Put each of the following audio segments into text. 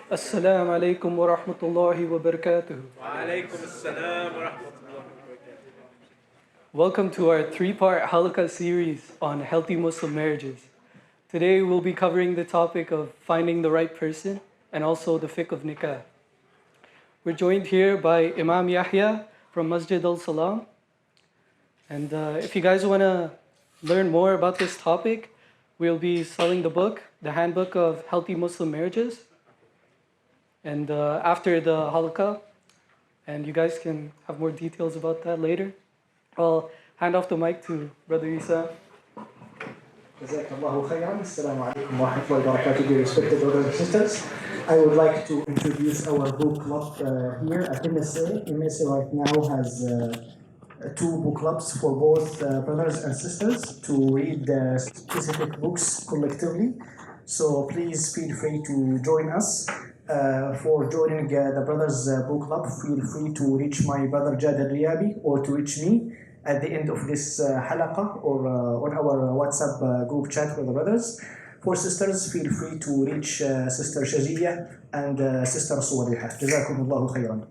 Assalamu Alaykum ورحمة الله وبركاته. وعليكم السلام ورحمة الله وبركات. Welcome to our three-part halaqah series on healthy Muslim marriages. Today we'll be covering the topic of finding the right person and also the fiqh of nikah. We're joined here by Imam Yahya from Masjid al-Salam. And if you guys want to learn more about this topic, we'll be selling the book, The Handbook of Healthy Muslim Marriages. And after the halaqah, and you guys can have more details about that later. I'll hand off the mic to Brother Isa. Jazakallahu khairan. Assalamu alaikum wa rahmatullahi wa barakatuh, dear respected brothers and sisters. I would like to introduce our book club here at MSA. MSA right now has two book clubs for both brothers and sisters to read specific books collectively. So please feel free to join us. For joining the brothers book club, feel free to reach my brother Jad al-Riyabi or to reach me at the end of this halaqah or on our WhatsApp group chat with the brothers. For sisters, feel free to reach Sister Shazia and Sister Suwadiha. Jazakumullahu khairan.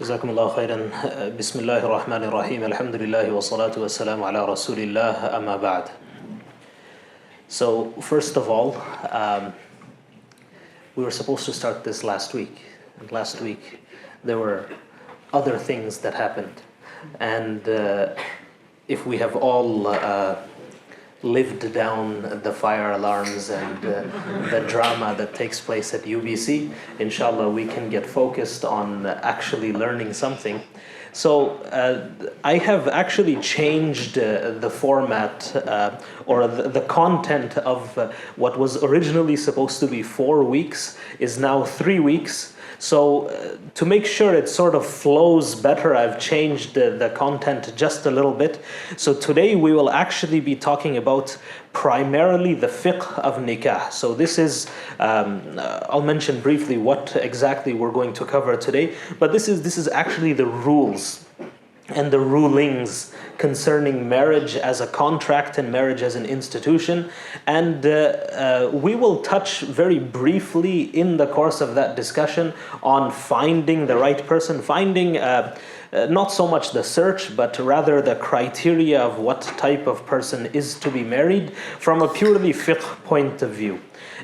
جزاكم الله خيرا بسم الله الرحمن الرحيم الحمد لله والصلاة والسلام على رسول الله أما بعد. So first of all, we were supposed to start this last week. And last week there were other things that happened. And if we have all lived down the fire alarms and the drama that takes place at UBC, inshallah we can get focused on actually learning something. So I have actually changed the format or the content of what was originally supposed to be 4 weeks is now 3 weeks. So to make sure it sort of flows better, I've changed the content just a little bit. So today we will actually be talking about primarily the fiqh of nikah. So this is, I'll mention briefly what exactly we're going to cover today, but this is actually the rules and the rulings concerning marriage as a contract and marriage as an institution. And we will touch very briefly in the course of that discussion on finding the right person, finding not so much the search, but rather the criteria of what type of person is to be married from a purely fiqh point of view.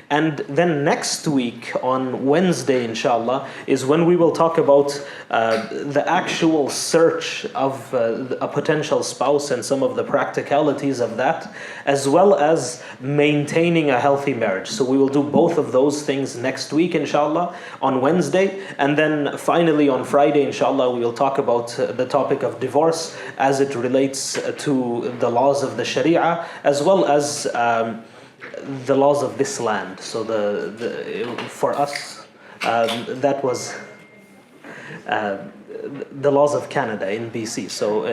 And then next week on Wednesday, inshallah, is when we will talk about the actual search of a potential spouse and some of the practicalities of that, as well as maintaining a healthy marriage. So we will do both of those things next week, inshallah, on Wednesday. And then finally on Friday, inshallah, we will talk about the topic of divorce as it relates to the laws of the Sharia, as well as the laws of this land. So for us, that was the laws of Canada in BC. So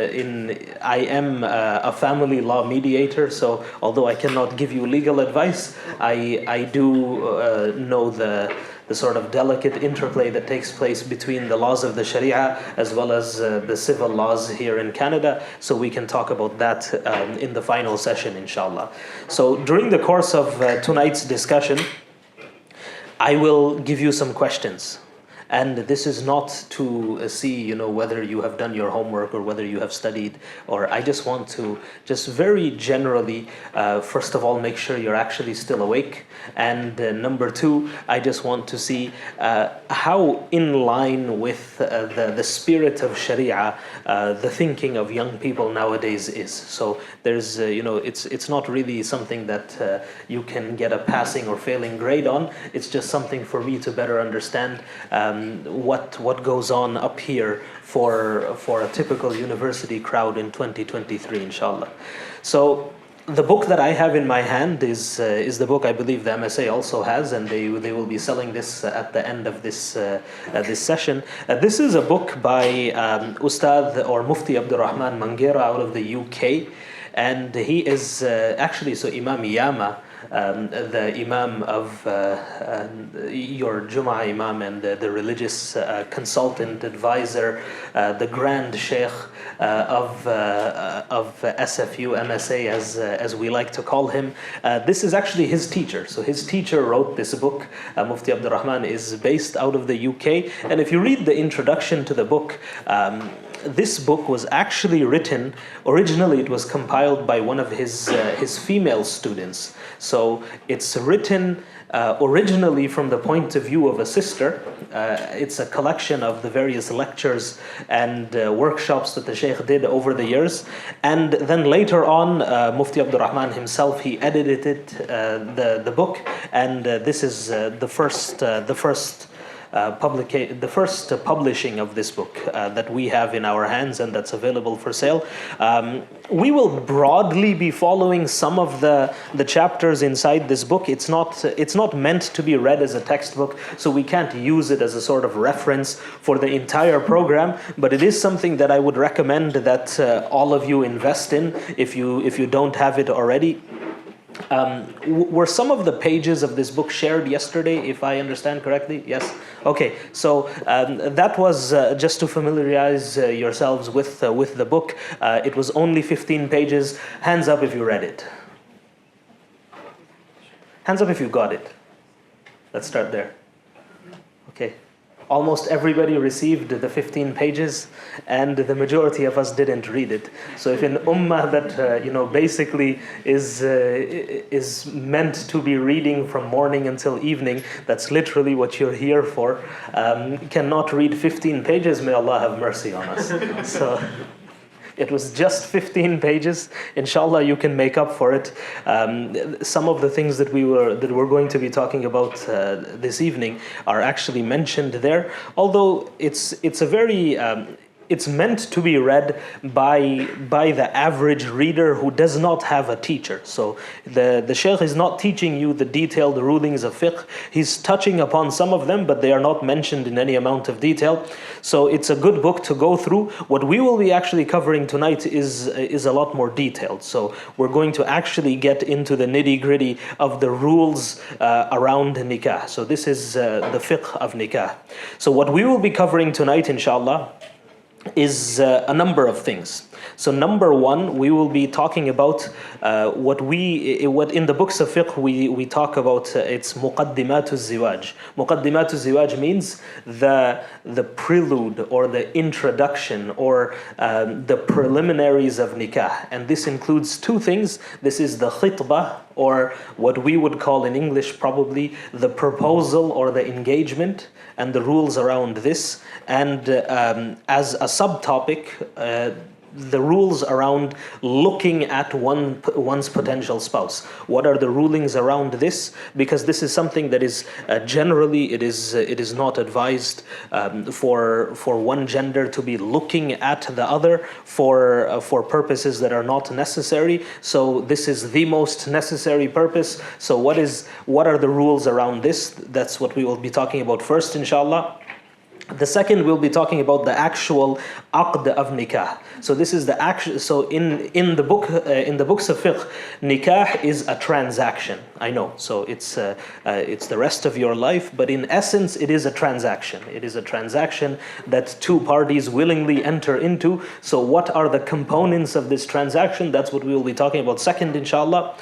I am a family law mediator. So although I cannot give you legal advice, I do know the sort of delicate interplay that takes place between the laws of the Sharia as well as the civil laws here in Canada. So we can talk about that in the final session, inshallah. So during the course of tonight's discussion, I will give you some questions. And this is not to see, whether you have done your homework or whether you have studied, or I just want to just very generally, first of all, make sure you're actually still awake. And number two, I just want to see how in line with the spirit of Sharia, the thinking of young people nowadays is. So there's, it's not really something that you can get a passing or failing grade on. It's just something for me to better understand what goes on up here for a typical university crowd in 2023, inshallah. So the book that I have in my hand is the book I believe the MSA also has, and they will be selling this at the end of this session. This is a book by Ustad or Mufti Abdurrahman Manghera out of the UK, and he is actually, so Imam Yama the Imam of your Jum'ah Imam and the religious consultant, advisor, the Grand Sheikh of SFU, MSA as we like to call him. This is actually his teacher. So his teacher wrote this book. Mufti Abdul Rahman is based out of the UK. And if you read the introduction to the book, this book was actually written, originally it was compiled by one of his female students. So it's written originally from the point of view of a sister. It's a collection of the various lectures and workshops that the Shaykh did over the years. And then later on, Mufti Abdul Rahman himself, he edited it, the book. And this is the first publishing of this book that we have in our hands and that's available for sale. We will broadly be following some of the chapters inside this book. It's not meant to be read as a textbook, so we can't use it as a sort of reference for the entire program, but it is something that I would recommend that all of you invest in if you don't have it already. Were some of the pages of this book shared yesterday, if I understand correctly? Yes? Okay, so that was just to familiarize yourselves with the book. It was only 15 pages. Hands up if you read it. Hands up if you got it. Let's start there. Okay. Almost everybody received the 15 pages, and the majority of us didn't read it. So if an ummah that basically is meant to be reading from morning until evening, that's literally what you're here for, cannot read 15 pages, may Allah have mercy on us. So it was just 15 pages. Inshallah, you can make up for it. Some of the things that we're going to be talking about this evening are actually mentioned there. Although it's a very it's meant to be read by the average reader who does not have a teacher. So the Shaykh is not teaching you the detailed rulings of fiqh. He's touching upon some of them, but they are not mentioned in any amount of detail. So it's a good book to go through. What we will be actually covering tonight is a lot more detailed. So we're going to actually get into the nitty-gritty of the rules around nikah. So this is the fiqh of nikah. So what we will be covering tonight, inshallah, is a number of things. So number one, we will be talking about what in the books of fiqh we talk about. It's muqaddimatu ziwaj. Muqaddimatu ziwaj means the prelude or the introduction or the preliminaries of nikah, and this includes two things. This is the khitbah, or what we would call in English probably the proposal or the engagement, and the rules around this, and as a subtopic, the rules around looking at one's potential spouse. What are the rulings around this? Because this is something that is generally it is not advised for one gender to be looking at the other for purposes that are not necessary. So this is the most necessary purpose. So what are the rules around this? That's what we will be talking about first, inshallah. The second, we'll be talking about the actual aqd of nikah. So this is the actual. So in the books of fiqh, nikah is a transaction. I know. So it's the rest of your life, but in essence, it is a transaction. It is a transaction that two parties willingly enter into. So what are the components of this transaction? That's what we will be talking about second, inshallah.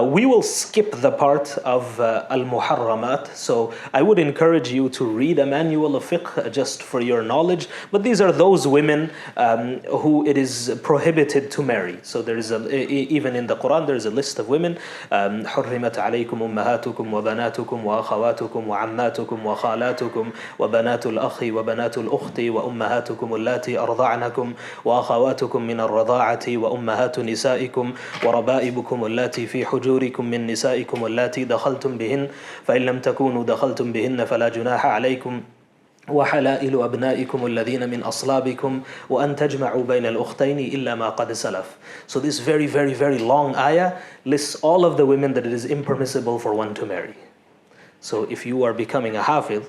We will skip the part of al-muharramat. So I would encourage you to read a manual of fiqh just for your knowledge, but these are those women who it is prohibited to marry. So there is even in the Quran there is a list of women. حرمت عليكم أمهاتكم وبناتكم وأخواتكم وعماتكم وخالاتكم وبنات الأخ وبنات الأخت وأمهاتكم اللاتي أرضعنكم وأخواتكم من الرضاعة وأمهات نسائكم وربائبكم اللاتي في حجوركم من نسائكم اللاتي دخلتم بهن فإن لم تكونوا دخلتم بهن فلا جناح عليكم وحلائل أبنائكم الذين من أصلابكم وأن تجمعوا بين الأختين إلا ما قد سلف. So this very, very, very long ayah lists all of the women that it is impermissible for one to marry. So if you are becoming a hafidh,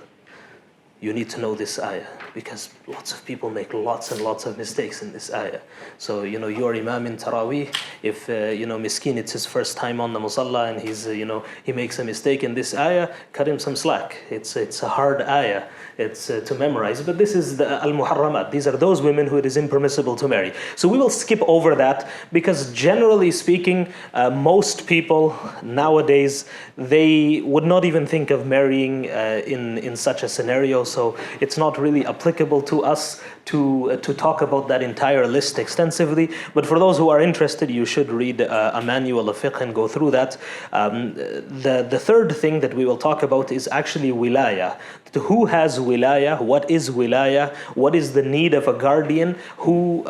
you need to know this ayah, because lots of people make lots and lots of mistakes in this ayah. So, your imam in Taraweeh, if, miskin, it's his first time on the musalla and he's, he makes a mistake in this ayah, cut him some slack. It's a hard ayah. It's to memorize. But this is the al-muharramat. These are those women who it is impermissible to marry. So we will skip over that, because generally speaking, most people nowadays, they would not even think of marrying in such a scenario. So it's not really applicable to us to talk about that entire list extensively. But for those who are interested, you should read a manual of fiqh and go through that. The third thing that we will talk about is actually wilaya. Who has wilaya? What is wilaya? What is the need of a guardian? Who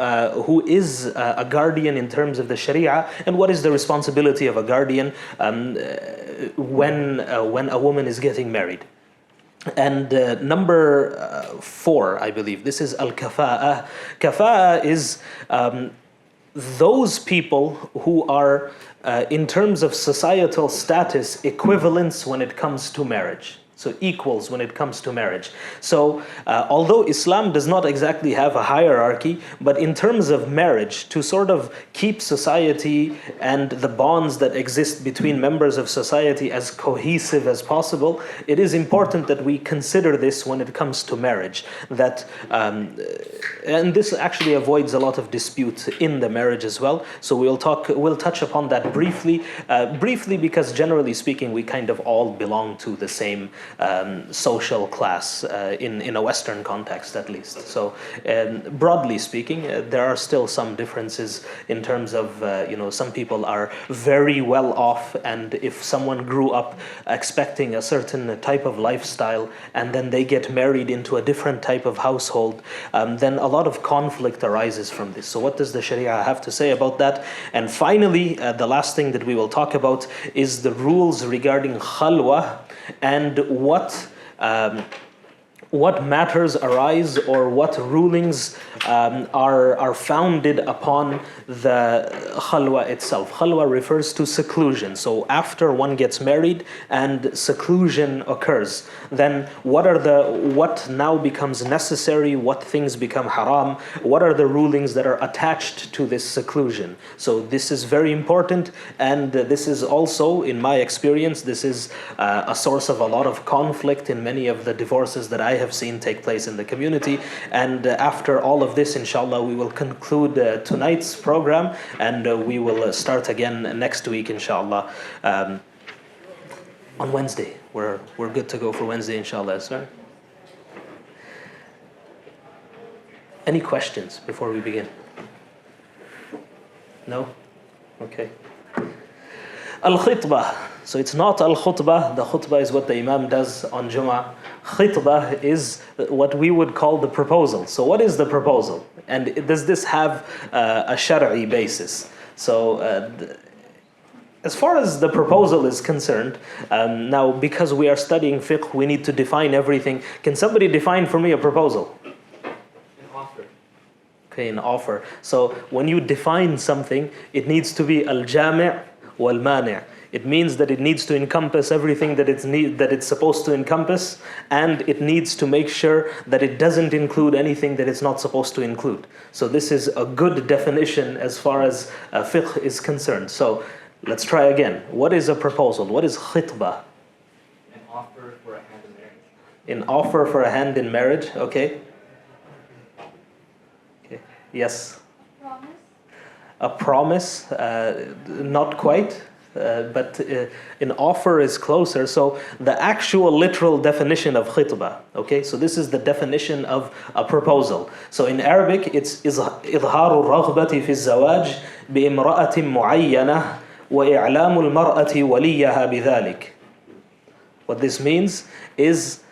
is a guardian in terms of the sharia? And what is the responsibility of a guardian when a woman is getting married? And number 4, I believe, this is al-kafa'ah. Kafa'ah is those people who are, in terms of societal status, equivalents when it comes to marriage. So equals when it comes to marriage. So although Islam does not exactly have a hierarchy, but in terms of marriage, to sort of keep society and the bonds that exist between members of society as cohesive as possible, it is important that we consider this when it comes to marriage. That and this actually avoids a lot of dispute in the marriage as well. So we'll touch upon that briefly because generally speaking, we kind of all belong to the same social class in a Western context, at least. So broadly speaking, there are still some differences in terms of some people are very well off, and if someone grew up expecting a certain type of lifestyle and then they get married into a different type of household, then a lot of conflict arises from this. So what does the Sharia have to say about that? And finally, the last thing that we will talk about is the rules regarding khalwa, and what matters arise, or what rulings are founded upon the khalwa itself. Khalwa refers to seclusion. So after one gets married and seclusion occurs, then what now becomes necessary, what things become haram, what are the rulings that are attached to this seclusion. So this is very important, and this is also, in my experience, this is a source of a lot of conflict in many of the divorces that I have seen take place in the community. And after all of this, inshallah, we will conclude tonight's program, and we will start again next week, inshallah, on Wednesday. We're good to go for Wednesday, inshallah, sir. Any questions before we begin? No? Okay. Al-khitbah. So it's not al-khutbah. The khutbah is what the imam does on Jum'ah. Khitbah is what we would call the proposal. So what is the proposal? And does this have a shari'i basis? So as far as the proposal is concerned, now because we are studying fiqh, we need to define everything. Can somebody define for me a proposal? An offer. Okay, an offer. So when you define something, it needs to be al-jami' wal-mani'. It means that it needs to encompass everything that it's supposed to encompass, and it needs to make sure that it doesn't include anything that it's not supposed to include. So this is a good definition as far as fiqh is concerned. So let's try again. What is a proposal? What is khitbah? An offer for a hand in marriage. An offer for a hand in marriage, okay? Okay. Yes? Promise. A promise, not quite. But an offer is closer. So the actual literal definition of khitbah, okay? So this is the definition of a proposal. So in Arabic, it's إظهار الرغبة في الزواج بامرأة معينة وإعلام المرأة وليها بذلك. What this means is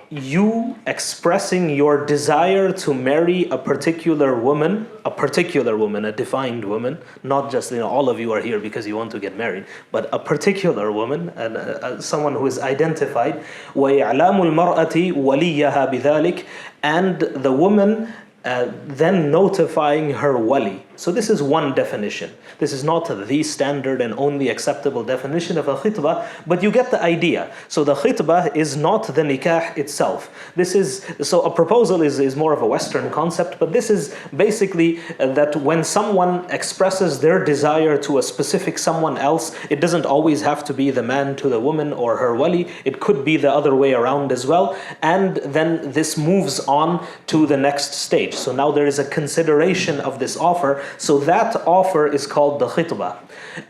you expressing your desire to marry a particular woman, a defined woman, not just all of you are here because you want to get married, but a particular woman, and someone who is identified. وَإِعْلَامُ الْمَرْأَةِ وَلِيَّهَا بِذَلِكَ, and the woman then notifying her wali. So this is one definition. This is not the standard and only acceptable definition of a khitbah, but you get the idea. So the khitbah is not the nikah itself. So a proposal is more of a Western concept, but this is basically that when someone expresses their desire to a specific someone else, it doesn't always have to be the man to the woman or her wali. It could be the other way around as well. And then this moves on to the next stage. So now there is a consideration of this offer. So that offer is called the khitbah.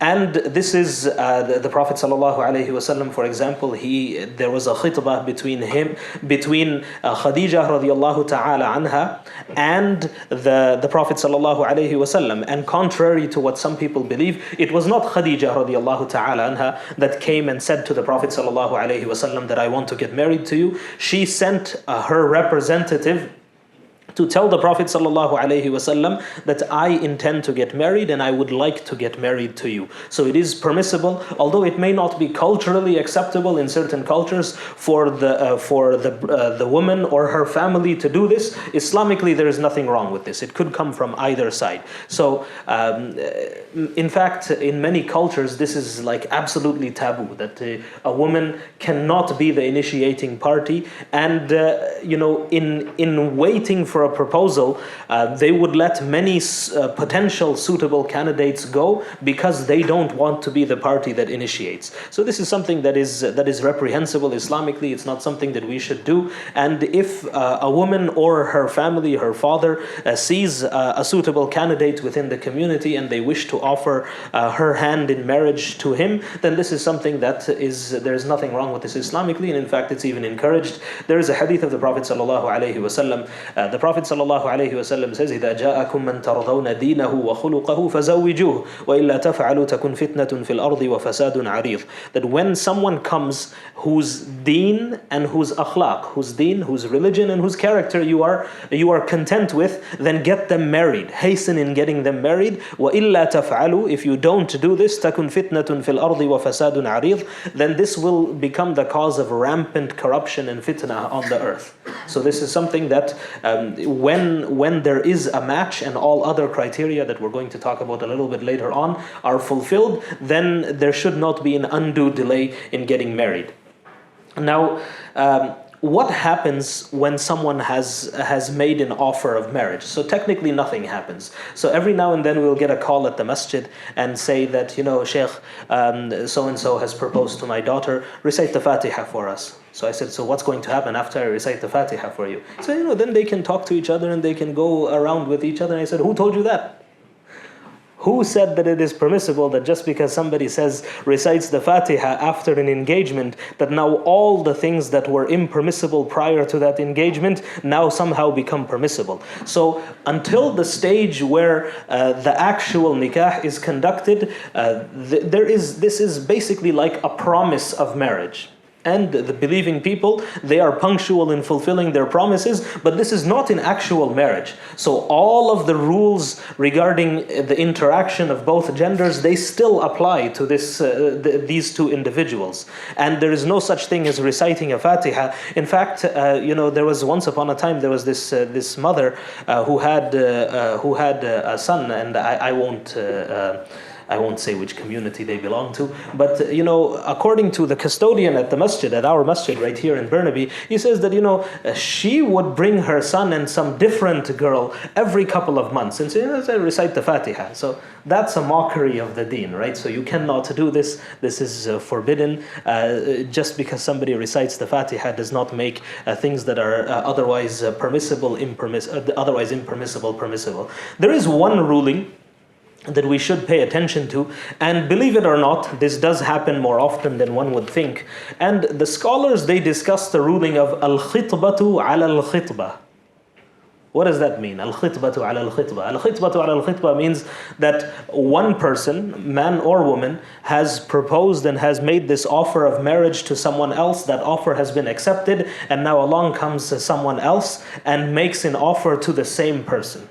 And this is the Prophet ﷺ, for example, there was a khitbah between Khadija radiallahu ta'ala anha and the Prophet ﷺ. And contrary to what some people believe, it was not Khadija radiallahu ta'ala anha that came and said to the Prophet ﷺ that I want to get married to you. She sent her representative to tell the Prophet ﷺ that I intend to get married and I would like to get married to you. So it is permissible, although it may not be culturally acceptable in certain cultures for the woman or her family to do this. Islamically, there is nothing wrong with this. It could come from either side. So in fact, in many cultures, this is like absolutely taboo, that a woman cannot be the initiating party. And in waiting for a proposal, they would let many potential suitable candidates go because they don't want to be the party that initiates. So this is something that is reprehensible Islamically. It's not something that we should do. And if a woman or her family, her father, sees a suitable candidate within the community and they wish to offer her hand in marriage to him, then this is something that there's nothing wrong with this Islamically, and in fact it's even encouraged. There is a hadith of the Prophet ﷺ. The Prophet ﷺ says, إِذَا جَاءَكُم مَّن تَرْضَوْنَ دِينَهُ وَخُلُقَهُ فَزَوِّجُوهُ وَإِلَّا تَفْعَلُوا تَكُنْ فِتْنَةٌ فِي الْأَرْضِ وَفَسَادٌ عَرِيضٌ. That when someone comes whose deen and whose akhlaq, whose deen, whose religion and whose character you are content with, then get them married. Hasten in getting them married. وَإِلَّا تَفْعَلُوا. If you don't do this, تَكُنْ فِتْنَةٌ فِي الْأَرْضِ وَفَسَادٌ عَرِيضٌ. Then this will become the cause of rampant corruption and fitna on the earth. So this is something that when there is a match and all other criteria that we're going to talk about a little bit later on are fulfilled, then there should not be an undue delay in getting married. Now, what happens when someone has made an offer of marriage? So technically nothing happens. So every now and then we'll get a call at the masjid and say that, Sheikh, so-and-so has proposed to my daughter, recite the Fatiha for us. So I said, so what's going to happen after I recite the Fatiha for you? So, then they can talk to each other and they can go around with each other. And I said, who told you that? Who said that it is permissible that just because somebody recites the Fatiha after an engagement, that now all the things that were impermissible prior to that engagement now somehow become permissible? So until the stage where the actual nikah is conducted, this is basically like a promise of marriage. And the believing people, they are punctual in fulfilling their promises, but this is not in actual marriage. So all of the rules regarding the interaction of both genders, they still apply to these two individuals. And there is no such thing as reciting a Fatiha. In fact, there was once upon a time, there was this mother who had a son, and I won't say which community they belong to, but according to the custodian at the masjid, at our masjid right here in Burnaby, he says that she would bring her son and some different girl every couple of months and say, recite the Fatiha. So that's a mockery of the deen, right? So you cannot do this. This is forbidden. Just because somebody recites the Fatiha does not make things that are otherwise permissible, permissible. There is one ruling that we should pay attention to, and believe it or not, this does happen more often than one would think. And the scholars, they discuss the ruling of al-khitbatu ala al-khitbah. What does that mean? Al-khitbatu ala al-khitbah. Al-khitbatu ala al-khitbah means that one person, man or woman, has proposed and has made this offer of marriage to someone else. That offer has been accepted, and now along comes someone else and makes an offer to the same person.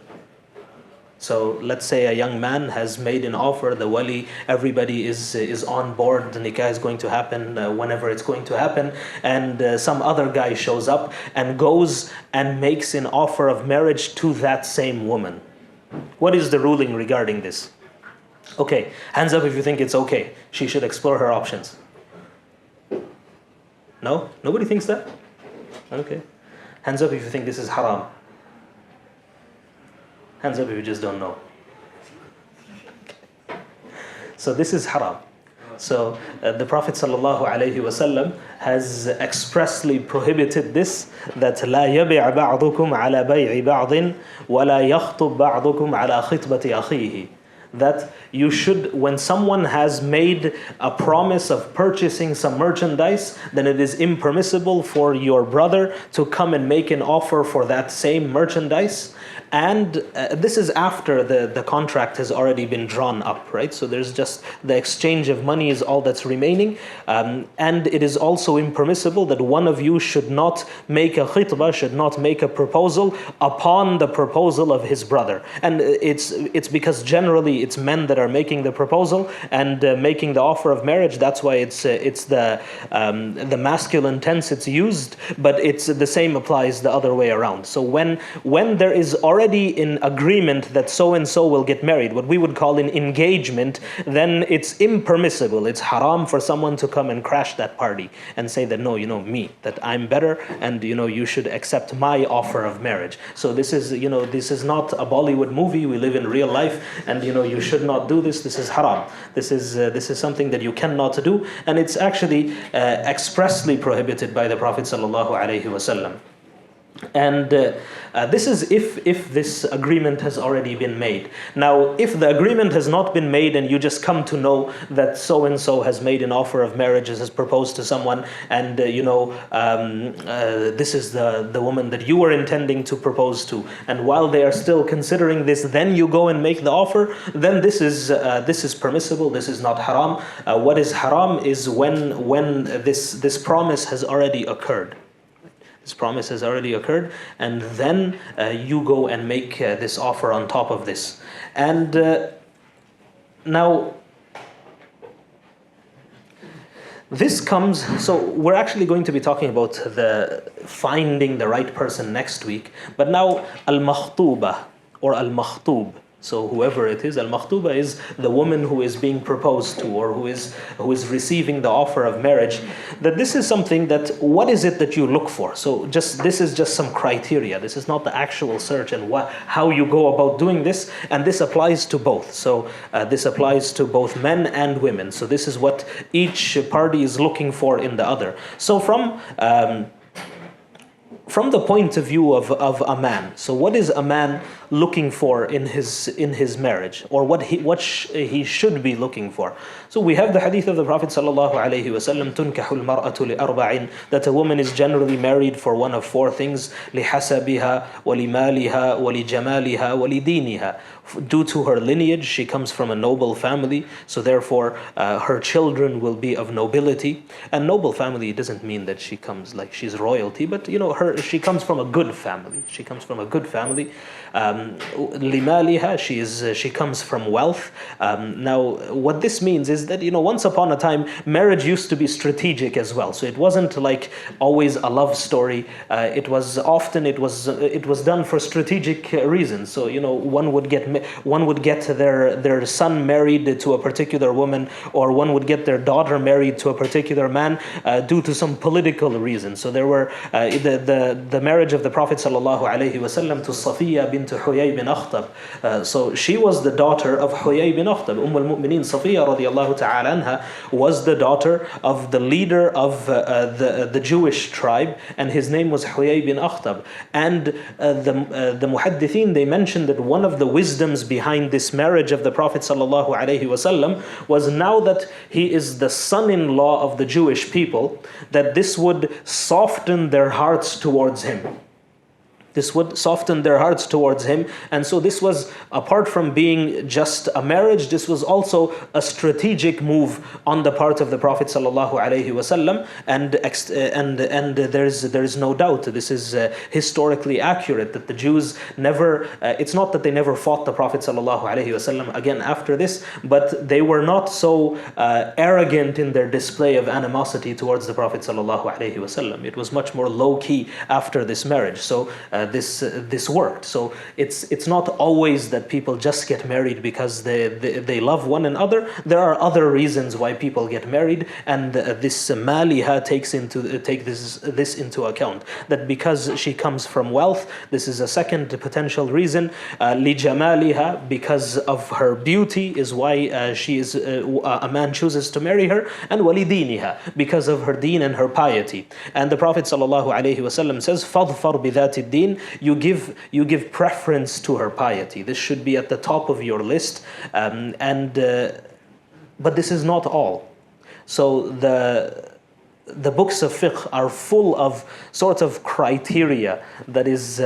So let's say a young man has made an offer, the wali, everybody is on board, the nikah is going to happen whenever it's going to happen, and some other guy shows up and goes and makes an offer of marriage to that same woman. What is the ruling regarding this? Okay, hands up if you think it's okay. She should explore her options. No? Nobody thinks that? Okay. Hands up if you think this is haram. Hands up if you just don't know. So this is haram. So the Prophet ﷺ has expressly prohibited this, that لا يبع بعضكم على بيع بعض ولا يخطب بعضكم على خطبة أخيه. That you should, when someone has made a promise of purchasing some merchandise, then it is impermissible for your brother to come and make an offer for that same merchandise. And this is after the contract has already been drawn up, right? So there's just the exchange of money is all that's remaining. And it is also impermissible that one of you should not make a khitbah, should not make a proposal upon the proposal of his brother. And it's because generally it's men that are making the proposal and making the offer of marriage. That's why it's the masculine tense it's used, but it's the same applies the other way around. So when there is already in agreement that so and so will get married, what we would call an engagement, then it's impermissible. It's haram for someone to come and crash that party and say that no, me, that I'm better, and you should accept my offer of marriage. So this is not a Bollywood movie. We live in real life, and you should not do this. This is haram. This is something that you cannot do, and it's actually expressly prohibited by the Prophet ﷺ. And this is if this agreement has already been made. Now, if the agreement has not been made and you just come to know that so-and-so has made an offer of marriage, has proposed to someone, and this is the woman that you were intending to propose to, and while they are still considering this, then you go and make the offer, then this is permissible, this is not haram. What is haram is when this promise has already occurred. This promise has already occurred, and then you go and make this offer on top of this. And now, this comes, so we're actually going to be talking about the finding the right person next week. But now, al-makhtuba or al-makhtub. So whoever it is, al-makhtuba is the woman who is being proposed to, or who is receiving the offer of marriage. That this is something that, what is it that you look for? So this is just some criteria. This is not the actual search and how you go about doing this. And this applies to both. So this applies to both men and women. So this is what each party is looking for in the other. So from the point of view of a man, so what is a man looking for in his marriage, or what he should be looking for? So we have the hadith of the Prophet ﷺ, تُنْكَحُ الْمَرْأَةُ لِأَرْبَعٍ, that a woman is generally married for one of four things: لِحَسَبِهَا وَلِمَالِهَا وَلِجَمَالِهَا وَلِدِينِهَا. Due to her lineage, she comes from a noble family, so therefore her children will be of nobility. And noble family doesn't mean that she comes like she's royalty, but she comes from a good family. She comes from a good family. Limaliha, she comes from wealth. Now, what this means is that once upon a time, marriage used to be strategic as well. So it wasn't like always a love story. It was done for strategic reasons. So one would get their son married to a particular woman, or one would get their daughter married to a particular man due to some political reasons. So there were the marriage of the Prophet ﷺ to Safiya bint Huyay bin Akhtab. So she was the daughter of Huyay bin Akhtab. al-Mu'mineen Safiya radiallahu ta'ala anha was the daughter of the leader of the Jewish tribe, and his name was Huyay bin Akhtab. And the muhaddithin, they mentioned that one of the wisdoms behind this marriage of the Prophet ﷺ was, now that he is the son-in-law of the Jewish people, that this would soften their hearts towards him. This would soften their hearts towards him. And so this was, apart from being just a marriage, this was also a strategic move on the part of the Prophet ﷺ. And there's no doubt, this is historically accurate, that the Jews never, it's not that they never fought the Prophet ﷺ again after this, but they were not so arrogant in their display of animosity towards the Prophet ﷺ. It was much more low-key after this marriage. So this worked. So it's not always that people just get married because they love one another. There are other reasons why people get married, and this maliha take this into account. That because she comes from wealth, this is a second potential reason. لِجَمَالِهَا, because of her beauty is why she is a man chooses to marry her, and وَلِدِينِهَا, because of her deen and her piety. And the Prophet ﷺ says, فَضْفَرْ بِذَاتِ الدِّينِ, you give preference to her piety. This should be at the top of your list. But this is not all. So the books of fiqh are full of sort of criteria that is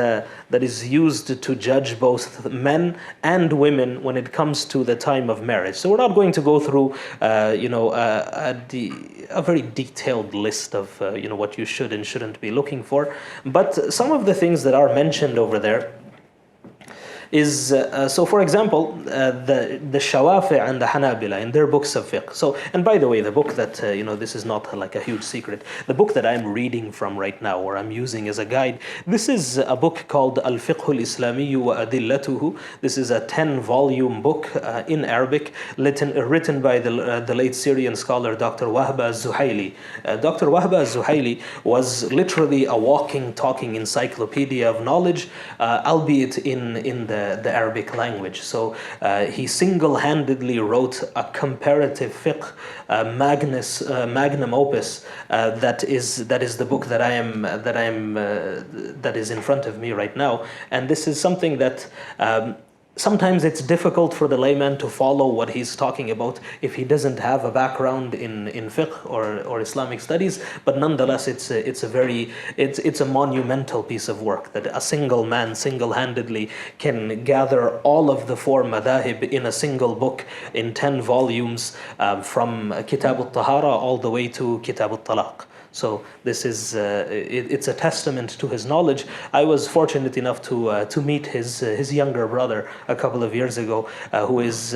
used to judge both men and women when it comes to the time of marriage. So we're not going to go through a very detailed list of what you should and shouldn't be looking for, but some of the things that are mentioned over there is so for example the Shawafi and the Hanabila in their books of fiqh. So, and by the way, the book that this is not like a huge secret, the book that I'm reading from right now, or I'm using as a guide, this is a book called Al-Fiqh Al-Islami wa Adillatuhu. This is a 10-volume book in Arabic, written by the late Syrian scholar Dr. Wahba Az-Zuhaili. Dr. Wahba Az-Zuhaili was literally a walking, talking encyclopedia of knowledge, albeit in the Arabic language. So he single-handedly wrote a comparative fiqh magnum opus that is the book that is in front of me right now. And this is something that sometimes it's difficult for the layman to follow what he's talking about if he doesn't have a background in fiqh or Islamic studies. But nonetheless, it's a monumental piece of work that a single man single-handedly can gather all of the four madahib in a single book in 10 volumes, from Kitab al-Tahara all the way to Kitab al-Talaq. So this is it's a testament to his knowledge. I was fortunate enough to meet his younger brother a couple of years ago, who is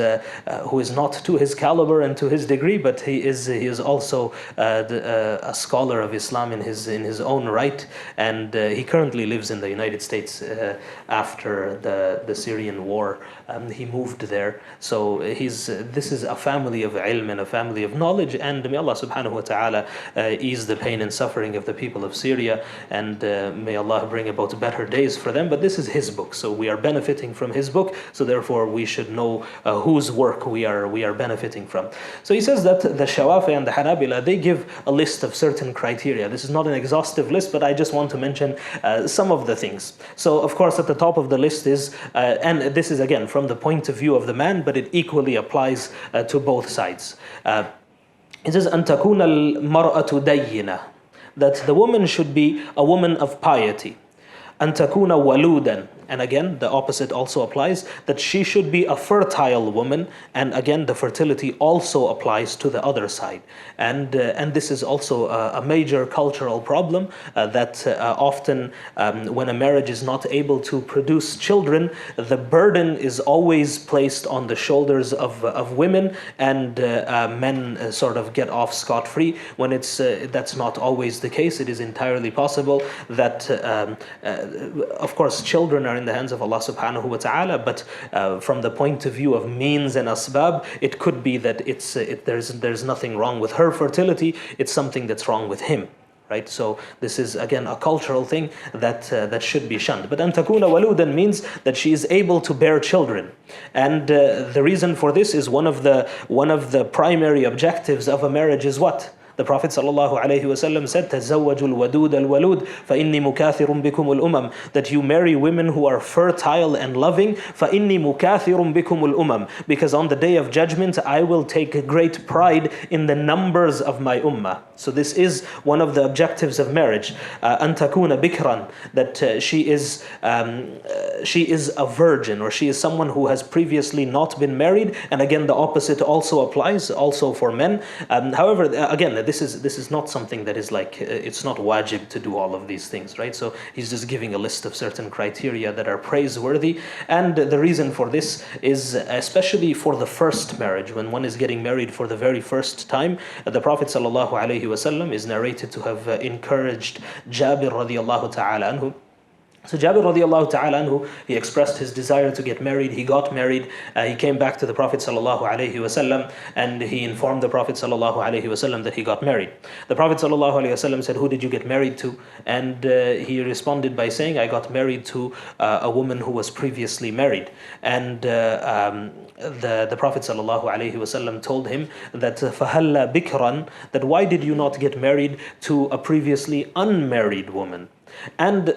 not to his caliber and to his degree, but he is also a scholar of Islam in his own right, and he currently lives in the United States after the Syrian war. He moved there, so this is a family of ilm and a family of knowledge, and may Allah subhanahu wa ta'ala ease the pain and suffering of the people of Syria, and may Allah bring about better days for them. But this is his book, so we are benefiting from his book, so therefore we should know whose work we are benefiting from. So he says that the Shawafi and the Hanabila, they give a list of certain criteria. This is not an exhaustive list, but I just want to mention some of the things. So of course at the top of the list is, and this is again from the point of view of the man, but it equally applies to both sides. It says, أن تكون المرأة دينة, that the woman should be a woman of piety. أن تكون ولودا, and again the opposite also applies, that she should be a fertile woman, and again the fertility also applies to the other side. And this is also a major cultural problem, that often when a marriage is not able to produce children, the burden is always placed on the shoulders of women, and men sort of get off scot-free, when that's not always the case. It is entirely possible that of course children are in the hands of Allah subhanahu wa ta'ala, but from the point of view of means and asbab, it could be that there's nothing wrong with her fertility, it's something that's wrong with him. Right? So this is again a cultural thing that should be shunned. But أن تكون ولودا means that she is able to bear children, and the reason for this is one of the primary objectives of a marriage is what? The Prophet ﷺ said, تَزَوَّجُ الْوَدُودَ الْوَلُودَ فَإِنِّي مُكَاثِرٌ بِكُمُ الْأُمَمِ, that you marry women who are fertile and loving, فَإِنِّي مُكَاثِرٌ بِكُمُ الْأُمَمِ, because on the day of judgment I will take great pride in the numbers of my ummah. So this is one of the objectives of marriage. أَن تَكُونَ بِكْرًا, that she is a virgin, or she is someone who has previously not been married, and again the opposite also applies, also for men. However, again, this is not something that is like, it's not wajib to do all of these things, right? So he's just giving a list of certain criteria that are praiseworthy, and the reason for this is especially for the first marriage, when one is getting married for the very first time. The Prophet ﷺ is narrated to have encouraged Jabir radiallahu ta'ala anhu So Jabir radiallahu ta'ala anhu, he expressed his desire to get married. He got married. He came back to the Prophet sallallahu alaihi wasallam, and he informed the Prophet sallallahu alaihi wasallam that he got married. The Prophet sallallahu alaihi wasallam said, "Who did you get married to?" And he responded by saying, "I got married to a woman who was previously married." And the Prophet sallallahu alaihi wasallam told him that فَهَلَّا بِكْرًا, that why did you not get married to a previously unmarried woman? And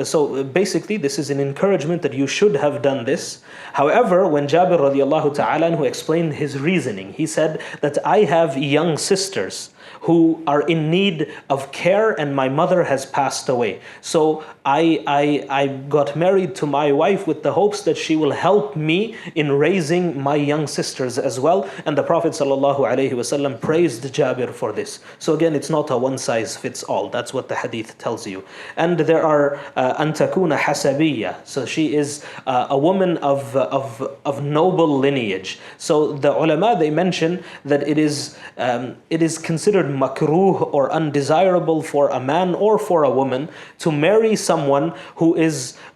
so basically this is an encouragement that you should have done this. However, when Jabir radiallahu ta'ala who explained his reasoning, he said that I have young sisters who are in need of care and my mother has passed away. So I got married to my wife with the hopes that she will help me in raising my young sisters as well. And the Prophet ﷺ praised Jabir for this. So again, it's not a one size fits all. That's what the hadith tells you. And there are أن تكون حسبية. So she is a woman of noble lineage. So the ulama, they mention that it is considered makruh or undesirable for a man or for a woman to marry someone who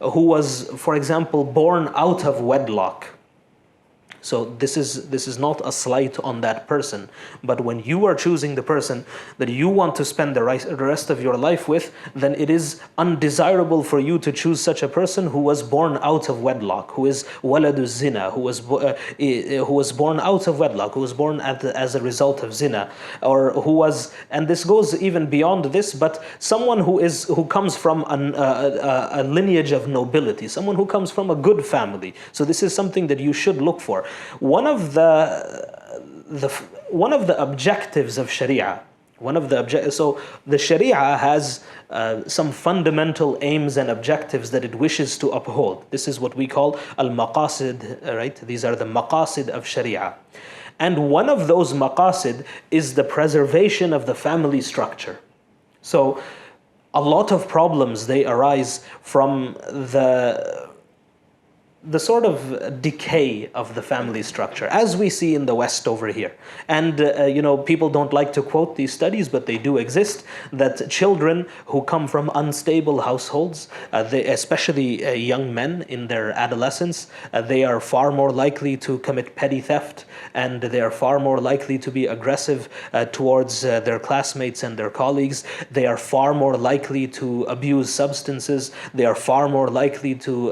was, for example, born out of wedlock. So this is not a slight on that person, but when you are choosing the person that you want to spend the rest of your life with, then it is undesirable for you to choose such a person who was born out of wedlock, who is waladu zina, who was born out of wedlock, who was born as a result of zina, or who was, and this goes even beyond this, but someone who comes from a lineage of nobility, someone who comes from a good family. So this is something that you should look for. One of the objectives of Sharia, so the Sharia has some fundamental aims and objectives that it wishes to uphold. This is what we call al-maqasid, right? These are the maqasid of Sharia. And one of those maqasid is the preservation of the family structure. So a lot of problems, they arise from the sort of decay of the family structure, as we see in the West over here. And people don't like to quote these studies, but they do exist, that children who come from unstable households, especially young men in their adolescence, they are far more likely to commit petty theft, and they are far more likely to be aggressive towards their classmates and their colleagues. They are far more likely to abuse substances. They are far more likely to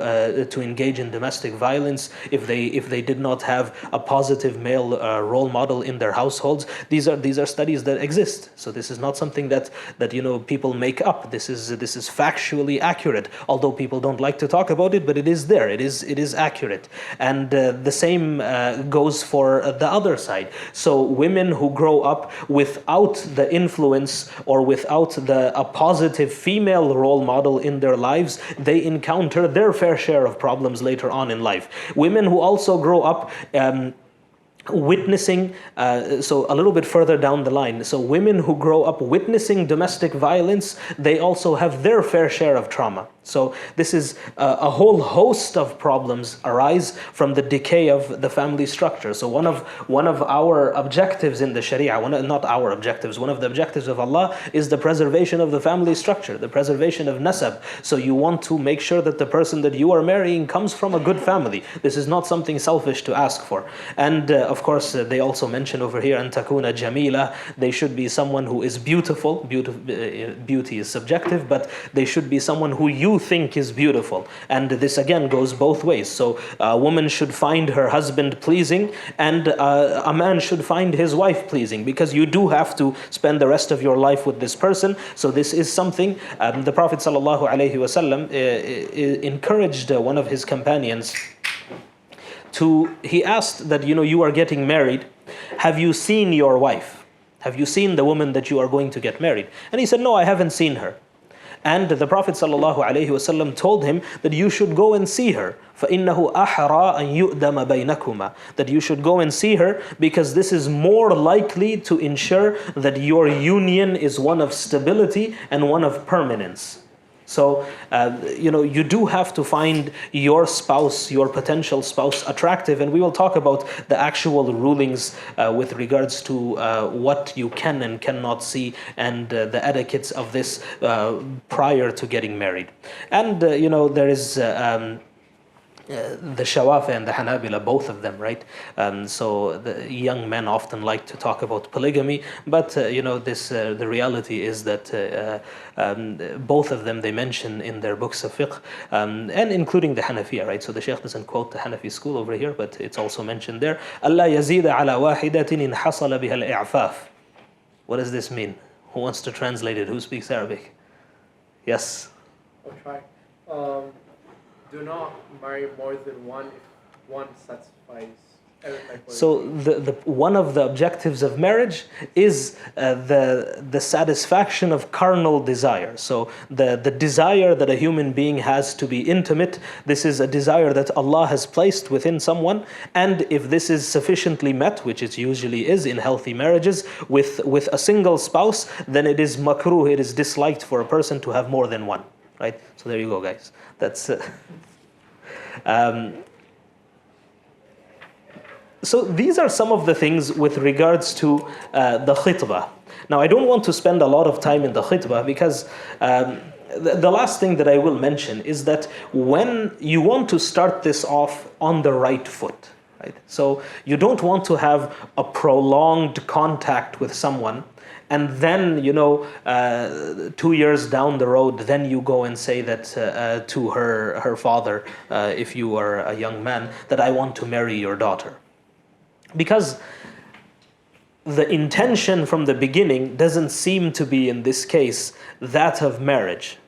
engage in domestic violence if they did not have a positive male role model in their households. These are studies that exist. So this is not something that people make up. This is factually accurate. Although people don't like to talk about it, but it is there. It is accurate. And the same goes for the other side. So women who grow up without the influence or without a positive female role model in their lives, they encounter their fair share of problems later on in life. Women who also grow up witnessing, so a little bit further down the line, so women who grow up witnessing domestic violence, they also have their fair share of trauma. So this is a whole host of problems arise from the decay of the family structure. So one of our objectives in the Sharia, one of the objectives of Allah is the preservation of the family structure, the preservation of nasab. So you want to make sure that the person that you are marrying comes from a good family. This is not something selfish to ask for. And of course, they also mention over here, أن تكون جميلة. They should be someone who is beautiful. Beauty is subjective, but they should be someone who you think is beautiful. And this again goes both ways. So a woman should find her husband pleasing, and a man should find his wife pleasing, because you do have to spend the rest of your life with this person. So this is something the Prophet ﷺ encouraged one of his companions he asked that, you are getting married, have you seen your wife? Have you seen the woman that you are going to get married? And he said, no, I haven't seen her. And the Prophet ﷺ told him that you should go and see her. فَإِنَّهُ أَحْرَى أَن يُؤْدَمَ بَيْنَكُمَا. That you should go and see her, because this is more likely to ensure that your union is one of stability and one of permanence. So, you do have to find your spouse, your potential spouse, attractive. And we will talk about the actual rulings with regards to what you can and cannot see and the etiquettes of this prior to getting married. And, there is... the Shawafi and the Hanabila, both of them, right? So the young men often like to talk about polygamy, but the reality is that both of them they mention in their books of fiqh, and including the Hanafiya, right? So the Shaykh doesn't quote the Hanafi school over here, but it's also mentioned there. Allah yazida ala wahidatin in hasala biha al-i'faf. What does this mean? Who wants to translate it? Who speaks Arabic? Yes. I'll try. Do not marry more than one if one satisfies every type of. So the one of the objectives of marriage is the satisfaction of carnal desire. So the desire that a human being has to be intimate, this is a desire that Allah has placed within someone, and if this is sufficiently met, which it usually is in healthy marriages, with a single spouse, then it is makruh, it is disliked for a person to have more than one. Right? So there you go, guys. That's so these are some of the things with regards to the khitbah. Now, I don't want to spend a lot of time in the khitbah because the last thing that I will mention is that when you want to start this off on the right foot, right? So you don't want to have a prolonged contact with someone and then, 2 years down the road, then you go and say that to her father, if you are a young man, that I want to marry your daughter. Because the intention from the beginning doesn't seem to be, in this case, that of marriage.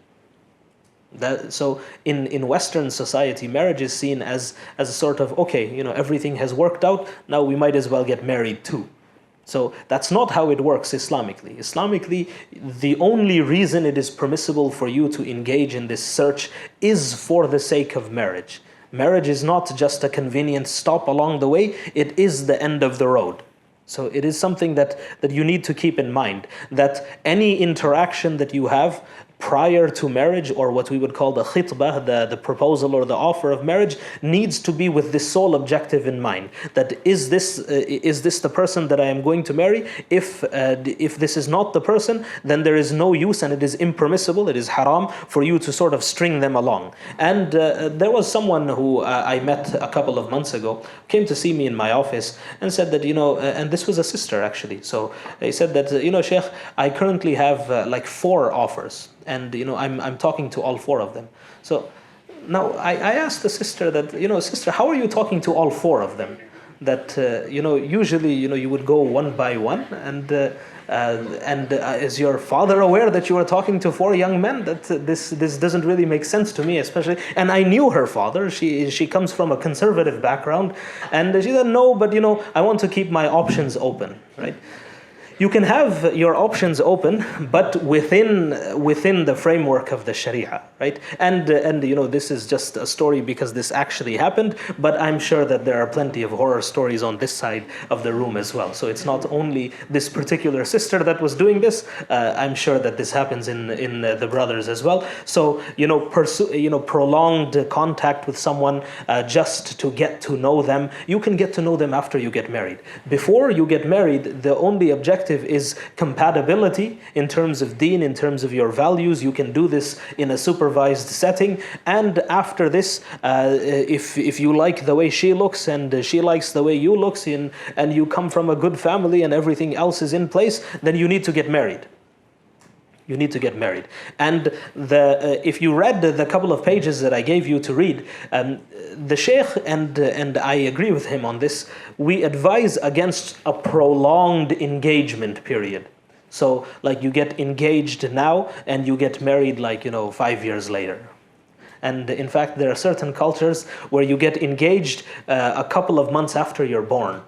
So in Western society, marriage is seen as a sort of, okay, everything has worked out, now we might as well get married too. So that's not how it works Islamically. Islamically, the only reason it is permissible for you to engage in this search is for the sake of marriage. Marriage is not just a convenient stop along the way, it is the end of the road. So it is something that you need to keep in mind, that any interaction that you have prior to marriage, or what we would call the khitbah, the proposal or the offer of marriage, needs to be with this sole objective in mind. That is this the person that I am going to marry? If this is not the person, then there is no use and it is impermissible, it is haram for you to sort of string them along. And there was someone who I met a couple of months ago, came to see me in my office and said that, and this was a sister actually. So he said that, Sheikh, I currently have like 4 offers. And I'm talking to all 4 of them. So now I asked the sister that, sister, how are you talking to all 4 of them? That usually you would go one by one, and is your father aware that you are talking to 4 young men? That this doesn't really make sense to me, especially. And I knew her father. She comes from a conservative background, and she said no, but I want to keep my options open, right? You can have your options open, but within the framework of the Sharia, right? And this is just a story because this actually happened, but I'm sure that there are plenty of horror stories on this side of the room as well. So it's not only this particular sister that was doing this. I'm sure that this happens in the brothers as well. So prolonged contact with someone just to get to know them. You can get to know them after you get married. Before you get married, the only objective is compatibility in terms of deen, in terms of your values. You can do this in a supervised setting, and after this, if you like the way she looks and she likes the way you look, and you come from a good family and everything else is in place, then you need to get married. You need to get married. And if you read the couple of pages that I gave you to read, the Shaykh, and I agree with him on this, we advise against a prolonged engagement period. So like you get engaged now and you get married 5 years later. And in fact, there are certain cultures where you get engaged a couple of months after you're born.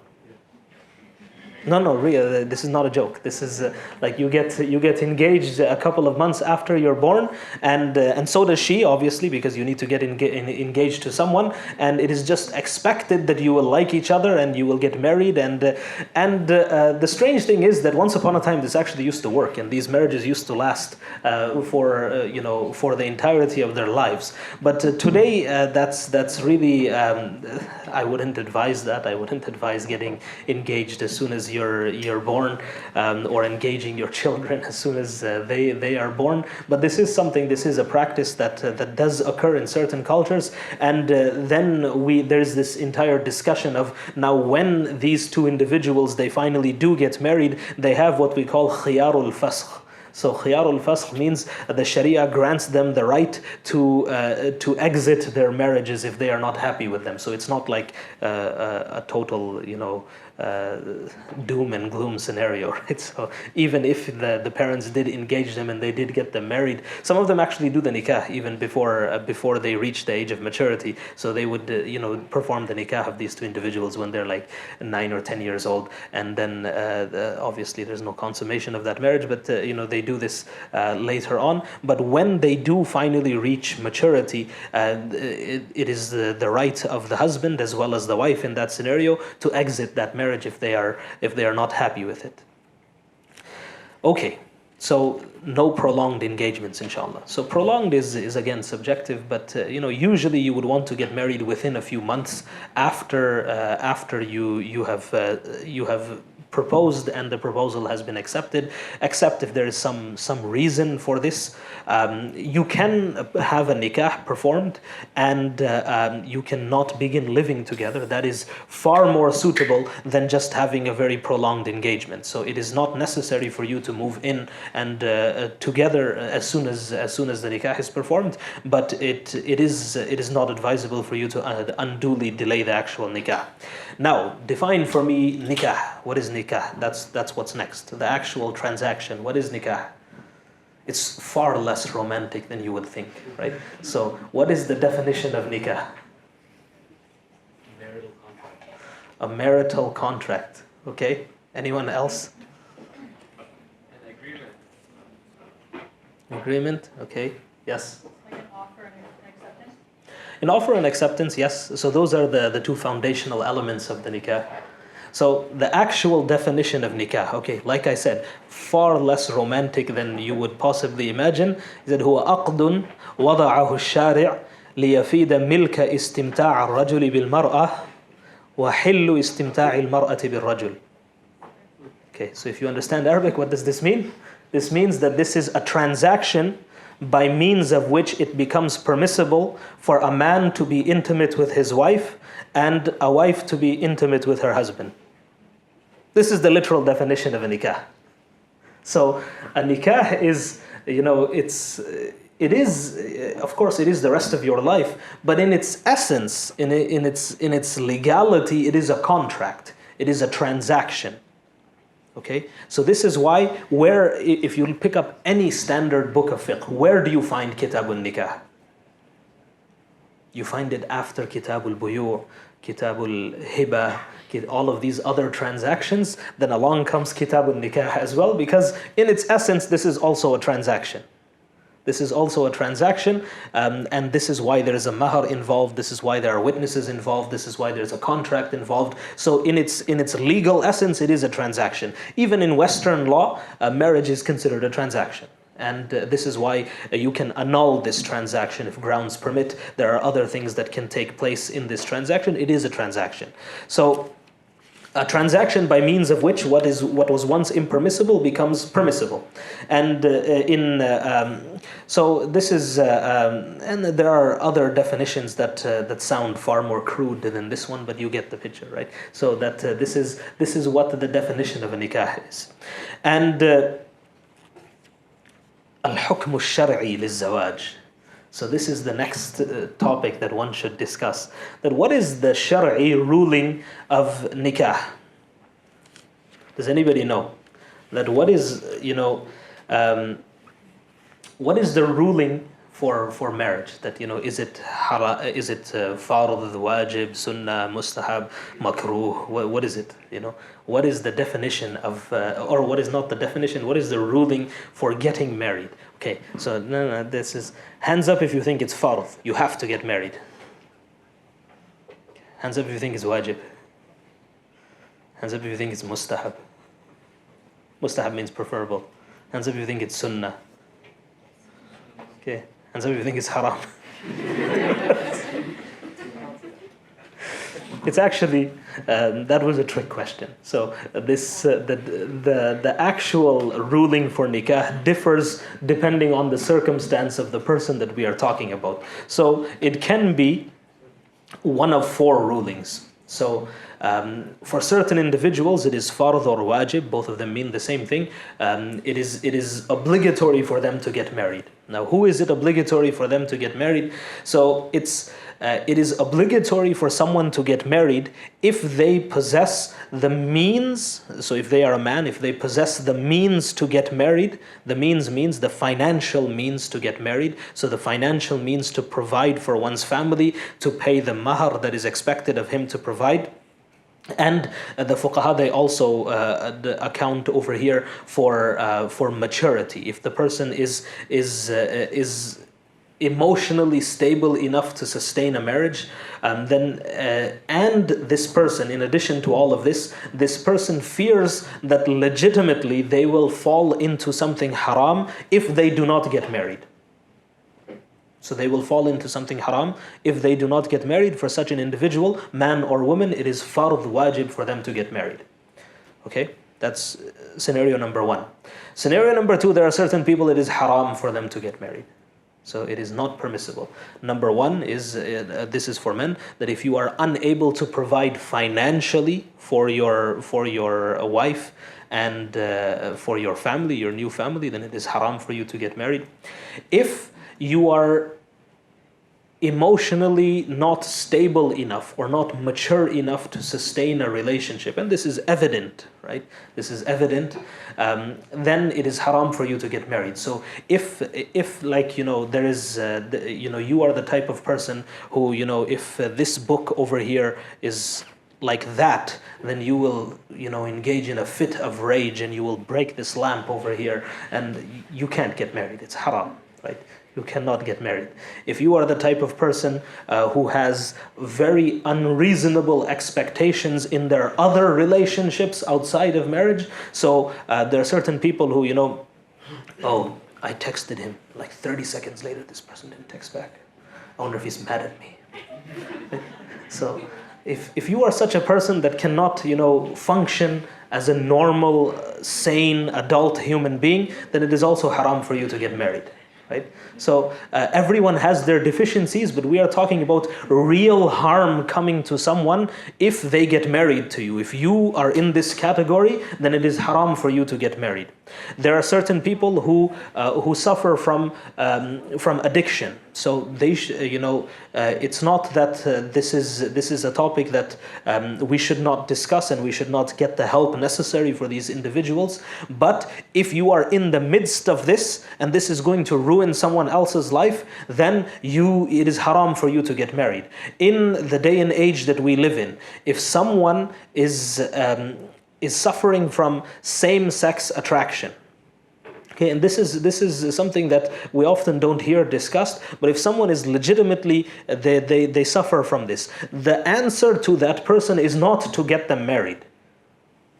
No, really, this is not a joke. This is like you get engaged a couple of months after you're born, and so does she, obviously, because you need to get engaged to someone, and it is just expected that you will like each other and you will get married, and the strange thing is that once upon a time this actually used to work, and these marriages used to last for the entirety of their lives. But today that's really I wouldn't advise that. I wouldn't advise getting engaged as soon as you're born, or engaging your children as soon as they are born. But this is a practice that does occur in certain cultures, and then there's this entire discussion of now when these two individuals they finally do get married, they have what we call khiyarul fasakh. So khiyarul fasakh means the Sharia grants them the right to exit their marriages if they are not happy with them. So it's not like a total, doom and gloom scenario, right? So even if the parents did engage them and they did get them married, some of them actually do the nikah even before they reach the age of maturity. So they would perform the nikah of these two individuals when they're like 9 or 10 years old, and then obviously there's no consummation of that marriage, but they do this later on. But when they do finally reach maturity, it is the right of the husband as well as the wife in that scenario to exit that marriage if they are not happy with it. Okay, so no prolonged engagements, inshallah. So prolonged is again subjective, but usually you would want to get married within a few months after you have proposed and the proposal has been accepted, except if there is some reason for this. You can have a nikah performed and you cannot begin living together. That is far more suitable than just having a very prolonged engagement. So it is not necessary for you to move in and together as soon as the nikah is performed, but it is not advisable for you to unduly delay the actual nikah. Now, define for me nikah. What is nikah? That's what's next. The actual transaction. What is nikah? It's far less romantic than you would think, right? So, what is the definition of nikah? Marital contract. A marital contract. Okay. Anyone else? An agreement. Agreement. Okay. Yes. Like an offer and an acceptance? An offer and acceptance, yes. So those are the two foundational elements of the nikah. So the actual definition of nikah, okay, like I said, far less romantic than you would possibly imagine. Is that هو عقد وضعه الشارع ليفيد ملك استمتاع الرجل بالمرأة وحل استمتاع المرأة بالرجل. Okay, so if you understand Arabic, what does this mean? This means that this is a transaction by means of which it becomes permissible for a man to be intimate with his wife and a wife to be intimate with her husband. This is the literal definition of a nikah. So a nikah is, of course, it is the rest of your life, but in its essence, in its legality, it is a contract. It is a transaction. Okay, so this is why if you pick up any standard book of fiqh, where do you find kitabul nikah? You find it after kitabul buyu', kitabul hiba, all of these other transactions. Then along comes kitabul nikah as well, because in its essence, this is also a transaction. This is also a transaction, and this is why there is a mahar involved. This is why there are witnesses involved. This is why there's a contract involved. So in its legal essence, it is a transaction. Even in Western law, marriage is considered a transaction. And this is why you can annul this transaction if grounds permit. There are other things that can take place in this transaction. It is a transaction. So a transaction by means of which what was once impermissible becomes permissible. And so this is, and there are other definitions that sound far more crude than this one, but you get the picture, right? So that this is what the definition of a nikah is. And الحكم الشرعي للزواج. So this is the next topic that one should discuss. That what is the shar'i ruling of nikah? Does anybody know? That what is the ruling for marriage. That is it fard, wajib, sunnah, mustahab, makruh? What is it? What is the definition of, or what is not the definition? What is the ruling for getting married? Okay, so no, this is hands up if you think it's fard. You have to get married. Hands up if you think it's wajib. Hands up if you think it's mustahab. Mustahab means preferable. Hands up if you think it's sunnah. Okay. Hands up if you think it's haram. It's actually that was a trick question. So the actual ruling for nikah differs depending on the circumstance of the person that we are talking about. So it can be one of four rulings. So for certain individuals, it is fard or wajib. Both of them mean the same thing. It is obligatory for them to get married. Now, who is it obligatory for them to get married? So it is obligatory for someone to get married if they possess the means. So if they are a man, if they possess the means to get married, the means means the financial means to get married. So the financial means to provide for one's family, to pay the mahar that is expected of him to provide. And the fuqaha, they also account over here for maturity. If the person is emotionally stable enough to sustain a marriage, then and this person, in addition to all of this person fears that legitimately they will fall into something haram if they do not get married. So they will fall into something haram if they do not get married. For such an individual, man or woman, it is fard wajib for them to get married. Okay, that's scenario number one. Scenario number two, there are certain people it is haram for them to get married. So it is not permissible. Number one is, this is for men, that if you are unable to provide financially for your wife and for your family, your new family, then it is haram for you to get married. If you are emotionally not stable enough or not mature enough to sustain a relationship, and this is evident, right? This is evident, then it is haram for you to get married. So if like, there is, you are the type of person who, if this book over here is like that, then you will, engage in a fit of rage and you will break this lamp over here and you can't get married. It's haram, right? You cannot get married. If you are the type of person who has very unreasonable expectations in their other relationships outside of marriage, so there are certain people who, oh, I texted him, like 30 seconds later, this person didn't text back. I wonder if he's mad at me. So if you are such a person that cannot, function as a normal, sane, adult human being, then it is also haram for you to get married. Right? So everyone has their deficiencies, but we are talking about real harm coming to someone if they get married to you. If you are in this category, then it is haram for you to get married. There are certain people who suffer from addiction. So they, it's not that this is a topic that we should not discuss and we should not get the help necessary for these individuals. But if you are in the midst of this and this is going to ruin someone else's life, then it is haram for you to get married. In the day and age that we live in, if someone is suffering from same-sex attraction, okay, and this is something that we often don't hear discussed, but if someone is legitimately, they suffer from this, the answer to that person is not to get them married.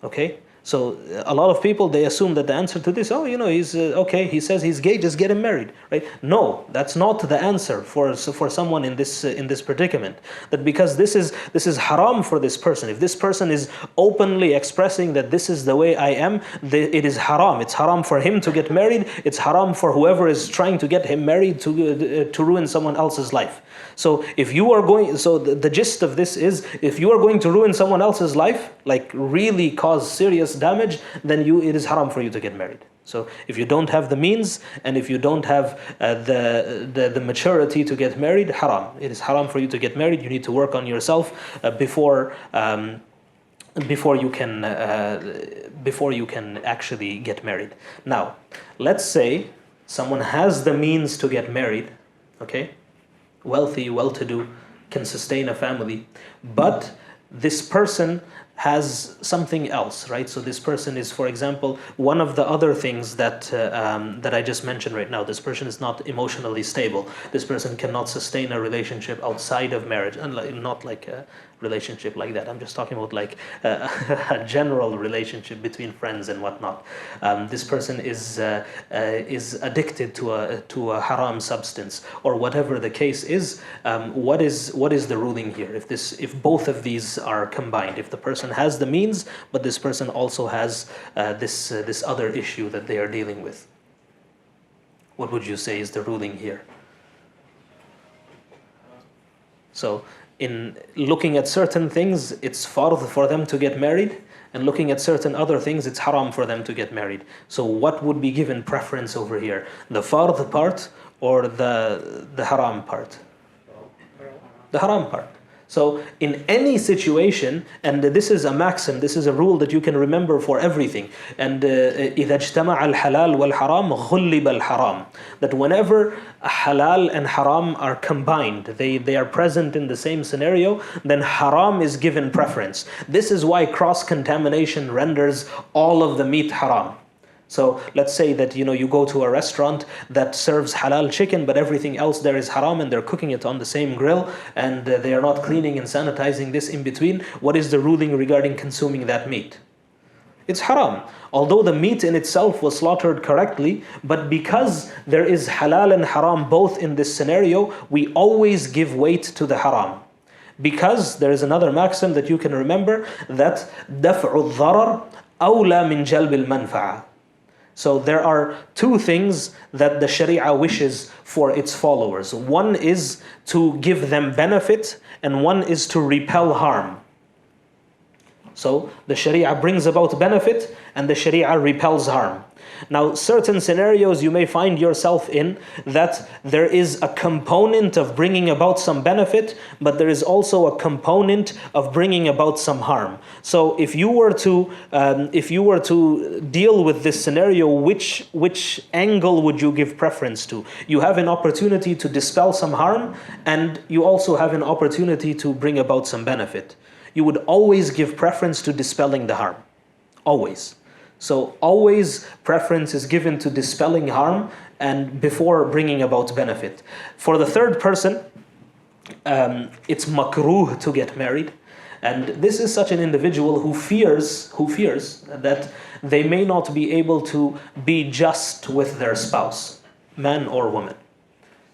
Okay? So a lot of people, they assume that the answer to this, he's okay, he says he's gay, just get him married, right? No, that's not the answer for someone in this predicament. That because this is haram for this person. If this person is openly expressing that this is the way I am, it is haram. It's haram for him to get married. It's haram for whoever is trying to get him married to ruin someone else's life. So if you are going, so the gist of this is, if you are going to ruin someone else's life, like really cause serious damage, then it is haram for you to get married. So if you don't have the means and if you don't have the maturity to get married, haram. It is haram for you to get married. You need to work on yourself before you can actually get married. Now, let's say someone has the means to get married, okay? Wealthy, well-to-do, can sustain a family, but this person has something else, right? So this person is, for example, one of the other things that I just mentioned right now. This person is not emotionally stable. This person cannot sustain a relationship outside of marriage, and not like a relationship like that. I'm just talking about like a general relationship between friends and whatnot. This person is addicted to a haram substance, or whatever the case is. What is the ruling here? If both of these are combined, if the person has the means, but this person also has this other issue that they are dealing with, what would you say is the ruling here? So, in looking at certain things, it's fard for them to get married, and looking at certain other things, it's haram for them to get married. So what would be given preference over here? The fard part or the haram part? The haram part. So in any situation, and this is a maxim, this is a rule that you can remember for everything, and إذا اجتمع الحلال والحرام غلب الحرام, that whenever halal and haram are combined, they are present in the same scenario, then haram is given preference. This is why cross-contamination renders all of the meat haram. So let's say that you go to a restaurant that serves halal chicken, but everything else there is haram, and they're cooking it on the same grill, and they are not cleaning and sanitizing this in between. What is the ruling regarding consuming that meat? It's haram. Although the meat in itself was slaughtered correctly, but because there is halal and haram both in this scenario, we always give weight to the haram. Because there is another maxim that you can remember, that دفع الضرر أولى من جلب المنفعة. So there are two things that the Sharia wishes for its followers. One is to give them benefit, and one is to repel harm. So the Sharia brings about benefit, and the Sharia repels harm. Now, certain scenarios you may find yourself in that there is a component of bringing about some benefit, but there is also a component of bringing about some harm. So, if you were to deal with this scenario, which angle would you give preference to? You have an opportunity to dispel some harm, and you also have an opportunity to bring about some benefit. You would always give preference to dispelling the harm, always. So always preference is given to dispelling harm and before bringing about benefit. For the third person, it's makruh to get married. And this is such an individual who fears that they may not be able to be just with their spouse, man or woman.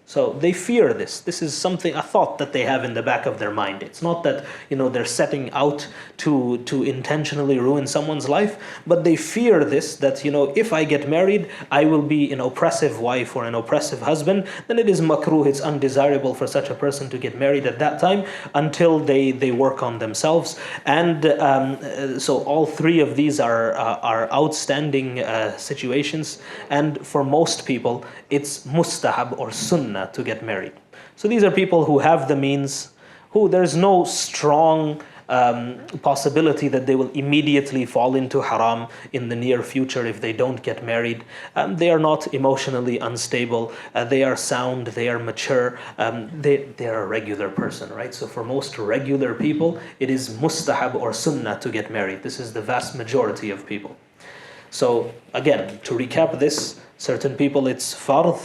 So they fear this. This is a thought that they have in the back of their mind. It's not that they're setting out to intentionally ruin someone's life, but they fear this, that if I get married, I will be an oppressive wife or an oppressive husband. Then it is makruh, it's undesirable for such a person to get married at that time until they work on themselves. And so all three of these are outstanding situations. And for most people, it's mustahab or sunnah to get married. So these are people who have the means, who there's no strong possibility that they will immediately fall into haram in the near future if they don't get married. They are not emotionally unstable. They are sound. They are mature. They are a regular person, right? So for most regular people, it is mustahab or sunnah to get married. This is the vast majority of people. So again, to recap this, certain people it's fard,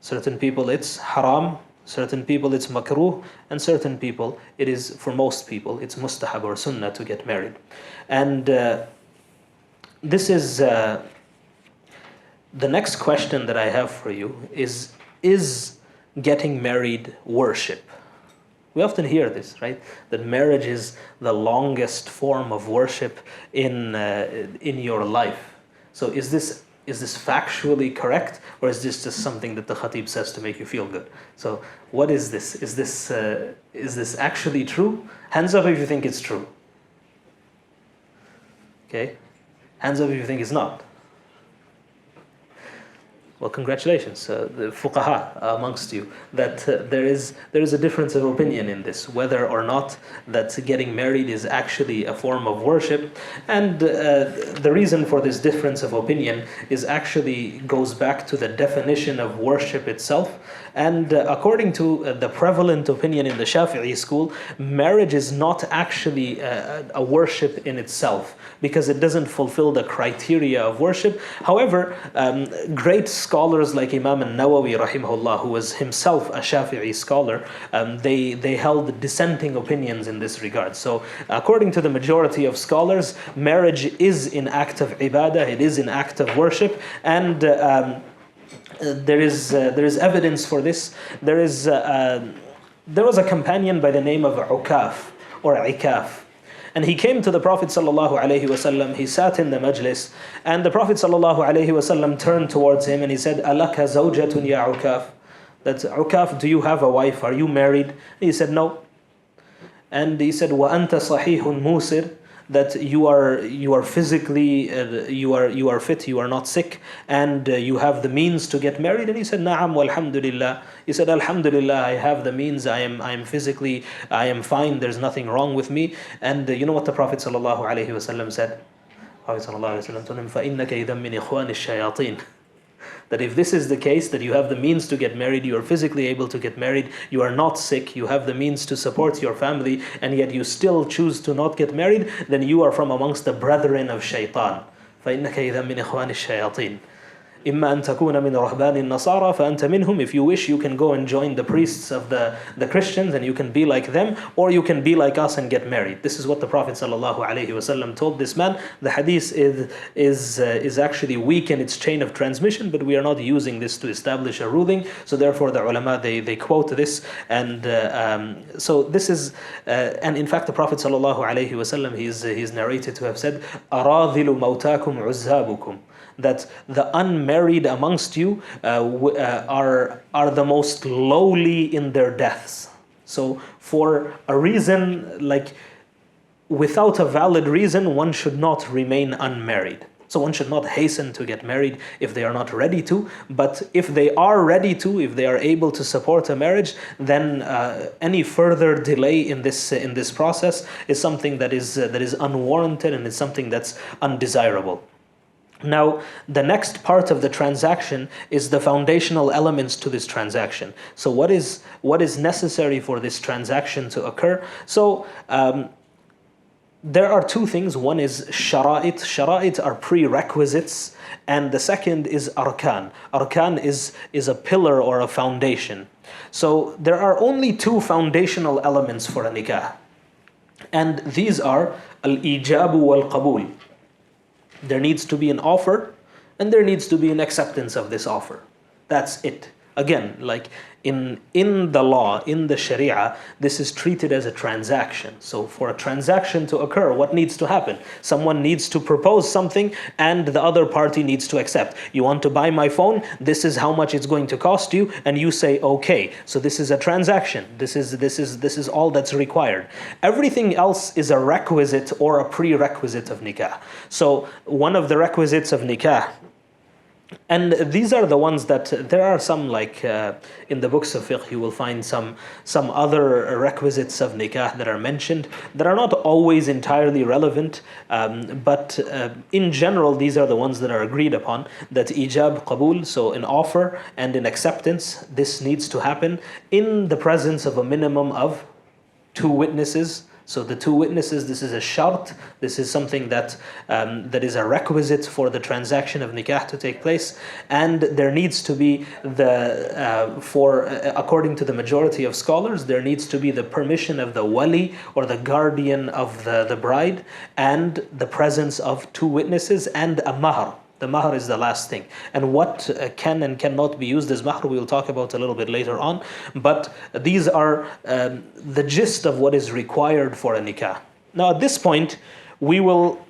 certain people it's haram, certain people it's makruh, and certain people it is, for most people, it's mustahab or sunnah to get married. And this is the next question that I have for you is getting married worship? We often hear this, right? That marriage is the longest form of worship in your life. So is this factually correct, or is this just something that the khatib says to make you feel good? So what is this? Is this actually true? Hands up if you think it's true. Okay? Hands up if you think it's not. Well, congratulations, the fuqaha amongst you, that there is a difference of opinion in this, whether or not that getting married is actually a form of worship. And the reason for this difference of opinion is actually goes back to the definition of worship itself. And according to the prevalent opinion in the Shafi'i school, marriage is not actually a worship in itself, because it doesn't fulfill the criteria of worship. However, great scholars like Imam Nawawi, rahimahullah, who was himself a Shafi'i scholar, they held dissenting opinions in this regard. So according to the majority of scholars, marriage is an act of ibadah, it is an act of worship, and there is evidence for this. There was a companion by the name of Ukaf or Ikaf. And he came to the Prophet ﷺ, he sat in the majlis, and the Prophet ﷺ turned towards him and he said, Alaka zawjatun ya Ukaf? That Ukaf, do you have a wife? Are you married? And he said, no. And he said, Wa anta sahihun musir? That you are physically, you are fit, you are not sick, and you have the means to get married. And he said, Na'am walhamdulillah. He said, Alhamdulillah, I have the means, I am physically, I am fine, there's nothing wrong with me. And you know what the Prophet ﷺ said? Prophet ﷺ told him, فَإِنَّكَ إِذًا مِّنْ إِخْوَانِ الشَّيَاطِينَ. That if this is the case, that you have the means to get married, you are physically able to get married, you are not sick, you have the means to support your family, and yet you still choose to not get married, then you are from amongst the brethren of shaitan. فَإِنَّكَ إِذًا مِّنْ إِخْوَانِ الشَّيَاطِينَ. إِمَّا أَن تَكُونَ مِنْ رَهْبَانِ النَّصَارَى فَأَنْتَ مِنْهُمْ. If you wish, you can go and join the priests of the Christians and you can be like them, or you can be like us and get married. This is what the Prophet ﷺ told this man. The hadith is actually weak in its chain of transmission, but we are not using this to establish a ruling. So therefore the ulama, they quote this. And so this is, and in fact the Prophet ﷺ, he's narrated to have said, أَرَاذِلُ مَوْتَاكُمْ عُزَّابُكُمْ. That the unmarried amongst you are the most lowly in their deaths. So for a reason, like without a valid reason, one should not remain unmarried. So one should not hasten to get married if they are not ready to. But if they are ready to, if they are able to support a marriage, then any further delay in this process is something that is unwarranted, and is something that's undesirable. Now, the next part of the transaction is the foundational elements to this transaction. So what is necessary for this transaction to occur? So there are two things. One is shara'it. Shara'it are prerequisites, and the second is arkan. Arkan is a pillar or a foundation. So there are only two foundational elements for a nikah, and these are al-ijabu wal-qabul. There needs to be an offer, and there needs to be an acceptance of this offer. That's it. Again, like in the law, in the Sharia, this is treated as a transaction. So for a transaction to occur, what needs to happen? Someone needs to propose something, and the other party needs to accept. You want to buy my phone? This is how much it's going to cost you, and you say okay. So this is a transaction. This is all that's required. Everything else is a requisite or a prerequisite of nikah. So one of the requisites of nikah, and these are the ones that there are some, like in the books of fiqh, you will find some other requisites of nikah that are mentioned that are not always entirely relevant, but in general these are the ones that are agreed upon, that ijab, qabul, so an offer and an acceptance, this needs to happen in the presence of a minimum of 2 witnesses. So the 2 witnesses, this is a shart, this is something that is a requisite for the transaction of nikah to take place, and there needs to be according to the majority of scholars, there needs to be the permission of the wali or the guardian of the bride, and the presence of 2 witnesses and a mahr. The mahr is the last thing. And what can and cannot be used as mahr, we will talk about a little bit later on. But these are the gist of what is required for a nikah. Now at this point, we will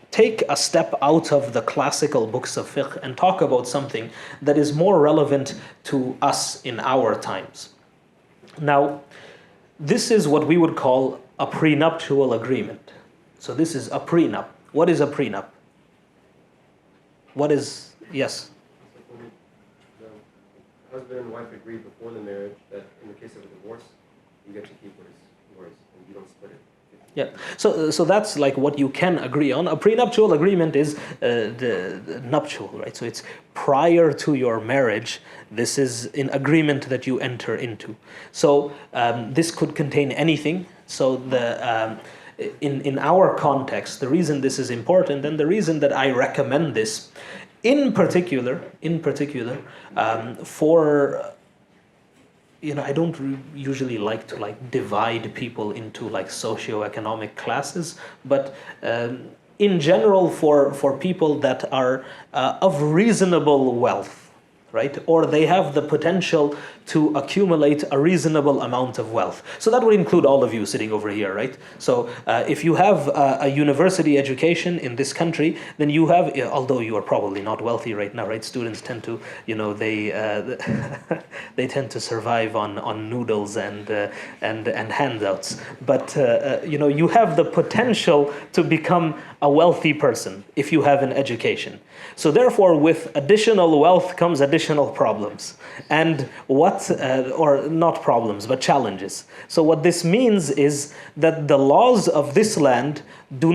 take a step out of the classical books of fiqh and talk about something that is more relevant to us in our times. Now, this is what we would call a prenuptial agreement. So this is a prenup. What is a prenup? What is, yes? husband and wife agree before the marriage that in the case of a divorce, you get to keep what is yours and you don't split it. Yeah, so that's like what you can agree on. A prenuptial agreement is the nuptial, right? So it's prior to your marriage. This is an agreement that you enter into. So this could contain anything. So in our context, the reason this is important and the reason that I recommend this, in particular, for I don't usually like to divide people into socioeconomic classes, but in general for people that are of reasonable wealth, right? Or they have the potential to accumulate a reasonable amount of wealth. So that would include all of you sitting over here, right? So if you have a university education in this country, then you have, although you are probably not wealthy right now, right? Students tend to, they tend to survive on noodles and handouts. But you have the potential to become a wealthy person if you have an education. So therefore, with additional wealth comes additional problems. And or not problems, but challenges. So what this means is that the laws of this land they're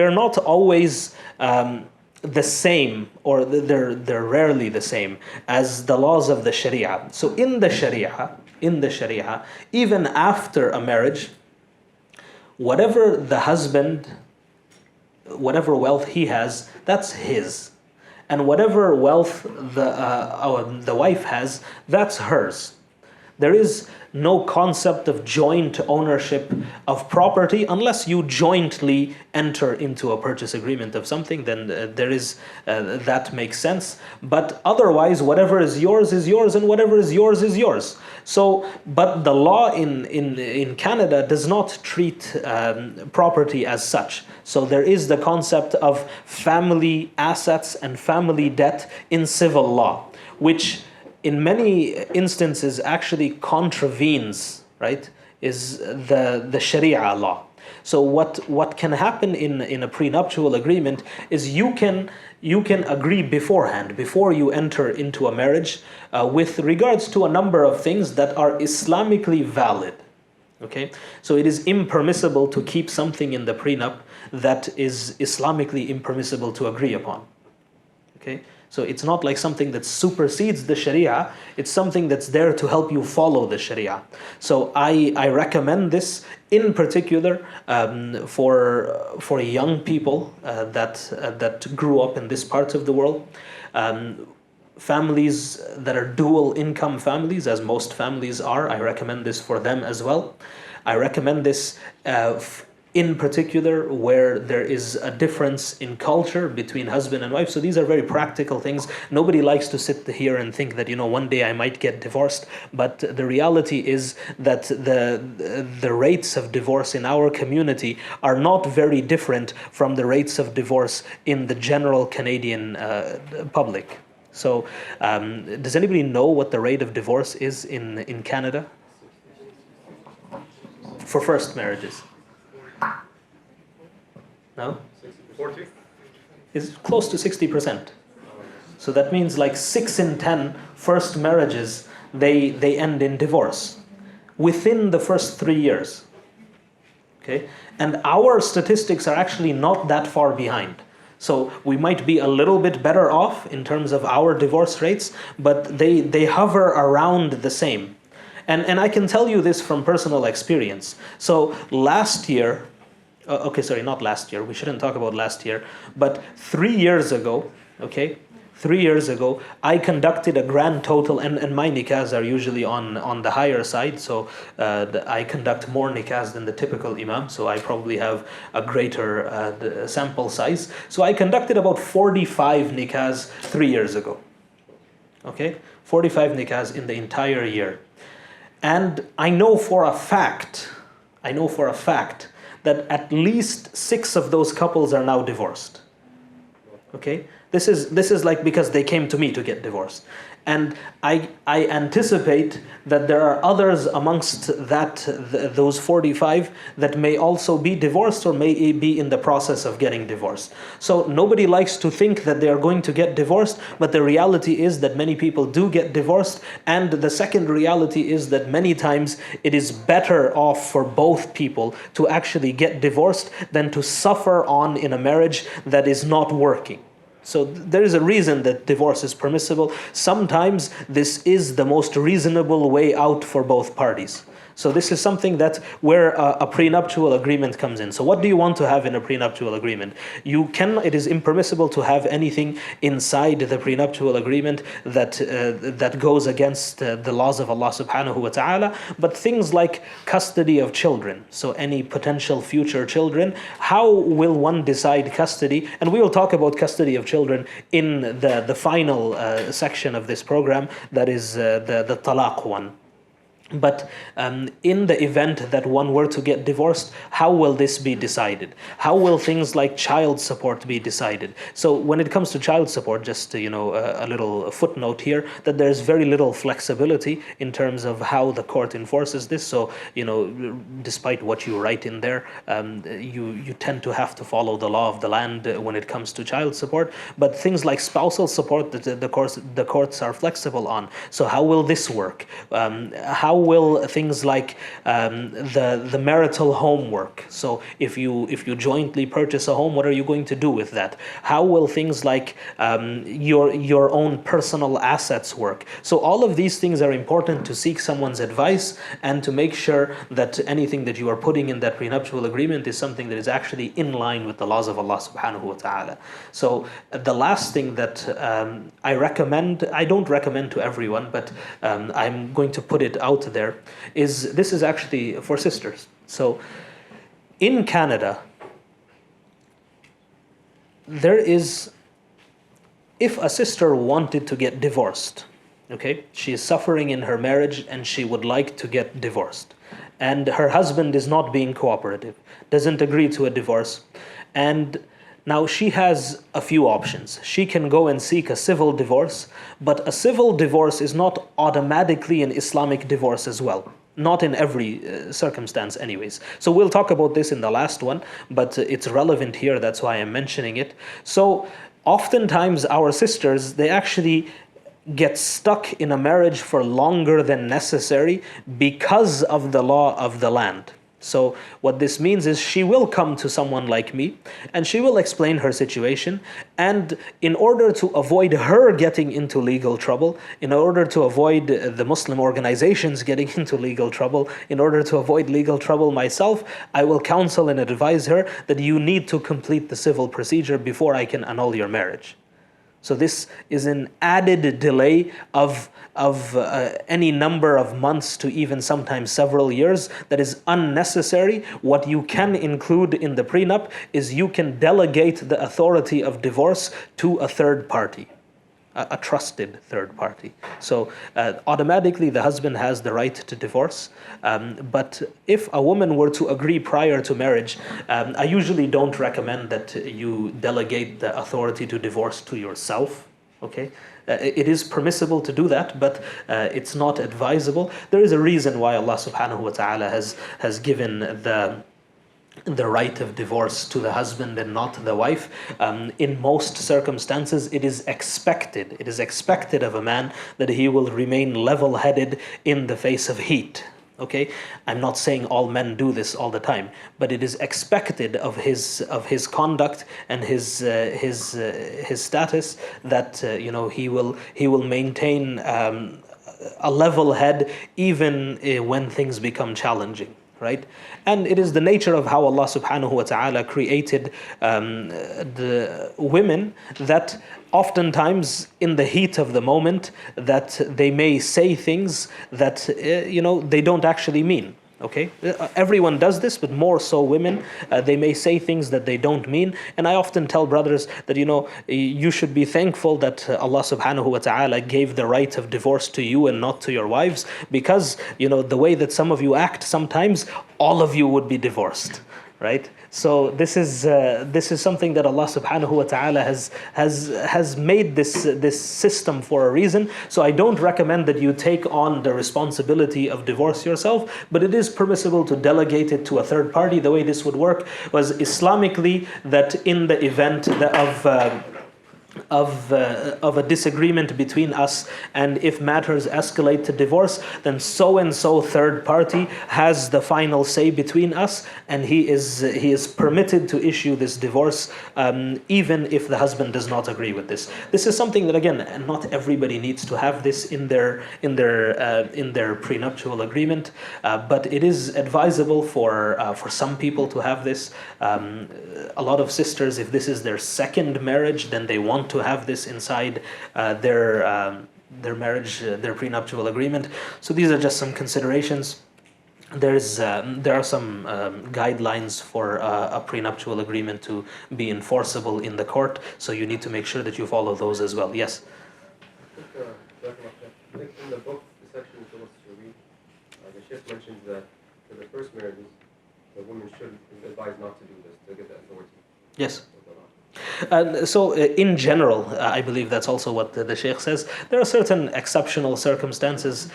not always the same, or they're rarely the same as the laws of the Sharia. So in the Sharia, even after a marriage, whatever the husband, whatever wealth he has, that's his. And whatever wealth the wife has, that's hers. There is no concept of joint ownership of property unless you jointly enter into a purchase agreement of something. Then that makes sense. But otherwise, whatever is yours, and whatever is yours is yours. So, but the law in Canada does not treat property as such. So there is the concept of family assets and family debt in civil law, which in many instances actually contravenes, right, is the Sharia law. So what can happen in a prenuptial agreement is you can agree beforehand, before you enter into a marriage, with regards to a number of things that are Islamically valid. Okay, so it is impermissible to keep something in the prenup that is Islamically impermissible to agree upon. Okay, so it's not like something that supersedes the Sharia, it's something that's there to help you follow the Sharia. So I recommend this in particular for young people that grew up in this part of the world. Families that are dual income families, as most families are, I recommend this for them as well. I recommend this in particular where there is a difference in culture between husband and wife. So these are very practical things. Nobody likes to sit here and think that, one day I might get divorced. But the reality is that the rates of divorce in our community are not very different from the rates of divorce in the general Canadian public. So does anybody know what the rate of divorce is in Canada for first marriages? No? 40? It's close to 60%. So that means like 6 in 10 first marriages, they end in divorce within the first 3 years. Okay? And our statistics are actually not that far behind. So we might be a little bit better off in terms of our divorce rates, but they hover around the same. And I can tell you this from personal experience. So last year, not last year, we shouldn't talk about last year, but 3 years ago, 3 years ago, I conducted a grand total, and my nikahs are usually on the higher side, so I conduct more nikahs than the typical imam, so I probably have a greater sample size. So I conducted about 45 nikahs 3 years ago. 45 nikahs in the entire year. And I know for a fact that at least 6 of those couples are now divorced. Okay? This is like because they came to me to get divorced. And I anticipate that there are others amongst those 45 that may also be divorced or may be in the process of getting divorced. So nobody likes to think that they are going to get divorced, but the reality is that many people do get divorced. And the second reality is that many times it is better off for both people to actually get divorced than to suffer on in a marriage that is not working. So there is a reason that divorce is permissible. Sometimes this is the most reasonable way out for both parties. So this is something that where a prenuptial agreement comes in. So what do you want to have in a prenuptial agreement? It is impermissible to have anything inside the prenuptial agreement that goes against the laws of Allah subhanahu wa ta'ala, but things like custody of children. So any potential future children, how will one decide custody? And we will talk about custody of children in the final section of this program, that is the talaq one. But in the event that one were to get divorced, how will this be decided? How will things like child support be decided? So when it comes to child support, just a little footnote here, that there's very little flexibility in terms of how the court enforces this. So, despite what you write in there, you tend to have to follow the law of the land when it comes to child support. But things like spousal support, the courts are flexible on. So how will this work? How will things like the marital home work? So if you jointly purchase a home, what are you going to do with that? How will things like your own personal assets work? So all of these things are important to seek someone's advice and to make sure that anything that you are putting in that prenuptial agreement is something that is actually in line with the laws of Allah subhanahu wa ta'ala. So the last thing that I don't recommend to everyone, but I'm going to put it out there, this is actually for sisters. So in Canada, if a sister wanted to get divorced, okay, she is suffering in her marriage and she would like to get divorced, and her husband is not being cooperative, doesn't agree to a divorce, and now she has a few options. She can go and seek a civil divorce, but a civil divorce is not automatically an Islamic divorce as well. Not in every circumstance anyways. So we'll talk about this in the last one, but it's relevant here, that's why I'm mentioning it. So oftentimes our sisters, they actually get stuck in a marriage for longer than necessary because of the law of the land. So what this means is she will come to someone like me and she will explain her situation, and in order to avoid her getting into legal trouble, in order to avoid the Muslim organizations getting into legal trouble, in order to avoid legal trouble myself, I will counsel and advise her that you need to complete the civil procedure before I can annul your marriage. So this is an added delay of any number of months to even sometimes several years that is unnecessary. What you can include in the prenup is you can delegate the authority of divorce to a third party, a trusted third party. So automatically the husband has the right to divorce. But if a woman were to agree prior to marriage, I usually don't recommend that you delegate the authority to divorce to yourself. Okay, it is permissible to do that, but it's not advisable. There is a reason why Allah subhanahu wa ta'ala has given the right of divorce to the husband and not the wife. In most circumstances, it is expected of a man that he will remain level-headed in the face of heat. Okay, I'm not saying all men do this all the time, but it is expected of his conduct and his status that he will maintain a level head even when things become challenging. Right? And it is the nature of how Allah subhanahu wa ta'ala created the women, that oftentimes in the heat of the moment that they may say things that they don't actually mean. Okay, everyone does this, but more so women. They may say things that they don't mean, and I often tell brothers that you should be thankful that Allah subhanahu wa ta'ala gave the right of divorce to you and not to your wives, because the way that some of you act, sometimes all of you would be divorced. right? So this is something that Allah subhanahu wa ta'ala has made this system for a reason. So I don't recommend that you take on the responsibility of divorce yourself, but it is permissible to delegate it to a third party. The way this would work was Islamically that in the event of a disagreement between us, and if matters escalate to divorce, then so and so third party has the final say between us, and he is permitted to issue this divorce, even if the husband does not agree with this. This is something that, again, not everybody needs to have this in their prenuptial agreement, but it is advisable for some people to have this. A lot of sisters, if this is their second marriage, then they want to have this inside their marriage, their prenuptial agreement. So these are just some considerations. There are some guidelines for a prenuptial agreement to be enforceable in the court. So you need to make sure that you follow those as well. Yes. I think in the book, the section you're supposed to read, the Sheikh mentions that for the first marriages, the woman should advise not to do this to get the authority. Yes. So in general, I believe that's also what the Sheikh says. There are certain exceptional circumstances.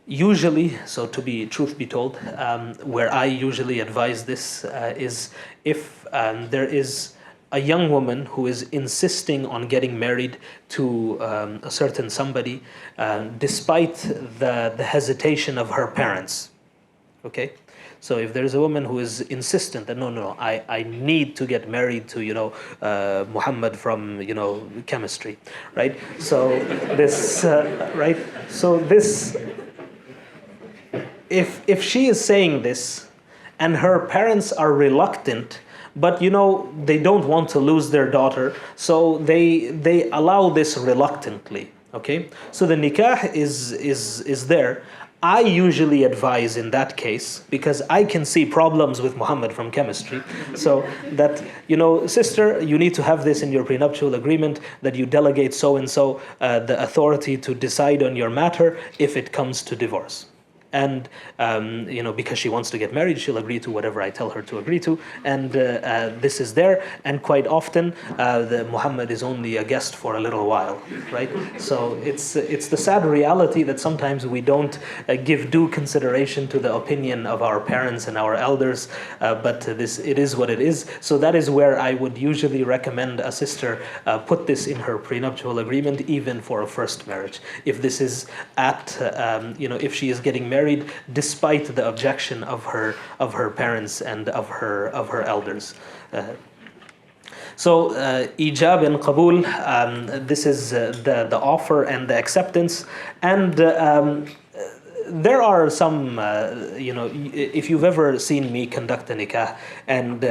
Usually, so to be truth be told, where I usually advise this is if there is a young woman who is insisting on getting married to a certain somebody, despite the hesitation of her parents. Okay? So if there is a woman who is insistent that no, I need to get married to Muhammad from chemistry, right? So this right. So this, if she is saying this, and her parents are reluctant, but they don't want to lose their daughter, so they allow this reluctantly. Okay, so the nikah is there. I usually advise in that case, because I can see problems with Muhammad from chemistry, so that, sister, you need to have this in your prenuptial agreement, that you delegate so-and-so the authority to decide on your matter if it comes to divorce. And, because she wants to get married, she'll agree to whatever I tell her to agree to. And this is there. And quite often, the Muhammad is only a guest for a little while, right? So it's the sad reality that sometimes we don't give due consideration to the opinion of our parents and our elders. But it is what it is. So that is where I would usually recommend a sister put this in her prenuptial agreement, even for a first marriage. If this is if she is getting married, despite the objection of her parents and of her elders. So ijab and qabul, this is the offer and the acceptance. And there are some, if you've ever seen me conduct a nikah, and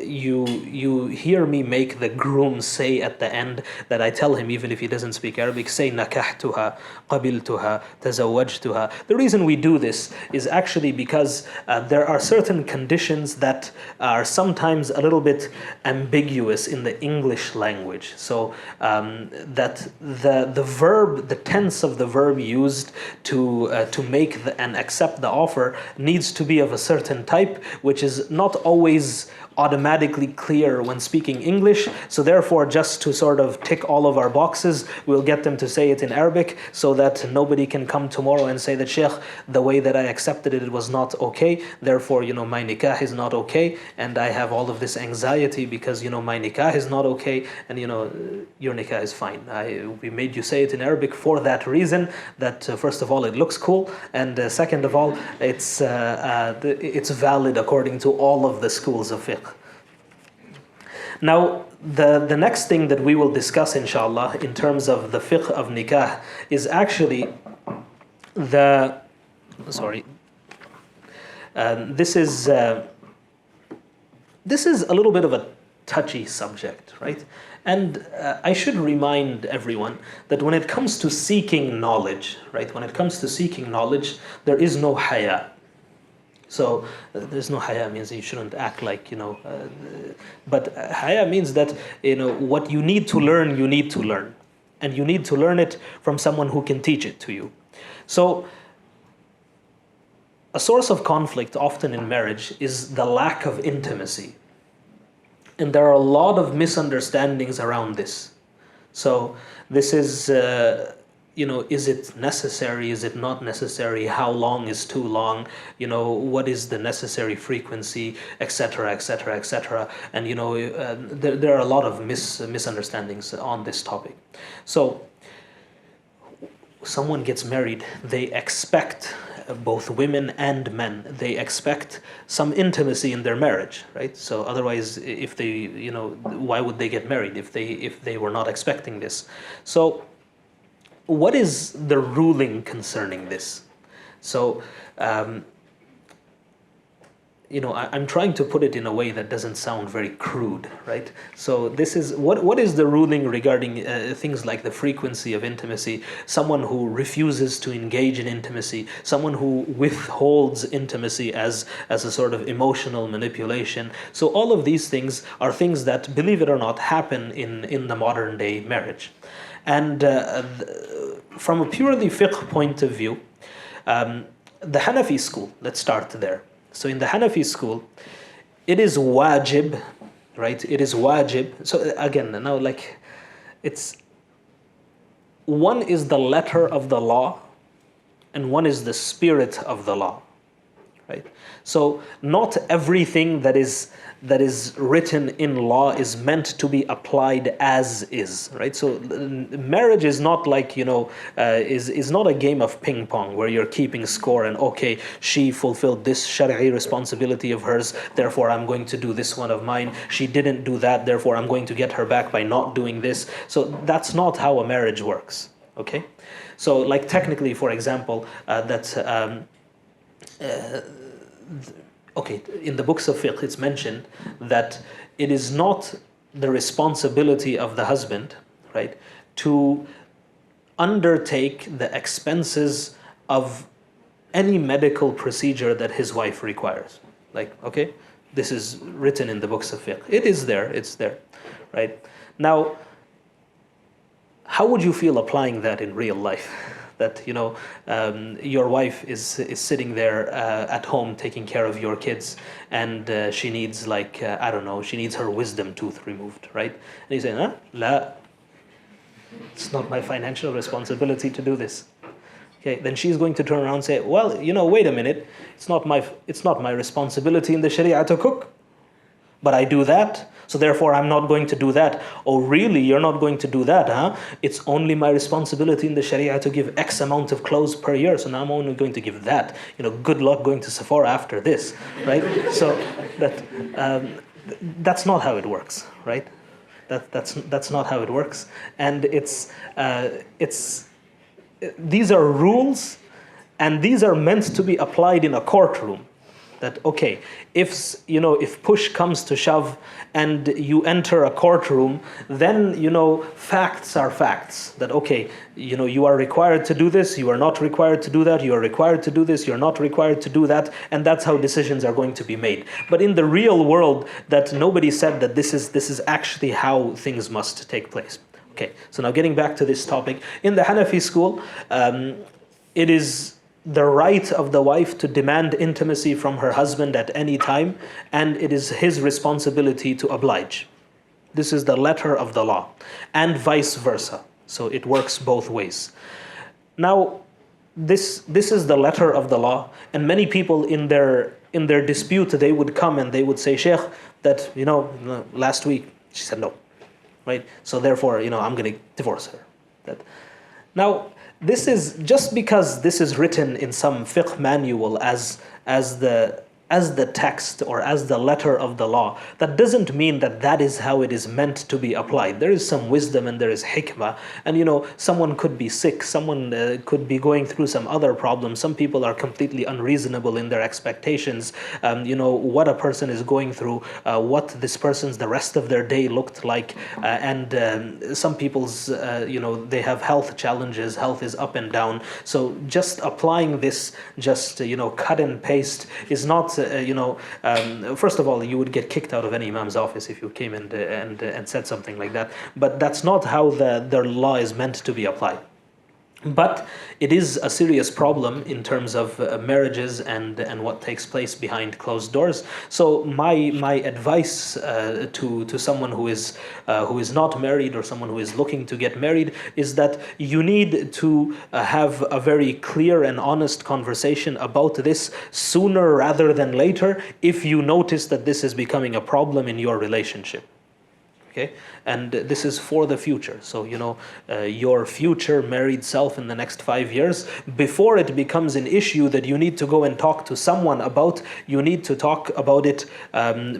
you hear me make the groom say at the end that I tell him, even if he doesn't speak Arabic, say nakahtuha, qabiltuha, tazawwajtuha. The reason we do this is actually because there are certain conditions that are sometimes a little bit ambiguous in the English language. So that the verb, the tense of the verb used to make and accept the offer needs to be of a certain type, which is not always automatically clear when speaking English. So therefore, just to sort of tick all of our boxes, we'll get them to say it in Arabic so that nobody can come tomorrow and say that, Sheikh, the way that I accepted it was not okay. Therefore, my nikah is not okay. And I have all of this anxiety because, my nikah is not okay. And, your nikah is fine. We made you say it in Arabic for that reason, that first of all, it looks cool. And second of all, it's valid according to all of the schools of fiqh. Now, the next thing that we will discuss, inshallah, in terms of the fiqh of nikah is actually this is a little bit of a touchy subject, right? And I should remind everyone that when it comes to seeking knowledge, right? When it comes to seeking knowledge, there is no haya. So there's no haya means you shouldn't act like, but haya means that, what you need to learn, you need to learn. And you need to learn it from someone who can teach it to you. So a source of conflict often in marriage is the lack of intimacy. And there are a lot of misunderstandings around this. So this is, is it necessary? Is it not necessary? How long is too long? What is the necessary frequency, etc., etc., etc. And there are a lot of misunderstandings on this topic. So someone gets married, they expect, both women and men, they expect some intimacy in their marriage, right? So otherwise, if they, why would they get married if they were not expecting this? So what is the ruling concerning this? So, I'm trying to put it in a way that doesn't sound very crude, right? So this is, what is the ruling regarding things like the frequency of intimacy, someone who refuses to engage in intimacy, someone who withholds intimacy as a sort of emotional manipulation. So all of these things are things that, believe it or not, happen in the modern day marriage. And from a purely fiqh point of view, the Hanafi school, let's start there. So in the Hanafi school, it is wajib, right? It is wajib. So again, now it's, one is the letter of the law and one is the spirit of the law, right? So not everything that is written in law is meant to be applied as is, right? So marriage is not like, is not a game of ping pong where you're keeping score and, okay, she fulfilled this shari'i responsibility of hers, therefore I'm going to do this one of mine. She didn't do that, therefore I'm going to get her back by not doing this. So that's not how a marriage works, okay? So like technically, for example, okay, in the books of fiqh, it's mentioned that it is not the responsibility of the husband, right, to undertake the expenses of any medical procedure that his wife requires. Okay, this is written in the books of fiqh. It is there, it's there, right? Now, how would you feel applying that in real life? That your wife is sitting there at home taking care of your kids, and she needs she needs her wisdom tooth removed, right? And you say, la, it's not my financial responsibility to do this. Okay, then she's going to turn around and say, well, wait a minute, it's not my responsibility in the Sharia to cook, but I do that. So therefore, I'm not going to do that. Oh, really? You're not going to do that, huh? It's only my responsibility in the Sharia to give X amount of clothes per year, so now I'm only going to give that. Good luck going to Sephora after this, right? So that's not how it works, right? That's not how it works. And these are rules, and these are meant to be applied in a courtroom. That, okay, if push comes to shove and you enter a courtroom, then, facts are facts. That, okay, you are required to do this, you are not required to do that, you are required to do this, you're not required to do that, and that's how decisions are going to be made. But in the real world, that nobody said that this is actually how things must take place. Okay, so now getting back to this topic, in the Hanafi school, it is the right of the wife to demand intimacy from her husband at any time, and it is his responsibility to oblige. This is the letter of the law, and vice versa. So it works both ways. Now, this is the letter of the law, and many people in their dispute, they would come and they would say, Sheikh, that last week she said no, right? So therefore, I'm going to divorce her. Now, this is just because this is written in some fiqh manual as the text or as the letter of the law, that doesn't mean that is how it is meant to be applied. There is some wisdom and there is hikmah, and someone could be sick, someone could be going through some other problems. Some people are completely unreasonable in their expectations. What a person is going through, what this person's the rest of their day looked like, and some people's they have health challenges, health is up and down. So just applying this, just cut and paste is not first of all, you would get kicked out of any imam's office if you came and said something like that. But that's not how the law is meant to be applied. But it is a serious problem in terms of marriages and what takes place behind closed doors. So my advice to someone who is not married or someone who is looking to get married is that you need to have a very clear and honest conversation about this sooner rather than later if you notice that this is becoming a problem in your relationship. Okay, and this is for the future. So your future married self in the next 5 years, before it becomes an issue that you need to go and talk to someone about, you need to talk about it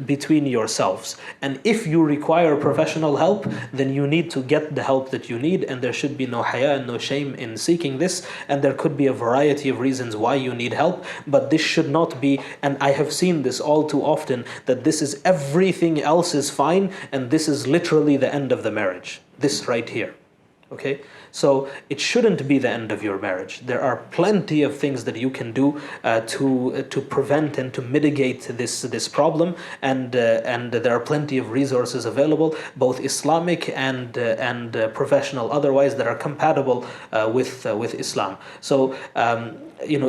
between yourselves. And if you require professional help, then you need to get the help that you need, and there should be no haya and no shame in seeking this. And there could be a variety of reasons why you need help, but this should not be, and I have seen this all too often, that this is everything else is fine and this is literally the end of the marriage. This right here. Okay, so it shouldn't be the end of your marriage. There are plenty of things that you can do to prevent and to mitigate this problem, and there are plenty of resources available, both Islamic and professional, otherwise, that are compatible with Islam. So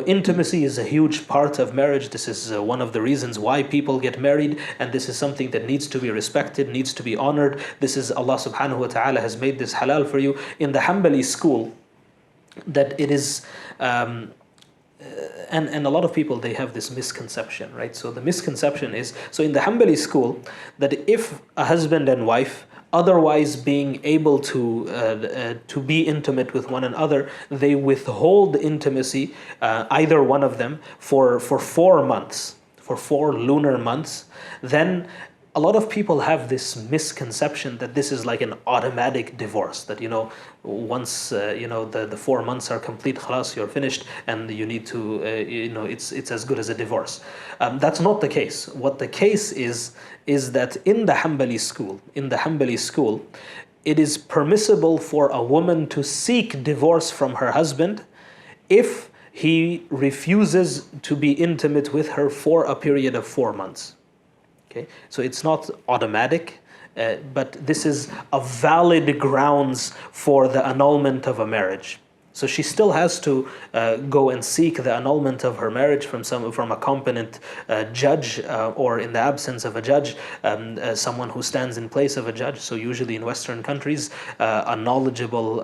intimacy is a huge part of marriage. This is one of the reasons why people get married, and this is something that needs to be respected, needs to be honored. This is Allah subhanahu wa ta'ala has made this halal for you. In the Hanbali school, that it is and a lot of people, they have this misconception, right? So the misconception is, so in the Hanbali school, that if a husband and wife otherwise being able to be intimate with one another, they withhold intimacy, either one of them, for 4 months, for 4 lunar months, then a lot of people have this misconception that this is like an automatic divorce, that once the 4 months are complete, khalas, you're finished, and you need to it's as good as a divorce. That's not the case. What the case is that in the Hanbali school, it is permissible for a woman to seek divorce from her husband if he refuses to be intimate with her for a period of 4 months. Okay, so it's not automatic, but this is a valid grounds for the annulment of a marriage. So she still has to go and seek the annulment of her marriage from a competent judge, or in the absence of a judge, someone who stands in place of a judge. So usually in Western countries, a knowledgeable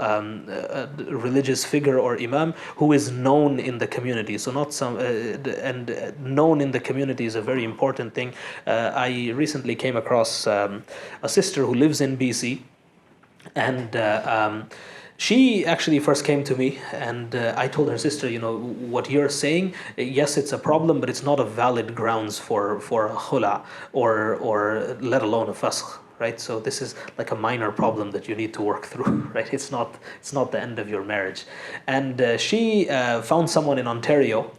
religious figure or imam who is known in the community. So not some and known in the community is a very important thing. I recently came across a sister who lives in BC, and she actually first came to me, and I told her, sister, what you're saying, yes, it's a problem, but it's not a valid grounds for a khula or let alone a fasakh, right? So this is like a minor problem that you need to work through, right? It's not the end of your marriage. And she found someone in Ontario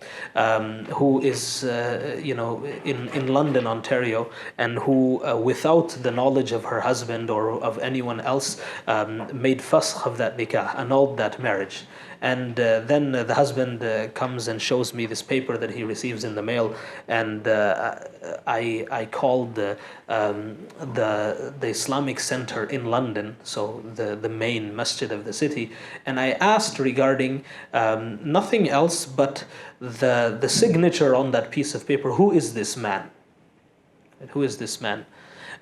who is in London, Ontario, and who without the knowledge of her husband or of anyone else made fasakh of that nikah, annulled that marriage. And then the husband comes and shows me this paper that he receives in the mail, and I called the Islamic Center in London, so the main masjid of the city, and I asked regarding nothing else but the signature on that piece of paper. Who is this man? Who is this man?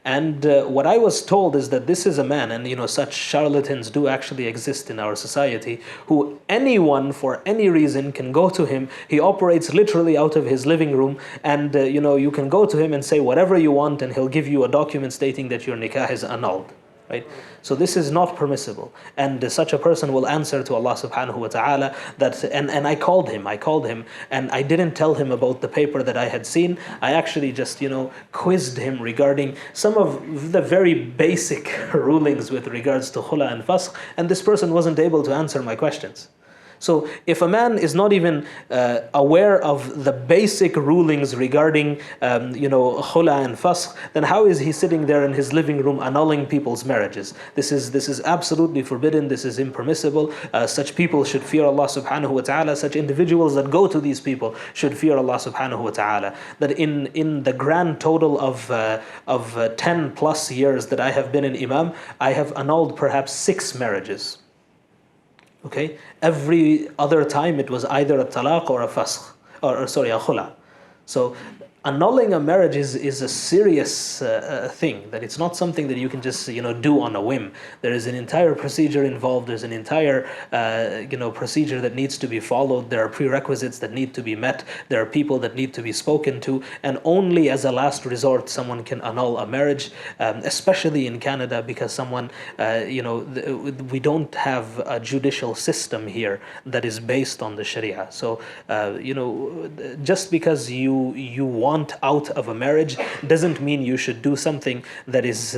And what I was told is that this is a man, and such charlatans do actually exist in our society, who anyone for any reason can go to him. He operates literally out of his living room, and you can go to him and say whatever you want, and he'll give you a document stating that your nikah is annulled. Right? So this is not permissible, and such a person will answer to Allah subhanahu wa ta'ala that, and I called him, and I didn't tell him about the paper that I had seen. I actually just, quizzed him regarding some of the very basic rulings with regards to khula and fasakh, and this person wasn't able to answer my questions. So if a man is not even aware of the basic rulings regarding khula and fasakh, then how is he sitting there in his living room annulling people's marriages? This is absolutely forbidden. This is impermissible. Such people should fear Allah subhanahu wa ta'ala. Such individuals that go to these people should fear Allah subhanahu wa ta'ala. That in the grand total of 10 plus years that I have been an imam, I have annulled perhaps 6 marriages. Okay, every other time it was either a talaq or a fasq, or sorry, a khula. So annulling a marriage is a serious thing, that it's not something that you can just do on a whim. There is an entire procedure involved. There's an entire procedure that needs to be followed. There are prerequisites that need to be met. There are people that need to be spoken to, and only as a last resort someone can annul a marriage, especially in Canada, because we don't have a judicial system here that is based on the Sharia. So just because you want out of a marriage doesn't mean you should do something that is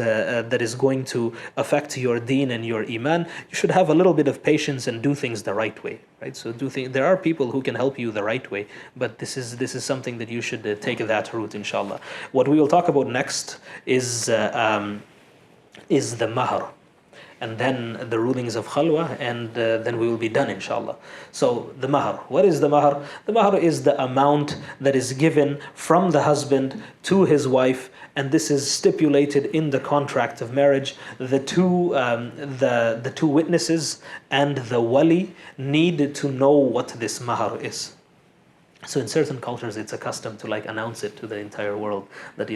going to affect your deen and your iman. You should have a little bit of patience and do things the right way, right? So there are people who can help you the right way, but this is something that you should take that route, inshallah. What we will talk about next is the mahar, and then the rulings of khalwa, and then we will be done, inshallah. So the mahar. What is the mahar? The mahar is the amount that is given from the husband to his wife, and this is stipulated in the contract of marriage. The two witnesses and the wali need to know what this mahar is. So in certain cultures, it's a custom to announce it to the entire world that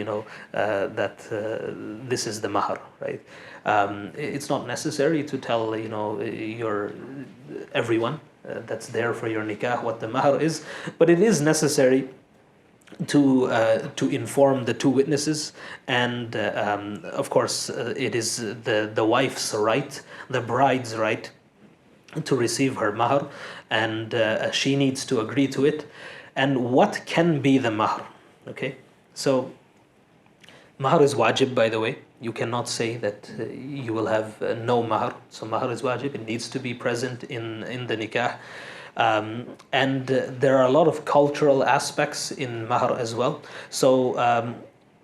this is the mahar, right? It's not necessary to tell everyone that's there for your nikah what the mahar is, but it is necessary to inform the two witnesses, and of course it is the wife's right, the bride's right, to receive her mahar, and she needs to agree to it. And what can be the mahar? Okay, so mahar is wajib, by the way. You cannot say that you will have no mahar. So mahar is wajib. It needs to be present in the nikah. And there are a lot of cultural aspects in mahar as well. So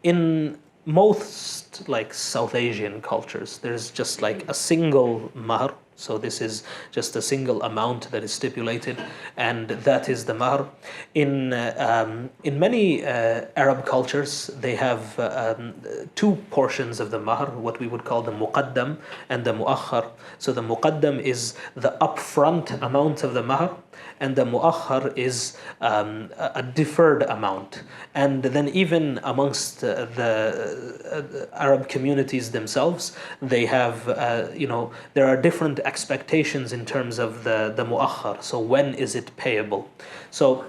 in most South Asian cultures, there's just a single mahar. So this is just a single amount that is stipulated, and that is the mahar. In many Arab cultures, they have two portions of the mahar, what we would call the muqaddam and the muakhar. So the muqaddam is the upfront amount of the mahar, and the muakhar is a deferred amount. And then even amongst the Arab communities themselves, they have there are different expectations in terms of the muakhar. So when is it payable? So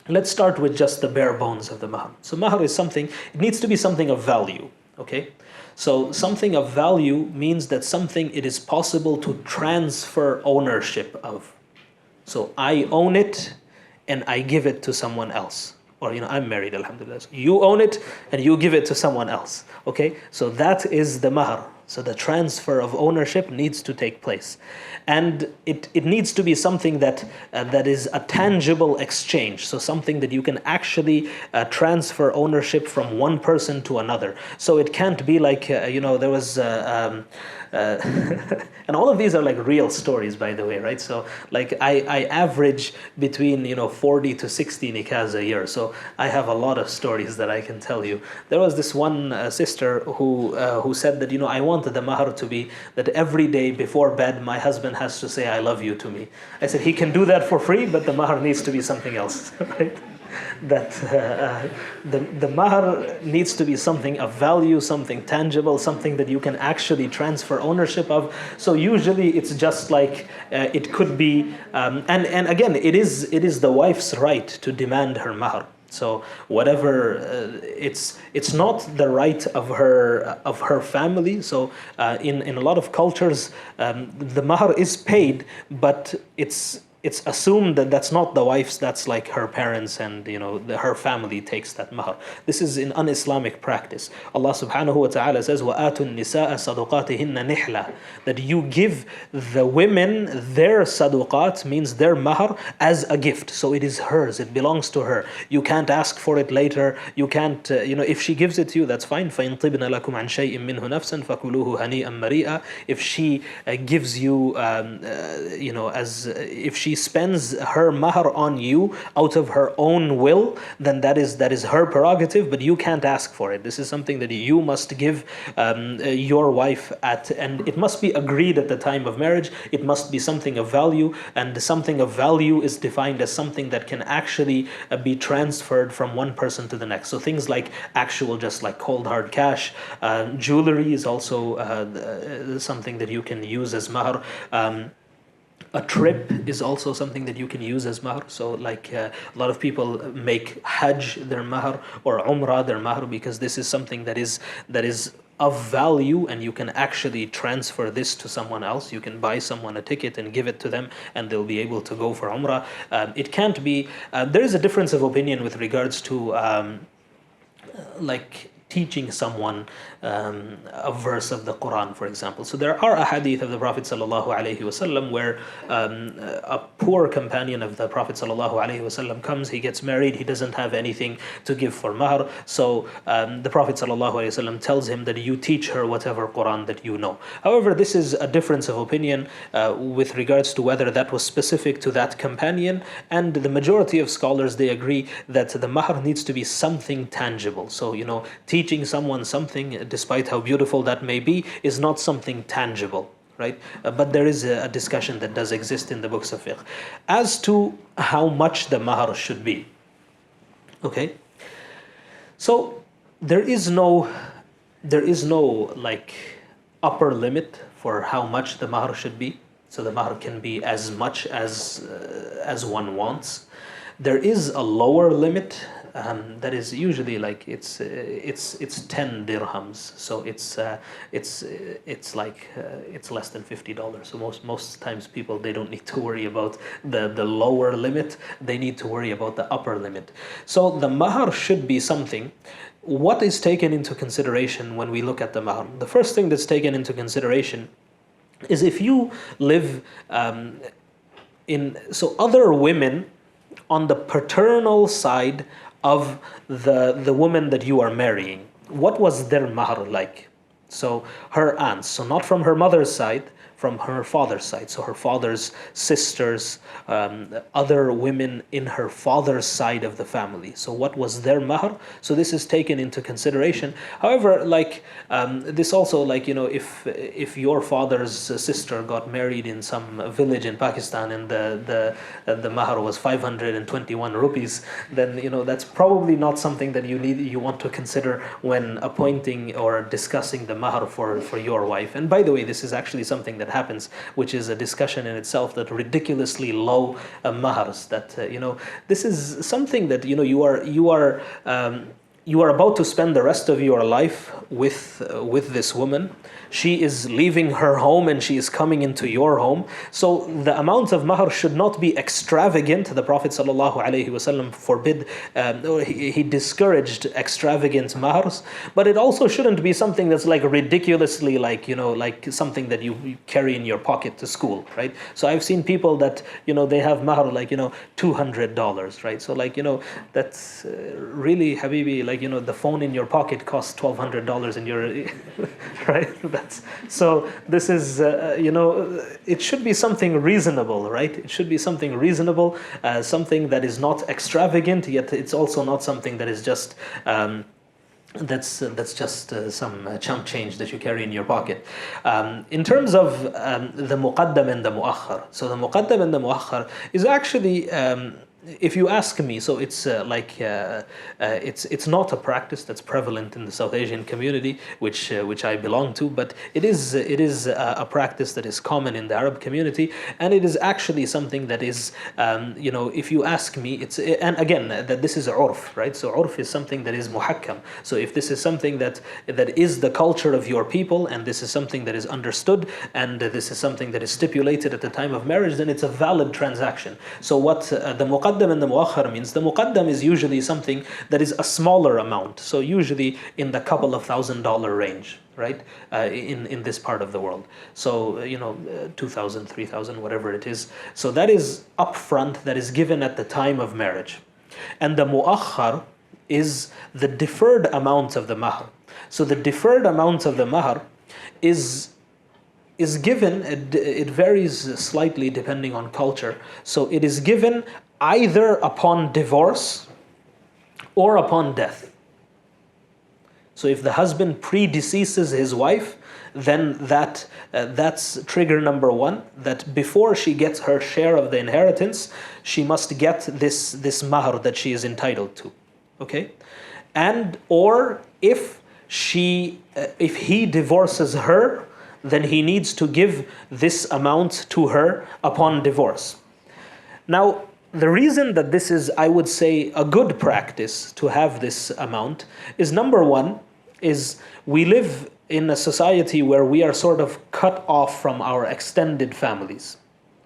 let's start with just the bare bones of the mahar. So mahar is something, it needs to be something of value, okay? So something of value means that something it is possible to transfer ownership of. So I own it and I give it to someone else. Or I'm married, alhamdulillah. So you own it and you give it to someone else. Okay? So that is the mahar. So the transfer of ownership needs to take place. And it needs to be something that is a tangible exchange. So something that you can actually transfer ownership from one person to another. So it can't be there was and all of these are real stories, by the way, right? So I average between 40 to 60 nikahs a year. So I have a lot of stories that I can tell you. There was this one sister who said that I wanted the mahar to be that every day before bed my husband has to say I love you to me. I said he can do that for free, but the mahar needs to be something else, right? That the mahar needs to be something of value, something tangible, something that you can actually transfer ownership of. So usually it's just it could be, and again, it is the wife's right to demand her mahar. So whatever, it's not the right of her family. So in a lot of cultures, the mahar is paid, but it's assumed that that's not the wife's, that's her parents, and her family takes that mahar. This is in un-Islamic practice. Allah subhanahu wa ta'ala says, وَآتُوا النِّسَاءَ صَدُقَاتِهِنَّ نِحْلًا, that you give the women their saduqat, means their mahar, as a gift. So it is hers, it belongs to her. You can't ask for it later. You can't, if she gives it to you, that's fine. فَإِن طِبْنَ لَكُمْ عَنْ شَيْءٍ مِّنْهُ نَفْسًا فَكُلُوهُ هَنِيئًا مَرِيئًا. If she gives you, if she spends her mahr on you out of her own will, then that is her prerogative, but you can't ask for it. This is something that you must give your wife and it must be agreed at the time of marriage. It must be something of value, and something of value is defined as something that can actually be transferred from one person to the next. So things like actual, just like cold hard cash, jewelry is also something that you can use as mahr. A trip is also something that you can use as mahr. So like a lot of people make Hajj their mahr or Umrah their mahr, because this is something that is of value, and you can actually transfer this to someone else. You can buy someone a ticket and give it to them, and they'll be able to go for Umrah. It can't be, there is a difference of opinion with regards to like teaching someone a verse of the Quran, for example. So there are a hadith of the Prophet ﷺ where a poor companion of the Prophet ﷺ comes, he gets married, he doesn't have anything to give for mahr. So the Prophet ﷺ tells him that you teach her whatever Quran that you know. However, this is a difference of opinion with regards to whether that was specific to that companion, and the majority of scholars, they agree that the mahr needs to be something tangible. So, teaching someone something, despite how beautiful that may be, is not something tangible, right? But there is a discussion that does exist in the books of fiqh as to how much the mahr should be. Okay, so there is no like upper limit for how much the mahr should be. So the mahr can be as much as one wants. There is a lower limit. That is usually like it's 10 dirhams, so it's less than $50. So most times people, they don't need to worry about the lower limit, they need to worry about the upper limit. So the mahr should be something. What is taken into consideration when we look at the mahr? The first thing that's taken into consideration is if you live so other women on the paternal side of the woman that you are marrying, what was their mahr like? So her aunts, so not from her mother's side, from her father's side, so her father's sisters, other women in her father's side of the family. So what was their mahr? So this is taken into consideration. However, like this also, like, if your father's sister got married in some village in Pakistan and the mahr was 521 rupees, then that's probably not something that you want to consider when appointing or discussing the mahr for your wife. And by the way, this is actually something that happens, which is a discussion in itself, that ridiculously low mahars, that this is something that you are about to spend the rest of your life with this woman. She is leaving her home and she is coming into your home. So the amount of mahr should not be extravagant. The Prophet ﷺ forbid, he discouraged extravagant mahrs. But it also shouldn't be something that's like ridiculously like something that you carry in your pocket to school, right? So I've seen people that they have mahr like $200, right? So that's really, Habibi, like the phone in your pocket costs $1,200 in your right. So this is it should be something reasonable, right? It should be something reasonable, something that is not extravagant, yet it's also not something that is just that's just some chump change that you carry in your pocket. In terms of the muqaddam and the muakhar, so the muqaddam and the muakhar is actually if you ask me, so it's it's not a practice that's prevalent in the South Asian community, which I belong to, but it is a practice that is common in the Arab community, and it is actually something that is if you ask me, and again that this is urf, right? So urf is something that is muhakkam. So if this is something that is the culture of your people, and this is something that is understood, and this is something that is stipulated at the time of marriage, then it's a valid transaction. So what the muqaddam and the muakhar means, the muqaddam is usually something that is a smaller amount, so usually in the couple of $1,000 range, right? In this part of the world, so 2,000, 3,000, whatever it is. So that is upfront, that is given at the time of marriage, and the muakhar is the deferred amount of the mahr. So the deferred amount of the mahr is is given, it varies slightly depending on culture. So it is given either upon divorce or upon death. So if the husband predeceases his wife, then that's trigger number one, that before she gets her share of the inheritance, she must get this mahar that she is entitled to. Okay? And or if he divorces her, then he needs to give this amount to her upon divorce. Now, the reason that this is, I would say, a good practice to have this amount is, number one, is we live in a society where we are sort of cut off from our extended families.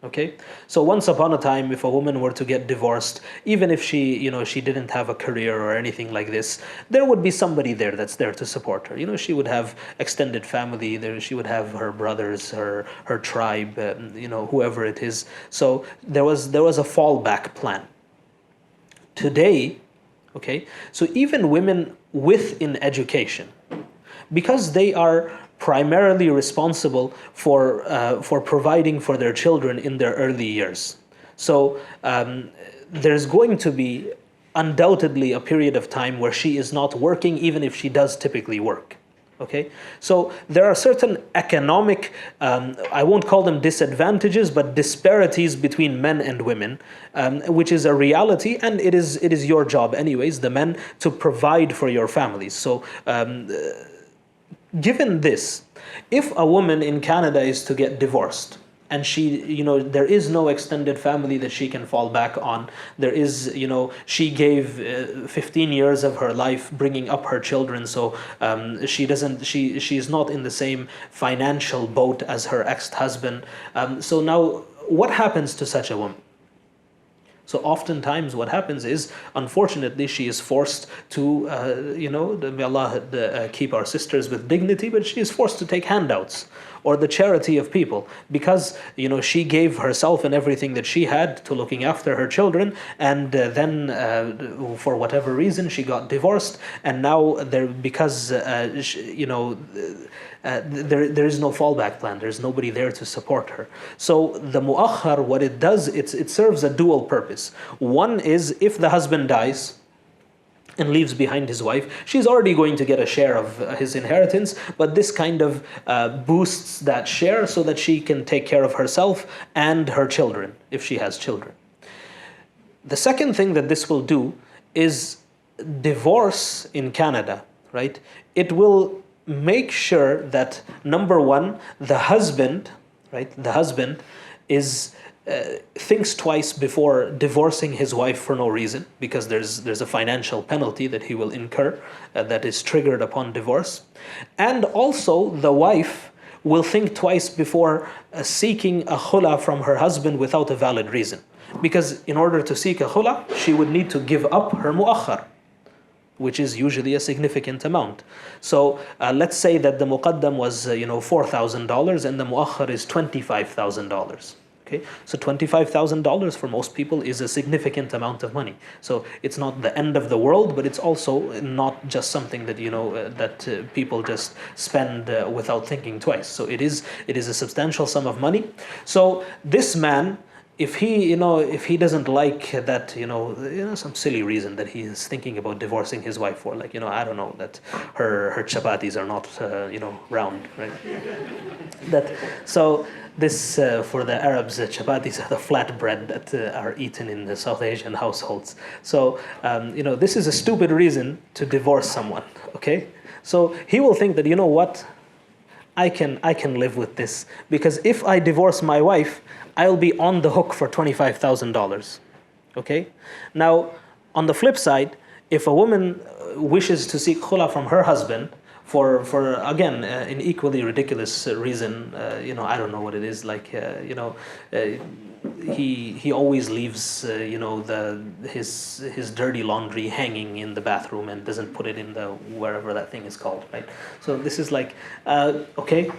Okay? So once upon a time, if a woman were to get divorced, even if she didn't have a career or anything like this, there would be somebody there that's there to support her. She would have extended family there, she would have her brothers, her tribe, whoever it is. So there was a fallback plan. Today, okay, so even women within education, because they are primarily responsible for providing for their children in their early years. So there's going to be undoubtedly a period of time where she is not working, even if she does typically work. Okay, so there are certain economic, I won't call them disadvantages, but disparities between men and women, which is a reality, and it is your job anyways, the men, to provide for your families. So given this, if a woman in Canada is to get divorced, and she, there is no extended family that she can fall back on. There is, she gave 15 years of her life bringing up her children, so she is not in the same financial boat as her ex-husband. So now, what happens to such a woman? So oftentimes what happens is, unfortunately, she is forced to, may Allah keep our sisters with dignity, but she is forced to take handouts or the charity of people, because she gave herself and everything that she had to looking after her children, and then for whatever reason she got divorced, and now there is no fallback plan. There's nobody there to support her. So the mu'akhar, what it does, it serves a dual purpose. One is, if the husband dies and leaves behind his wife, she's already going to get a share of his inheritance, but this kind of boosts that share so that she can take care of herself and her children, if she has children. The second thing that this will do is, divorce in Canada, right? It will make sure that, number one, the husband is thinks twice before divorcing his wife for no reason, because there's a financial penalty that he will incur that is triggered upon divorce. And also the wife will think twice before seeking a khula from her husband without a valid reason, because in order to seek a khula, she would need to give up her mu'akhar, which is usually a significant amount. So let's say that the muqaddam was $4,000 and the mu'akhar is $25,000. Okay, so $25,000 for most people is a significant amount of money. So it's not the end of the world, but it's also not just something that that people just spend without thinking twice. So it is a substantial sum of money. So this man, if he doesn't like that, some silly reason that he is thinking about divorcing his wife for, like, I don't know, that her chapatis are not, round, right? So this, for the Arabs, chapatis are the flat bread that are eaten in the South Asian households. So, this is a stupid reason to divorce someone, okay? So he will think that, what? I can live with this, because if I divorce my wife, I'll be on the hook for $25,000. Okay? Now, on the flip side, if a woman wishes to seek khula from her husband for again an equally ridiculous reason, I don't know what it is, like he always leaves his dirty laundry hanging in the bathroom and doesn't put it in the wherever that thing is called, right? So this is like okay,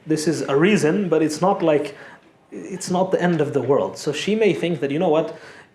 this is a reason, but it's not the end of the world. So she may think that,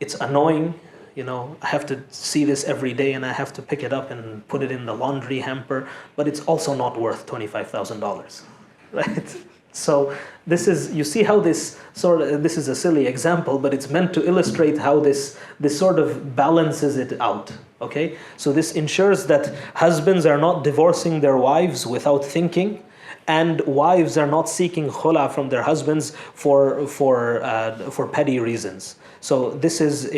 it's annoying, I have to see this every day and I have to pick it up and put it in the laundry hamper, but it's also not worth $25,000, right? So this is, you see how this this is a silly example, but it's meant to illustrate how this sort of balances it out. Okay, so this ensures that husbands are not divorcing their wives without thinking, and wives are not seeking khula from their husbands for petty reasons. So this is,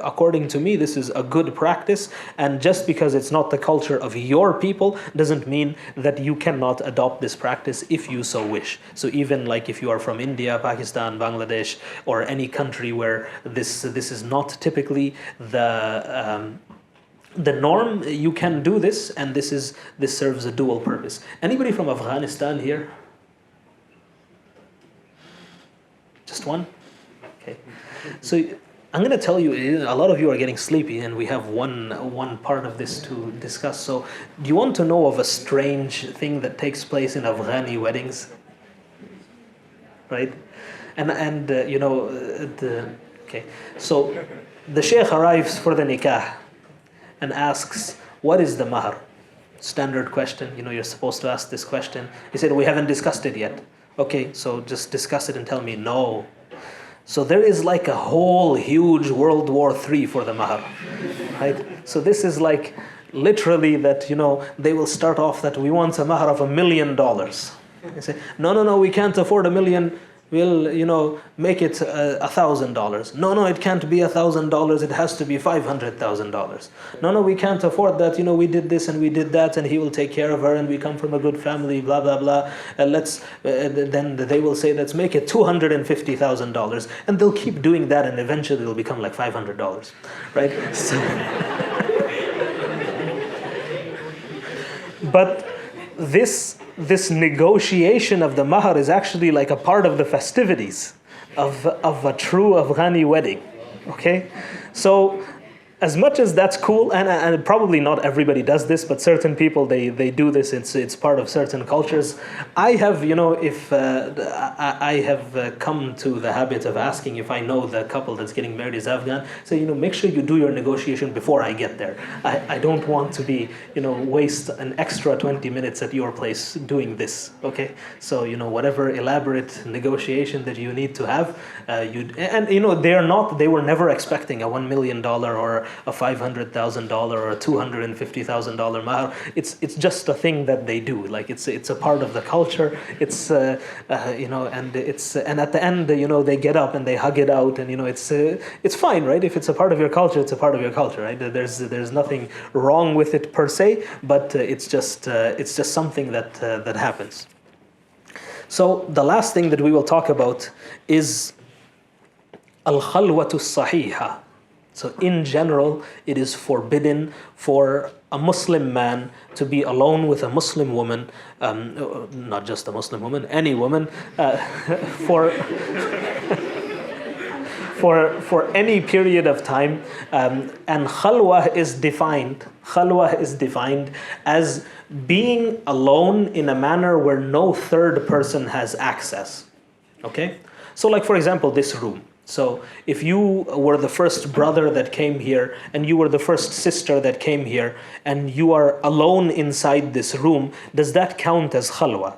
according to me, this is a good practice. And just because it's not the culture of your people doesn't mean that you cannot adopt this practice if you so wish. So even like if you are from India, Pakistan, Bangladesh, or any country where this is not typically the norm, you can do this, and this serves a dual purpose. Anybody from Afghanistan here? Just one? Okay. So I'm going to tell you, a lot of you are getting sleepy, and we have one part of this to discuss. So do you want to know of a strange thing that takes place in Afghani weddings? Right? And okay. So the sheikh arrives for the nikah and asks, what is the mahr? Standard question, you're supposed to ask this question. He said, we haven't discussed it yet. Okay, so just discuss it and tell me. No. So there is like a whole huge World War III for the mahr, right? So this is like literally that, they will start off that we want a mahr of $1 million. They say, no, we can't afford $1 million. We'll, make it $1,000. No, it can't be $1,000. It has to be $500,000. No, we can't afford that. We did this and we did that, and he will take care of her, and we come from a good family. Blah blah blah. Then they will say, let's make it $250,000, and they'll keep doing that, and eventually it'll become like $500, right? So, but this negotiation of the mahr is actually like a part of the festivities of a true Afghani wedding. Okay, so as much as that's cool, and probably not everybody does this, but certain people they do this. It's part of certain cultures. I have I have come to the habit of asking if I know the couple that's getting married is Afghan. So make sure you do your negotiation before I get there. I don't want to be waste an extra 20 minutes at your place doing this. Okay, so whatever elaborate negotiation that you need to have, they were never expecting a $1 million or a $500,000 or a $250,000 mahr. It's just a thing that they do. Like it's a part of the culture. It's and at the end they get up and they hug it out, and it's fine, right? If it's a part of your culture, it's a part of your culture, right? There's nothing wrong with it per se, but it's just something that happens. So the last thing that we will talk about is al-khalwatu sahiha. So in general, it is forbidden for a Muslim man to be alone with a Muslim woman, not just a Muslim woman, any woman, for any period of time. And khalwa is defined as being alone in a manner where no third person has access. Okay? So like, for example, this room. So if you were the first brother that came here, and you were the first sister that came here, and you are alone inside this room, does that count as khalwa?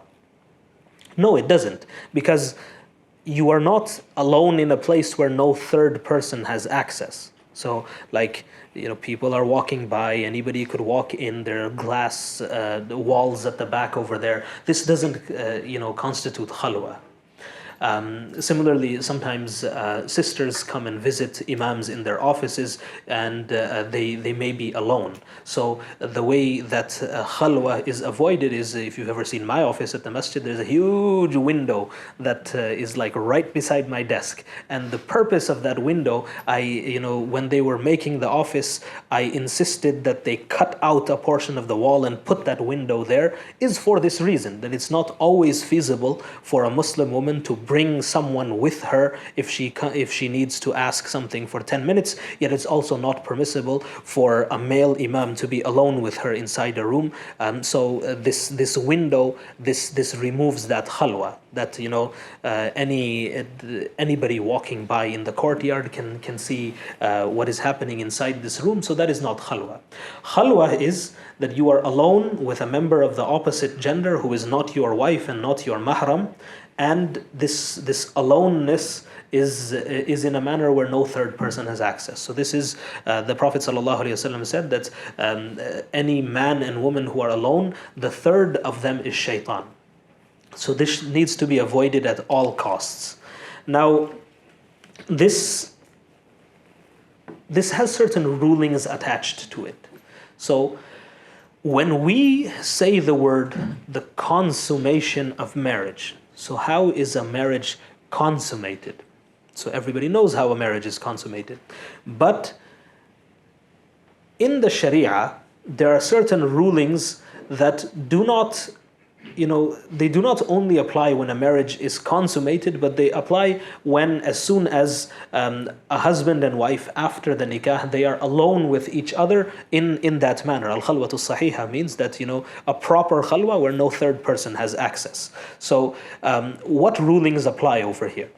No, it doesn't, because you are not alone in a place where no third person has access. So like, people are walking by, anybody could walk in, there are glass walls at the back over there. This doesn't constitute khalwa. Similarly, sometimes sisters come and visit imams in their offices, and they may be alone. So the way that khalwa is avoided is, if you've ever seen my office at the masjid, there's a huge window that is like right beside my desk. And the purpose of that window, when they were making the office, I insisted that they cut out a portion of the wall and put that window there, is for this reason, that it's not always feasible for a Muslim woman to bring someone with her if she needs to ask something for 10 minutes, yet it's also not permissible for a male imam to be alone with her inside a room. So this window, this removes that khalwa, that anybody walking by in the courtyard can see what is happening inside this room. So that is not khalwa. Khalwa is that you are alone with a member of the opposite gender who is not your wife and not your mahram, and this aloneness is in a manner where no third person has access. So this is the Prophet ﷺ said that any man and woman who are alone, the third of them is shaitan. So this needs to be avoided at all costs. Now, this has certain rulings attached to it. So when we say the word, the consummation of marriage, so how is a marriage consummated? So everybody knows how a marriage is consummated. But in the Sharia, there are certain rulings that do not, they do not only apply when a marriage is consummated, but they apply when, as soon as a husband and wife, after the nikah, they are alone with each other in that manner. Al-khalwatu sahiha means that, a proper khalwa where no third person has access. So what rulings apply over here?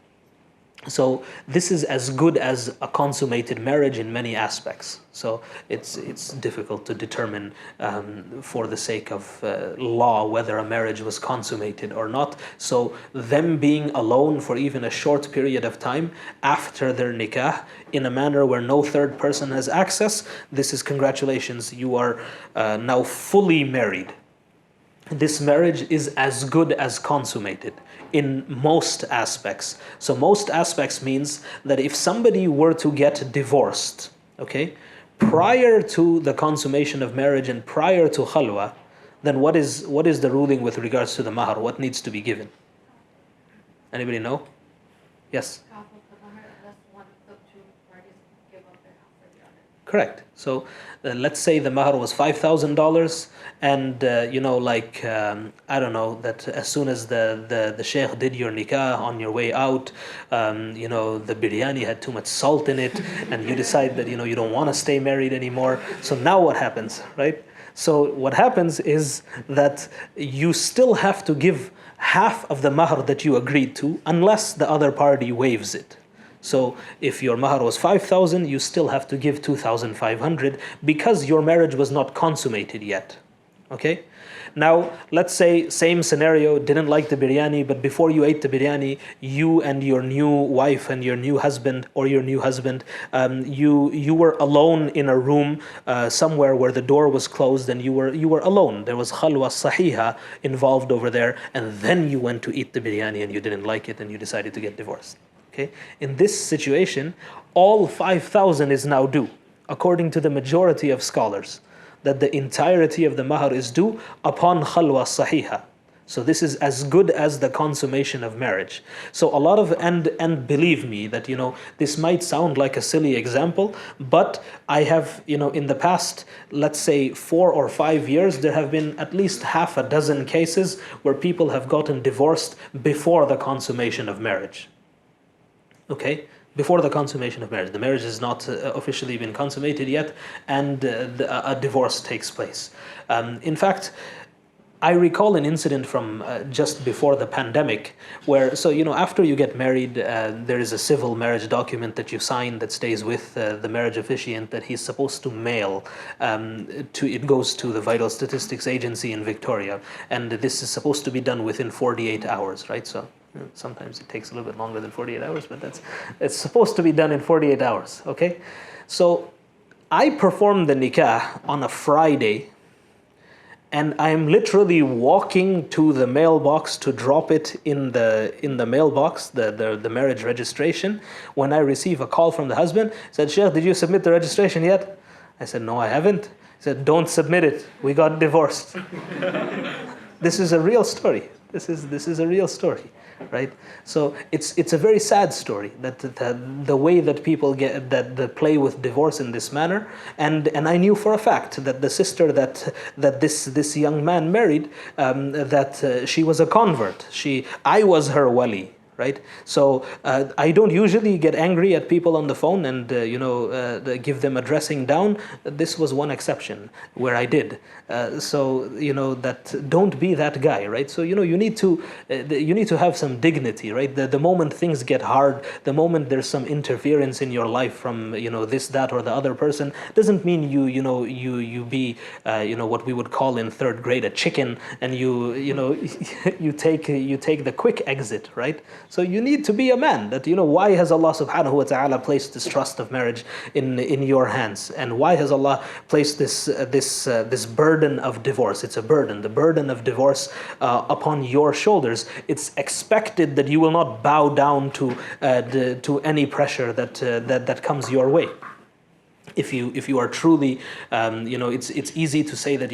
So this is as good as a consummated marriage in many aspects. So it's difficult to determine for the sake of law whether a marriage was consummated or not. So them being alone for even a short period of time after their nikah in a manner where no third person has access, this is congratulations, you are now fully married. This marriage is as good as consummated in most aspects. So most aspects means that if somebody were to get divorced, okay, prior to the consummation of marriage and prior to khalwa, then what is the ruling with regards to the mahar? What needs to be given? Anybody know? Yes? Correct. So let's say the mahar was $5,000, and I don't know, that as soon as the sheikh did your nikah on your way out, the biryani had too much salt in it, and you decide that you don't want to stay married anymore. So now what happens, right? So what happens is that you still have to give half of the mahar that you agreed to, unless the other party waives it. So if your mahar was 5,000, you still have to give 2,500 because your marriage was not consummated yet. Okay? Now, let's say, same scenario, didn't like the biryani, but before you ate the biryani, you and your new wife and your new husband, or your new husband, you were alone in a room somewhere where the door was closed, and you were alone. There was khalwa sahiha involved over there, and then you went to eat the biryani and you didn't like it and you decided to get divorced. Okay? In this situation, all 5,000 is now due, according to the majority of scholars, that the entirety of the mahar is due upon khalwa sahiha. So this is as good as the consummation of marriage. So a lot of, and believe me that, this might sound like a silly example, but I have, in the past, let's say 4 or 5 years, there have been at least half a dozen cases where people have gotten divorced before the consummation of marriage. Okay, before the consummation of marriage. The marriage has not officially been consummated yet, and a divorce takes place. In fact, I recall an incident from just before the pandemic where, after you get married, there is a civil marriage document that you sign that stays with the marriage officiant that he's supposed to mail. It goes to the Vital Statistics Agency in Victoria, and this is supposed to be done within 48 hours, right? So sometimes it takes a little bit longer than 48 hours, but it's supposed to be done in 48 hours, okay? So I performed the nikah on a Friday, and I am literally walking to the mailbox to drop it in the mailbox, the marriage registration, when I receive a call from the husband. He said, "Sheikh, did you submit the registration yet?" I said, "No, I haven't." He said, "Don't submit it. We got divorced." This is a real story. This is a real story, right? So it's a very sad story that the way that people that play with divorce in this manner, and I knew for a fact that the sister that this young man married, that she was a convert. I was her wali. right? So I don't usually get angry at people on the phone and give them a dressing down. This was one exception where I did. So that don't be that guy, right? So you need to have some dignity, right? The moment things get hard, the moment there's some interference in your life from this, that, or the other person, doesn't mean you be what we would call in third grade a chicken, and you take the quick exit, right? So you need to be a man. That why has Allah subhanahu wa ta'ala placed this trust of marriage in your hands, and why has Allah placed this burden of divorce? It's a burden, the burden of divorce upon your shoulders. It's expected that you will not bow down to any pressure that comes your way. If you are truly, it's easy to say that,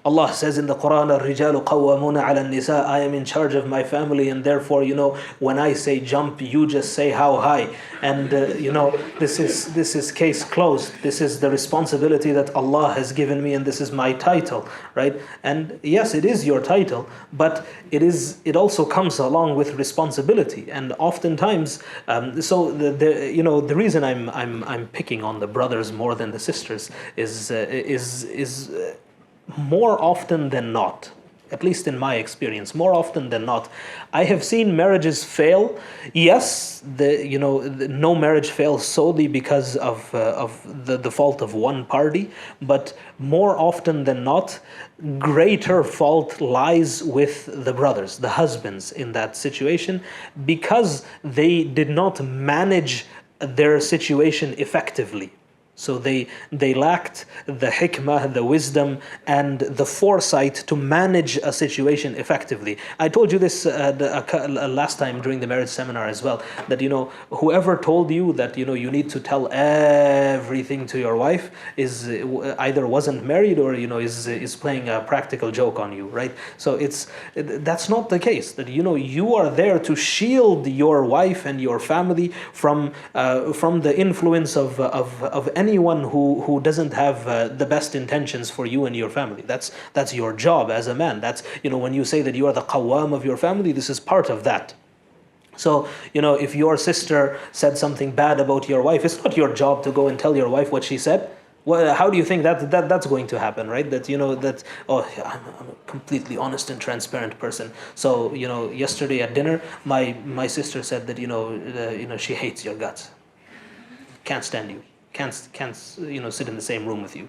Allah says in the Quran, الرجال قوامون على النساء, I am in charge of my family, and therefore, when I say jump, you just say how high. And, this is case closed. This is the responsibility that Allah has given me, and this is my title, right? And yes, it is your title, but it also comes along with responsibility. And oftentimes, so the reason I'm picking on the brothers more than the sisters is more often than not, at least in my experience, more often than not, I have seen marriages fail. Yes, no marriage fails solely because of the fault of one party, but more often than not, greater fault lies with the brothers, the husbands in that situation, because they did not manage their situation effectively. So they lacked the hikmah, the wisdom, and the foresight to manage a situation effectively. I told you this last time during the marriage seminar as well, that whoever told you that you need to tell everything to your wife is either wasn't married or is playing a practical joke on you, right? So that's not the case. That you are there to shield your wife and your family from the influence of anyone who doesn't have the best intentions for you and your family. That's your job as a man. That's when you say that you are the qawwam of your family, this is part of that. So if your sister said something bad about your wife, it's not your job to go and tell your wife what she said. Well, how do you think that's going to happen, right? That I'm a completely honest and transparent person. So yesterday at dinner, my sister said that she hates your guts, can't stand you. Can't sit in the same room with you,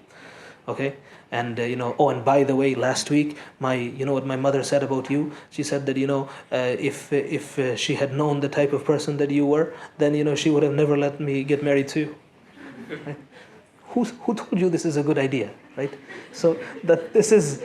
okay? And and by the way, last week what my mother said about you? She said that if she had known the type of person that you were, then she would have never let me get married to you. Right? Who told you this is a good idea, right? So that this is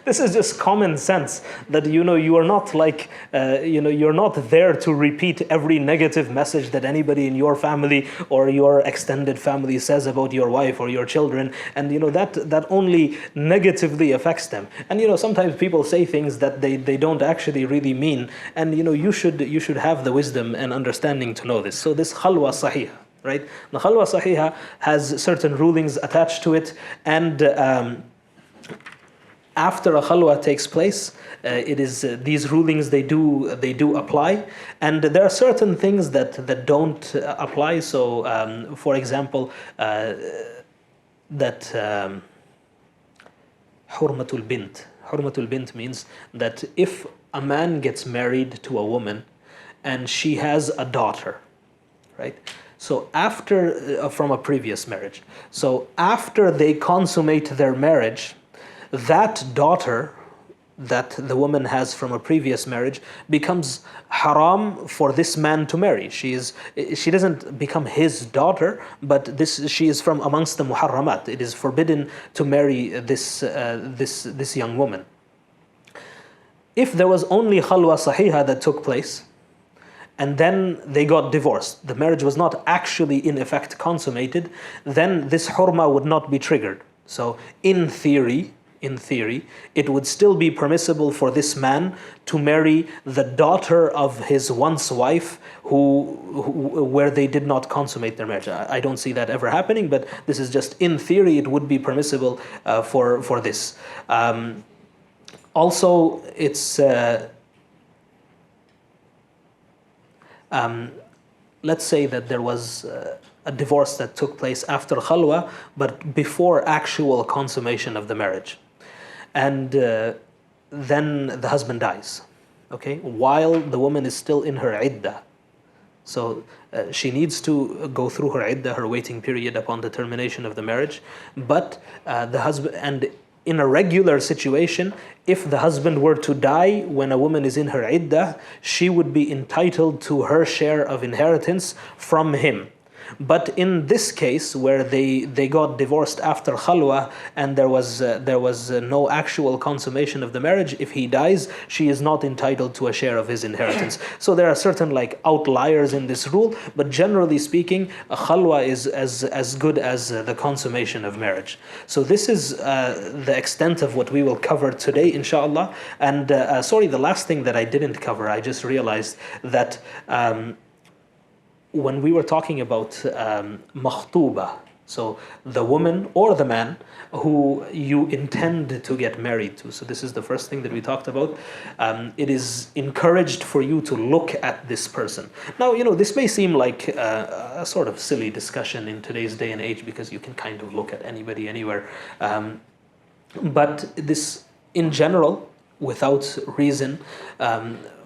this is just common sense, that you are not like you're not there to repeat every negative message that anybody in your family or your extended family says about your wife or your children, and that only negatively affects them. And sometimes people say things that they don't actually really mean, and you should have the wisdom and understanding to know this. So this khalwa sahiha, right? The khalwa sahiha has certain rulings attached to it, and after a khalwa takes place, it is these rulings they do apply, and there are certain things that don't apply. So, for example, that hurmatul bint. Hurmatul bint means that if a man gets married to a woman and she has a daughter, right? So after from a previous marriage, so after they consummate their marriage, that daughter that the woman has from a previous marriage becomes haram for this man to marry. She doesn't become his daughter, but she is from amongst the muharramat. It is forbidden to marry this young woman. If there was only khalwa sahiha that took place, and then they got divorced, the marriage was not actually in effect consummated, then this hurma would not be triggered. So in theory, it would still be permissible for this man to marry the daughter of his once wife where they did not consummate their marriage. I don't see that ever happening, but this is just in theory, it would be permissible for this. Also, it's let's say that there was a divorce that took place after khalwa, but before actual consummation of the marriage. And then the husband dies, okay, while the woman is still in her iddah. So she needs to go through her iddah, her waiting period upon the termination of the marriage. But the husband, and in a regular situation, if the husband were to die when a woman is in her iddah, she would be entitled to her share of inheritance from him. But in this case, where they got divorced after khalwa and there was no actual consummation of the marriage, if he dies, she is not entitled to a share of his inheritance. So there are certain like outliers in this rule, but generally speaking, a khalwa is as good as the consummation of marriage. So this is the extent of what we will cover today, inshallah. And sorry, the last thing that I didn't cover, I just realized that when we were talking about makhtuba, so the woman or the man who you intend to get married to. So this is the first thing that we talked about. It is encouraged for you to look at this person. Now, this may seem like a sort of silly discussion in today's day and age because you can kind of look at anybody, anywhere. But this, in general, without reason,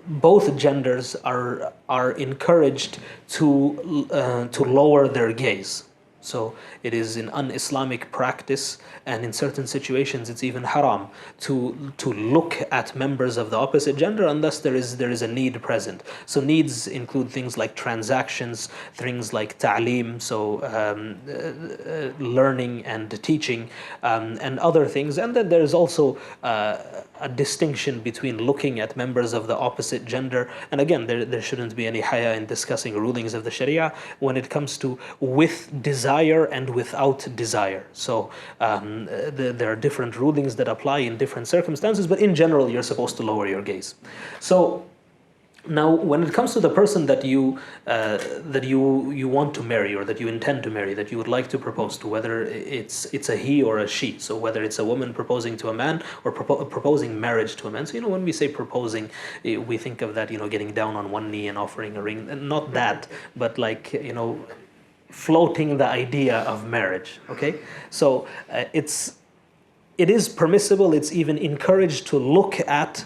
both genders are encouraged to lower their gaze. So it is an un-Islamic practice, and in certain situations it's even haram to look at members of the opposite gender unless there is a need present. So needs include things like transactions, things like ta'lim, so learning and teaching, and other things. And then there is also a distinction between looking at members of the opposite gender. And again, there shouldn't be any haya in discussing rulings of the Sharia when it comes to with desire and without desire. So there are different rulings that apply in different circumstances, but in general, you're supposed to lower your gaze. So now, when it comes to the person that you want to marry, or that you intend to marry, that you would like to propose to, whether it's a he or a she, so whether it's a woman proposing to a man or proposing marriage to a man. So when we say proposing, we think of that getting down on one knee and offering a ring, and not that, but like floating the idea of marriage. Okay, so it is permissible, it's even encouraged to look at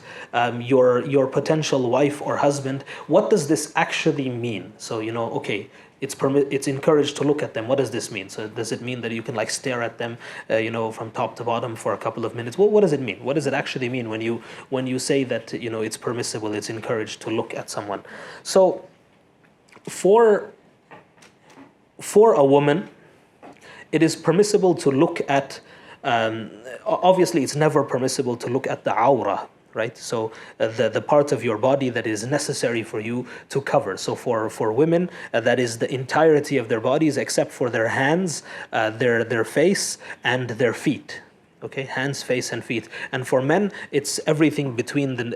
your potential wife or husband. What does this actually mean? So, okay, it's encouraged to look at them. What does this mean? So does it mean that you can like stare at them, from top to bottom for a couple of minutes? Well, what does it mean? What does it actually mean when you say that, it's permissible, it's encouraged to look at someone? So for a woman, it is permissible to look at, obviously it's never permissible to look at the awrah, right? So the part of your body that is necessary for you to cover. So for women, that is the entirety of their bodies except for their hands, their face, and their feet. Okay, hands, face, and feet. And for men, it's everything between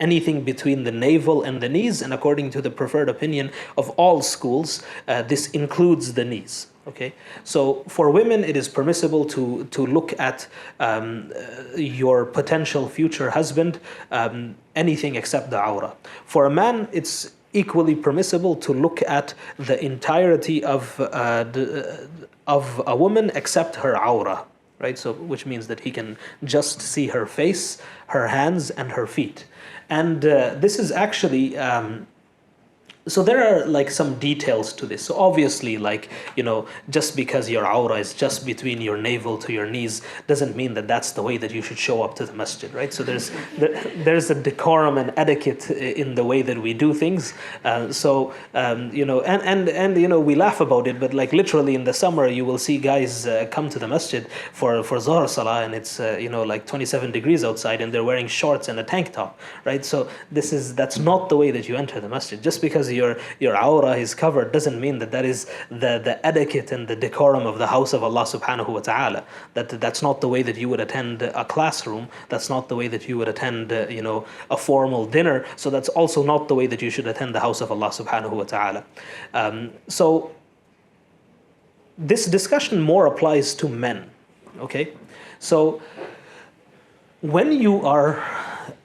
anything between the navel and the knees. And according to the preferred opinion of all schools, this includes the knees. Okay, so for women, it is permissible to look at your potential future husband, anything except the awrah. For a man, it's equally permissible to look at the entirety of a woman except her awrah. Right, so which means that he can just see her face, her hands, and her feet. And this is actually so there are like some details to this. So obviously, like, just because your awrah is just between your navel to your knees doesn't mean that that's the way that you should show up to the masjid, right? So there's a decorum and etiquette in the way that we do things. And we laugh about it, but like literally in the summer you will see guys come to the masjid for Zohar Salah, and it's like 27 degrees outside, and they're wearing shorts and a tank top, right? So that's not the way that you enter the masjid. Just because your awrah is covered doesn't mean that is the etiquette and the decorum of the house of Allah subhanahu wa ta'ala. That's not the way that you would attend a classroom. That's not the way that you would attend a formal dinner. So that's also not the way that you should attend the house of Allah subhanahu wa ta'ala. So this discussion more applies to men. Okay, so when you are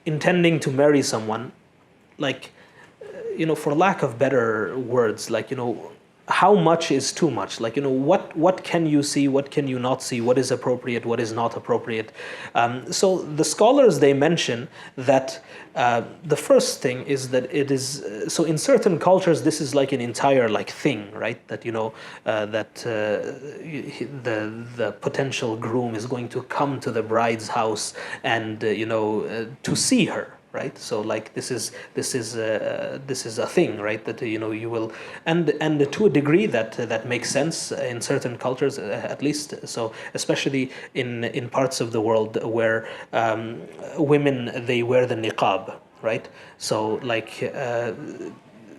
intending to marry someone, like for lack of better words, like, how much is too much? Like, what can you see, what can you not see, what is appropriate, what is not appropriate? So the scholars, they mention that the first thing is that it is, so in certain cultures, this is like an entire like thing, right? That, that the potential groom is going to come to the bride's house and, to see her. Right, so like this is a thing, right? That you will, and to a degree that makes sense in certain cultures, at least. So especially in parts of the world where women, they wear the niqab, right? So like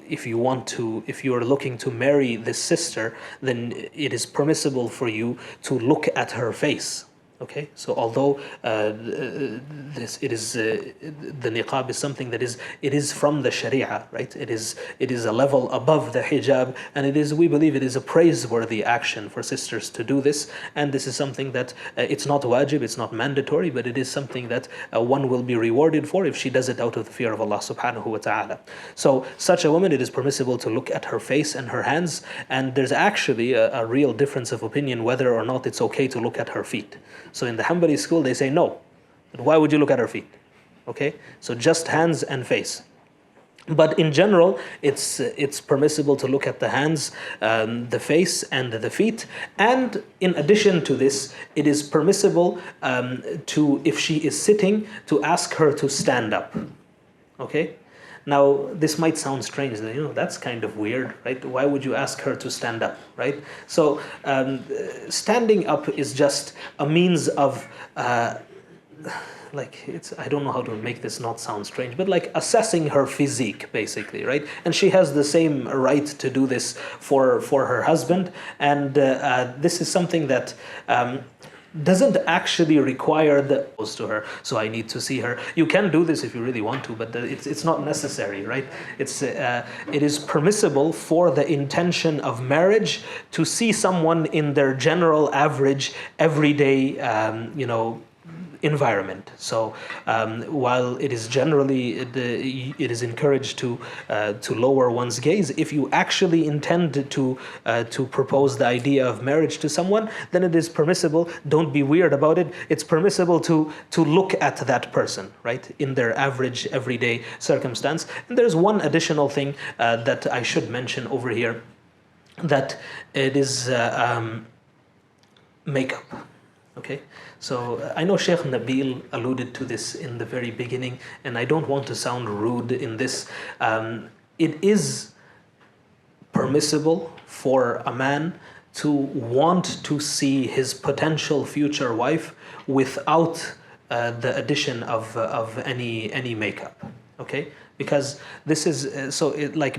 if you are looking to marry this sister, then it is permissible for you to look at her face. Okay, so although the niqab is something that is from the Sharia, right? It is a level above the hijab, and we believe it is a praiseworthy action for sisters to do this. And this is something that it's not wajib, it's not mandatory, but it is something that one will be rewarded for if she does it out of the fear of Allah subhanahu wa ta'ala. So such a woman, it is permissible to look at her face and her hands, and there's actually a real difference of opinion whether or not it's okay to look at her feet. So in the Hanbali school, they say no. But why would you look at her feet? Okay, so just hands and face. But in general, it's permissible to look at the hands, the face, and the feet. And in addition to this, it is permissible to, if she is sitting, to ask her to stand up. Okay. Now, this might sound strange, that's kind of weird, right? Why would you ask her to stand up, right? So, standing up is just a means of, I don't know how to make this not sound strange, but like assessing her physique, basically, right? And she has the same right to do this for her husband, and this is something that doesn't actually require the pose to her. So I need to see her. You can do this if you really want to, but it's not necessary, right? It is permissible for the intention of marriage to see someone in their general, average, everyday, environment. So while it is generally it is encouraged to lower one's gaze, if you actually intend to propose the idea of marriage to someone, then it is permissible. Don't be weird about it. It's permissible to look at that person, right, in their average everyday circumstance. And there's one additional thing that I should mention over here, that it is makeup. Okay, so I know Sheikh Nabil alluded to this in the very beginning, and I don't want to sound rude in this. It is permissible for a man to want to see his potential future wife without the addition of any makeup. Okay, because this is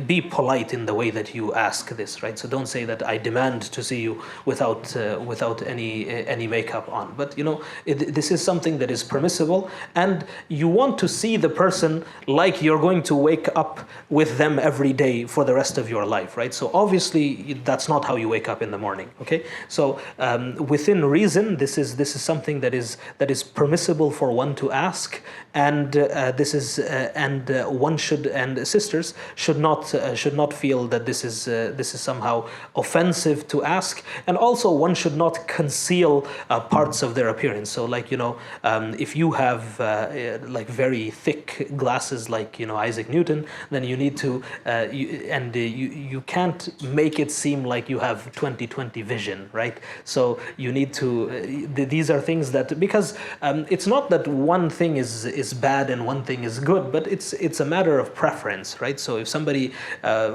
be polite in the way that you ask this, right? So don't say that I demand to see you without any makeup on. But this is something that is permissible, and you want to see the person like you're going to wake up with them every day for the rest of your life, right? So obviously that's not how you wake up in the morning. Okay, so within reason, this is something that is permissible for one to ask, and one should, and sisters should not feel that this is somehow offensive to ask, and also one should not conceal parts of their appearance. So if you have very thick glasses like Isaac Newton, then you need to you can't make it seem like you have 20/20 vision, right? So you need to these are things that, because it's not that one thing is bad and one thing is good, but it's a matter of preference, right? So if somebody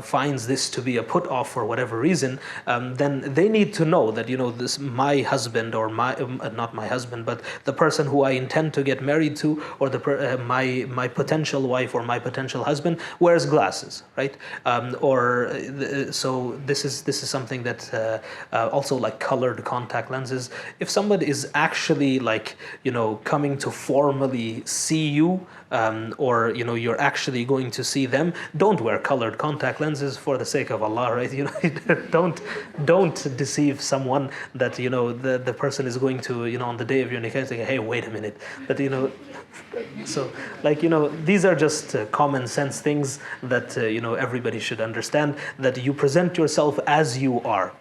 finds this to be a put off for whatever reason, then they need to know that this, my husband, or not my husband, but the person who I intend to get married to, or my potential wife or my potential husband wears glasses, right? So this is something that also, like colored contact lenses. If somebody is actually coming to formally see you, or you're actually actually going to see them, don't wear colored contact lenses for the sake of Allah, right? You know, don't deceive someone that, you know, the person is going to, you know, on the day of your nikah say, hey, wait a minute, that, you know. So, like, you know, these are just common sense things that, you know, everybody should understand, that you present yourself as you are.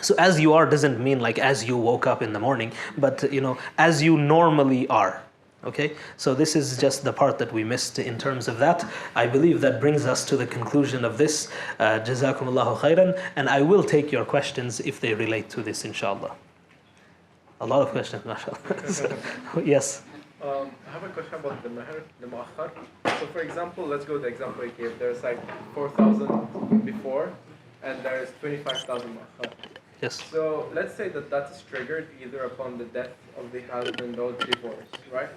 So as you are doesn't mean like as you woke up in the morning, but, you know, as you normally are. Okay, so this is just the part that we missed in terms of that. I believe that brings us to the conclusion of this. Jazakumullahu khairan, and I will take your questions if they relate to this, inshallah. A lot of questions, mashallah. So, yes. I have a question about the mahr, the mu'akhar. So for example, let's go to the example I gave. There's like 4,000 before, and there's 25,000 mu'akhar. Yes. So let's say that that is triggered either upon the death of the husband or divorce, right?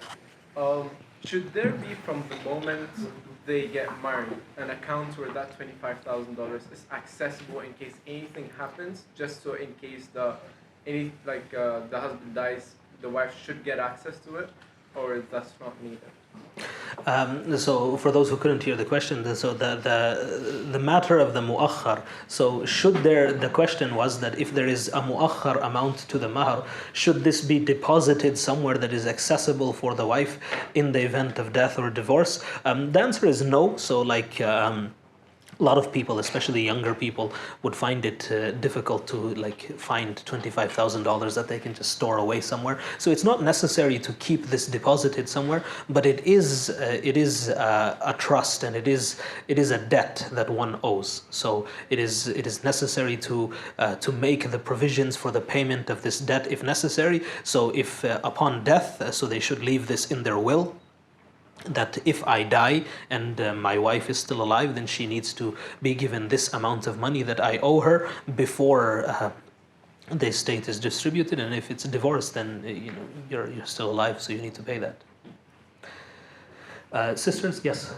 Should there be from the moment they get married an account where that $25,000 is accessible in case anything happens, just so in case the husband dies, the wife should get access to it, or that's not needed? So for those who couldn't hear the question, so the matter of the mu'akhar, so the question was that if there is a mu'akhar amount to the mahr, should this be deposited somewhere that is accessible for the wife in the event of death or divorce? The answer is no. So like a lot of people, especially younger people, would find it difficult to like find $25,000 that they can just store away somewhere. So it's not necessary to keep this deposited somewhere, but it is a trust, and it is a debt that one owes. So it is necessary to make the provisions for the payment of this debt if necessary. So if upon death, so they should leave this in their will, that if I die and my wife is still alive, then she needs to be given this amount of money that I owe her before the estate is distributed. And if it's divorced, then you know you're still alive, so you need to pay that. Sisters, yes.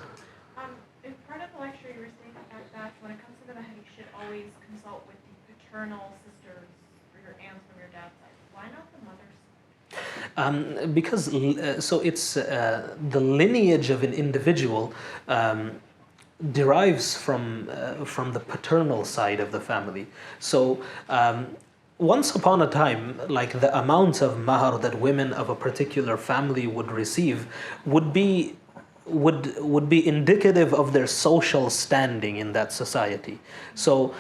In part of the lecture, you were saying the fact that when it comes to the mahar, you should always consult with the paternal sisters or your aunts from your dad's side. Why not the mother's? Because so it's the lineage of an individual derives from the paternal side of the family. So once upon a time, like the amount of mahr that women of a particular family would receive would be indicative of their social standing in that society. So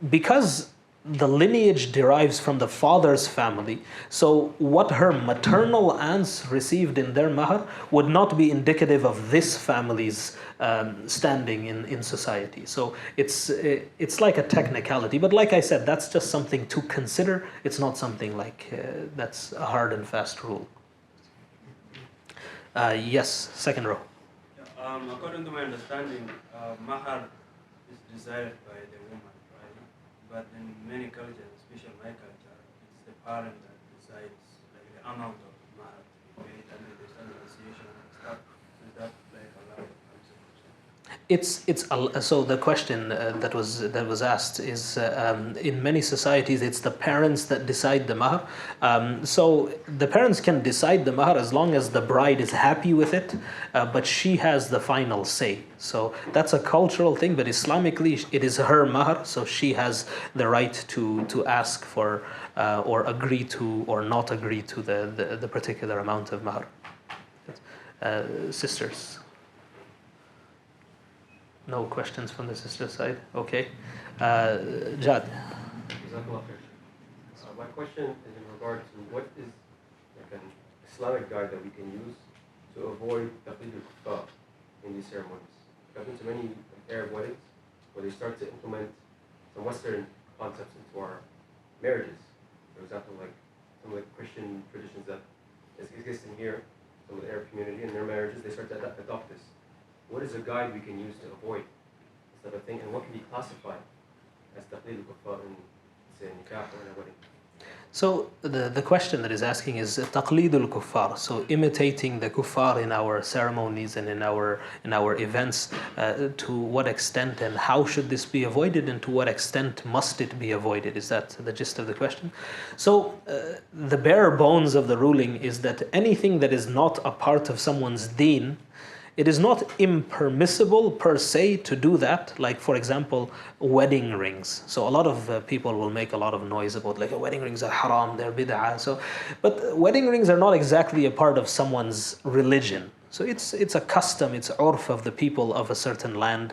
because the lineage derives from the father's family, so what her maternal aunts received in their mahr would not be indicative of this family's standing in society. So it's like a technicality, but like I said, that's just something to consider. It's not something like that's a hard and fast rule. Yes, second row. According to my understanding, mahar is decided by the woman, right? But in many cultures, especially my culture, it's the parent that decides like the amount of mahar to be paid, and there's some negotiation and stuff. Is that like allowed? So the question that was asked is in many societies it's the parents that decide the mahr. So the parents can decide the mahr as long as the bride is happy with it, but she has the final say. So that's a cultural thing, but Islamically it is her mahr, so she has the right to ask for or agree to or not agree to the particular amount of mahr. Sisters. No questions from the sister side? Okay. Jad. My question is in regard to what is like an Islamic guide that we can use to avoid taqlid al-kuffar in these ceremonies. I've been to many Arab weddings where they start to implement some Western concepts into our marriages. For example, like some of the Christian traditions that exist in here, some of the Arab community in their marriages, they start to adopt this. What is a guide we can use to avoid this type of thing, and what can be classified as taqlid al-kuffar in, say, nikah or in a wedding? So the question that is asking is taqlid al-kuffar, so imitating the kuffar in our ceremonies and in our events, to what extent and how should this be avoided, and to what extent must it be avoided? Is that the gist of the question? So the bare bones of the ruling is that anything that is not a part of someone's deen It is not impermissible per se to do that. Like, for example, wedding rings. So a lot of people will make a lot of noise about like wedding rings are haram, they're bid'ah. So, but wedding rings are not exactly a part of someone's religion. So it's a custom, it's urf of the people of a certain land.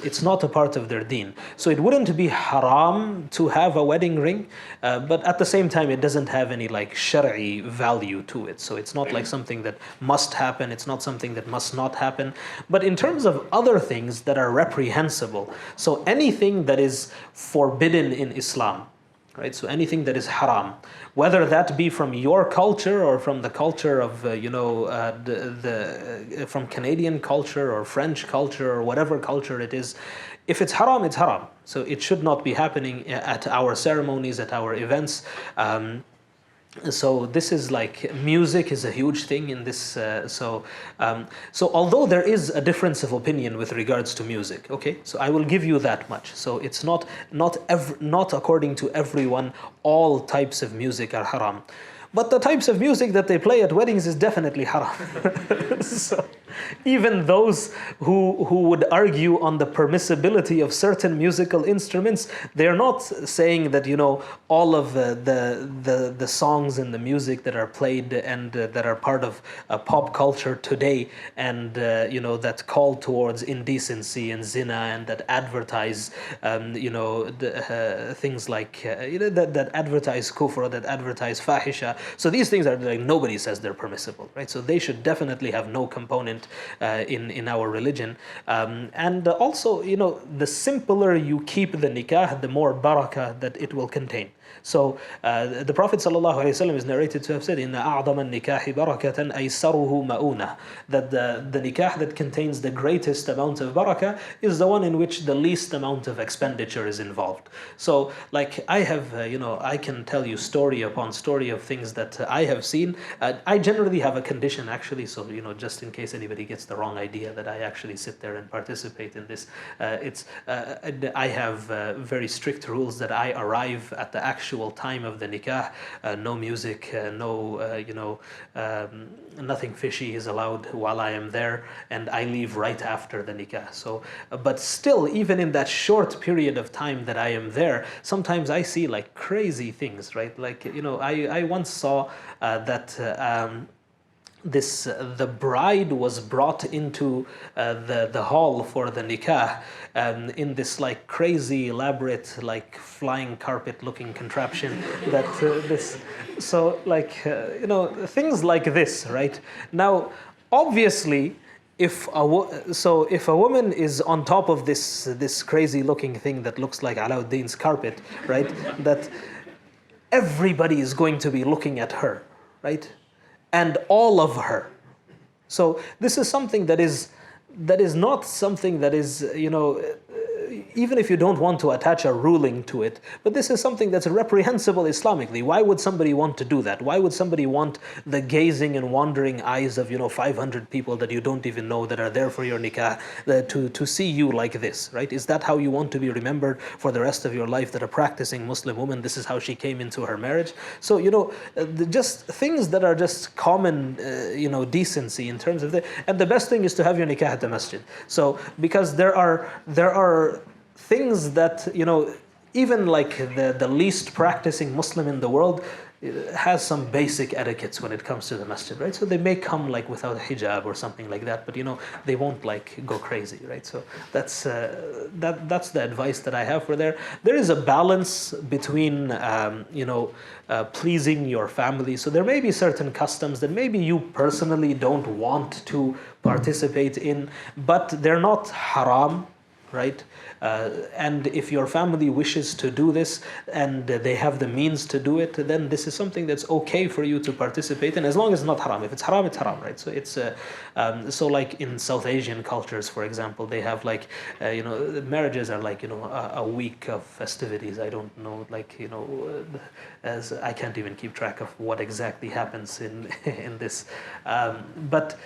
It's not a part of their deen. So it wouldn't be haram to have a wedding ring, but at the same time it doesn't have any like shari'i value to it. So it's not like something that must happen, it's not something that must not happen. But in terms of other things that are reprehensible, so anything that is forbidden in Islam, right? So anything that is haram, whether that be from your culture or from the culture of from Canadian culture or French culture or whatever culture it is, if it's haram, it's haram. So it should not be happening at our ceremonies, at our events. So this is like music is a huge thing in this. So although there is a difference of opinion with regards to music, okay, so I will give you that much. So it's not according to everyone, all types of music are haram. But the types of music that they play at weddings is definitely haram. So even those who would argue on the permissibility of certain musical instruments, they're not saying that, you know, all of the songs and the music that are played and that are part of pop culture today and, you know, that call towards indecency and zina and that advertise, things like, that advertise kufr, that advertise fahisha. So these things are like, nobody says they're permissible, right? So they should definitely have no component in our religion. And also, you know, the simpler you keep the nikah, the more barakah that it will contain. So the Prophet ﷺ is narrated to have said, "Inna a'dama nikahi barakatan aysaruhu ma'una." That the nikah that contains the greatest amount of barakah is the one in which the least amount of expenditure is involved. So, like I have, I can tell you story upon story of things that I have seen. I generally have a condition actually, so just in case anybody gets the wrong idea that I actually sit there and participate in this, I have very strict rules that I arrive at the actual time of the nikah, no music, nothing fishy is allowed while I am there, and I leave right after the nikah. So, but still, even in that short period of time that I am there, sometimes I see like crazy things, right? Like, I once saw that the bride was brought into the hall for the nikah in this like crazy elaborate like flying carpet looking contraption that things like this, right? Now obviously if a woman is on top of this crazy looking thing that looks like Alauddin's carpet, right, that everybody is going to be looking at her, right? And all of her. So this is something that is not something that is, even if you don't want to attach a ruling to it, but this is something that's reprehensible Islamically. Why would somebody want to do that? Why would somebody want the gazing and wandering eyes of 500 people that you don't even know that are there for your nikah to see you like this, right? Is that how you want to be remembered for the rest of your life, that a practicing Muslim woman, this is how she came into her marriage? So just things that are just common decency in terms of and the best thing is to have your nikah at the masjid. So because there are things that even like the least practicing Muslim in the world has some basic etiquettes when it comes to the masjid, right? So they may come like without hijab or something like that, but they won't like go crazy, right? So that's the advice that I have for there. There is a balance between pleasing your family. So there may be certain customs that maybe you personally don't want to participate in, but they're not haram, right? And if your family wishes to do this and they have the means to do it, then this is something that's okay for you to participate in, as long as it's not haram. If it's haram, it's haram, right? So it's so like in South Asian cultures, for example, they have like marriages are like a week of festivities. I don't know, like as I can't even keep track of what exactly happens in this, but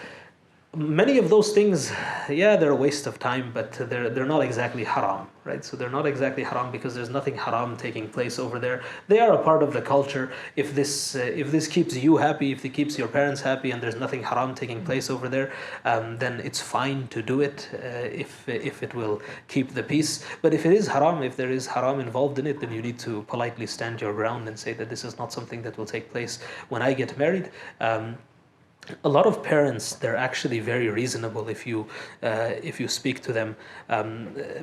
Many of those things, yeah, they're a waste of time, but they're not exactly haram, right? So they're not exactly haram because there's nothing haram taking place over there. They are a part of the culture. If this keeps you happy, if it keeps your parents happy, and there's nothing haram taking place over there, then it's fine to do it if it will keep the peace. But if it is haram, if there is haram involved in it, then you need to politely stand your ground and say that this is not something that will take place when I get married. A lot of parents, they're actually very reasonable if you speak to them.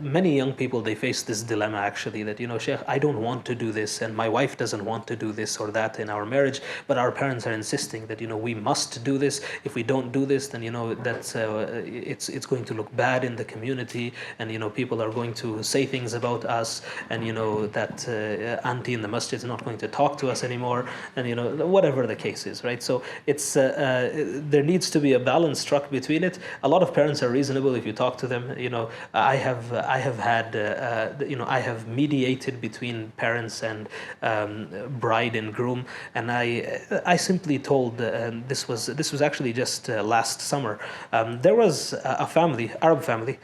Many young people, they face this dilemma actually that, Sheikh, I don't want to do this and my wife doesn't want to do this or that in our marriage, but our parents are insisting that, we must do this. If we don't do this, then, that's it's going to look bad in the community, and, people are going to say things about us, and, that auntie in the masjid is not going to talk to us anymore, and, whatever the case is, right? So it's there needs to be a balance struck between it. A lot of parents are reasonable if you talk to them. I have had I have mediated between parents and bride and groom, and I simply told this was actually just last summer. There was a family, Arab family,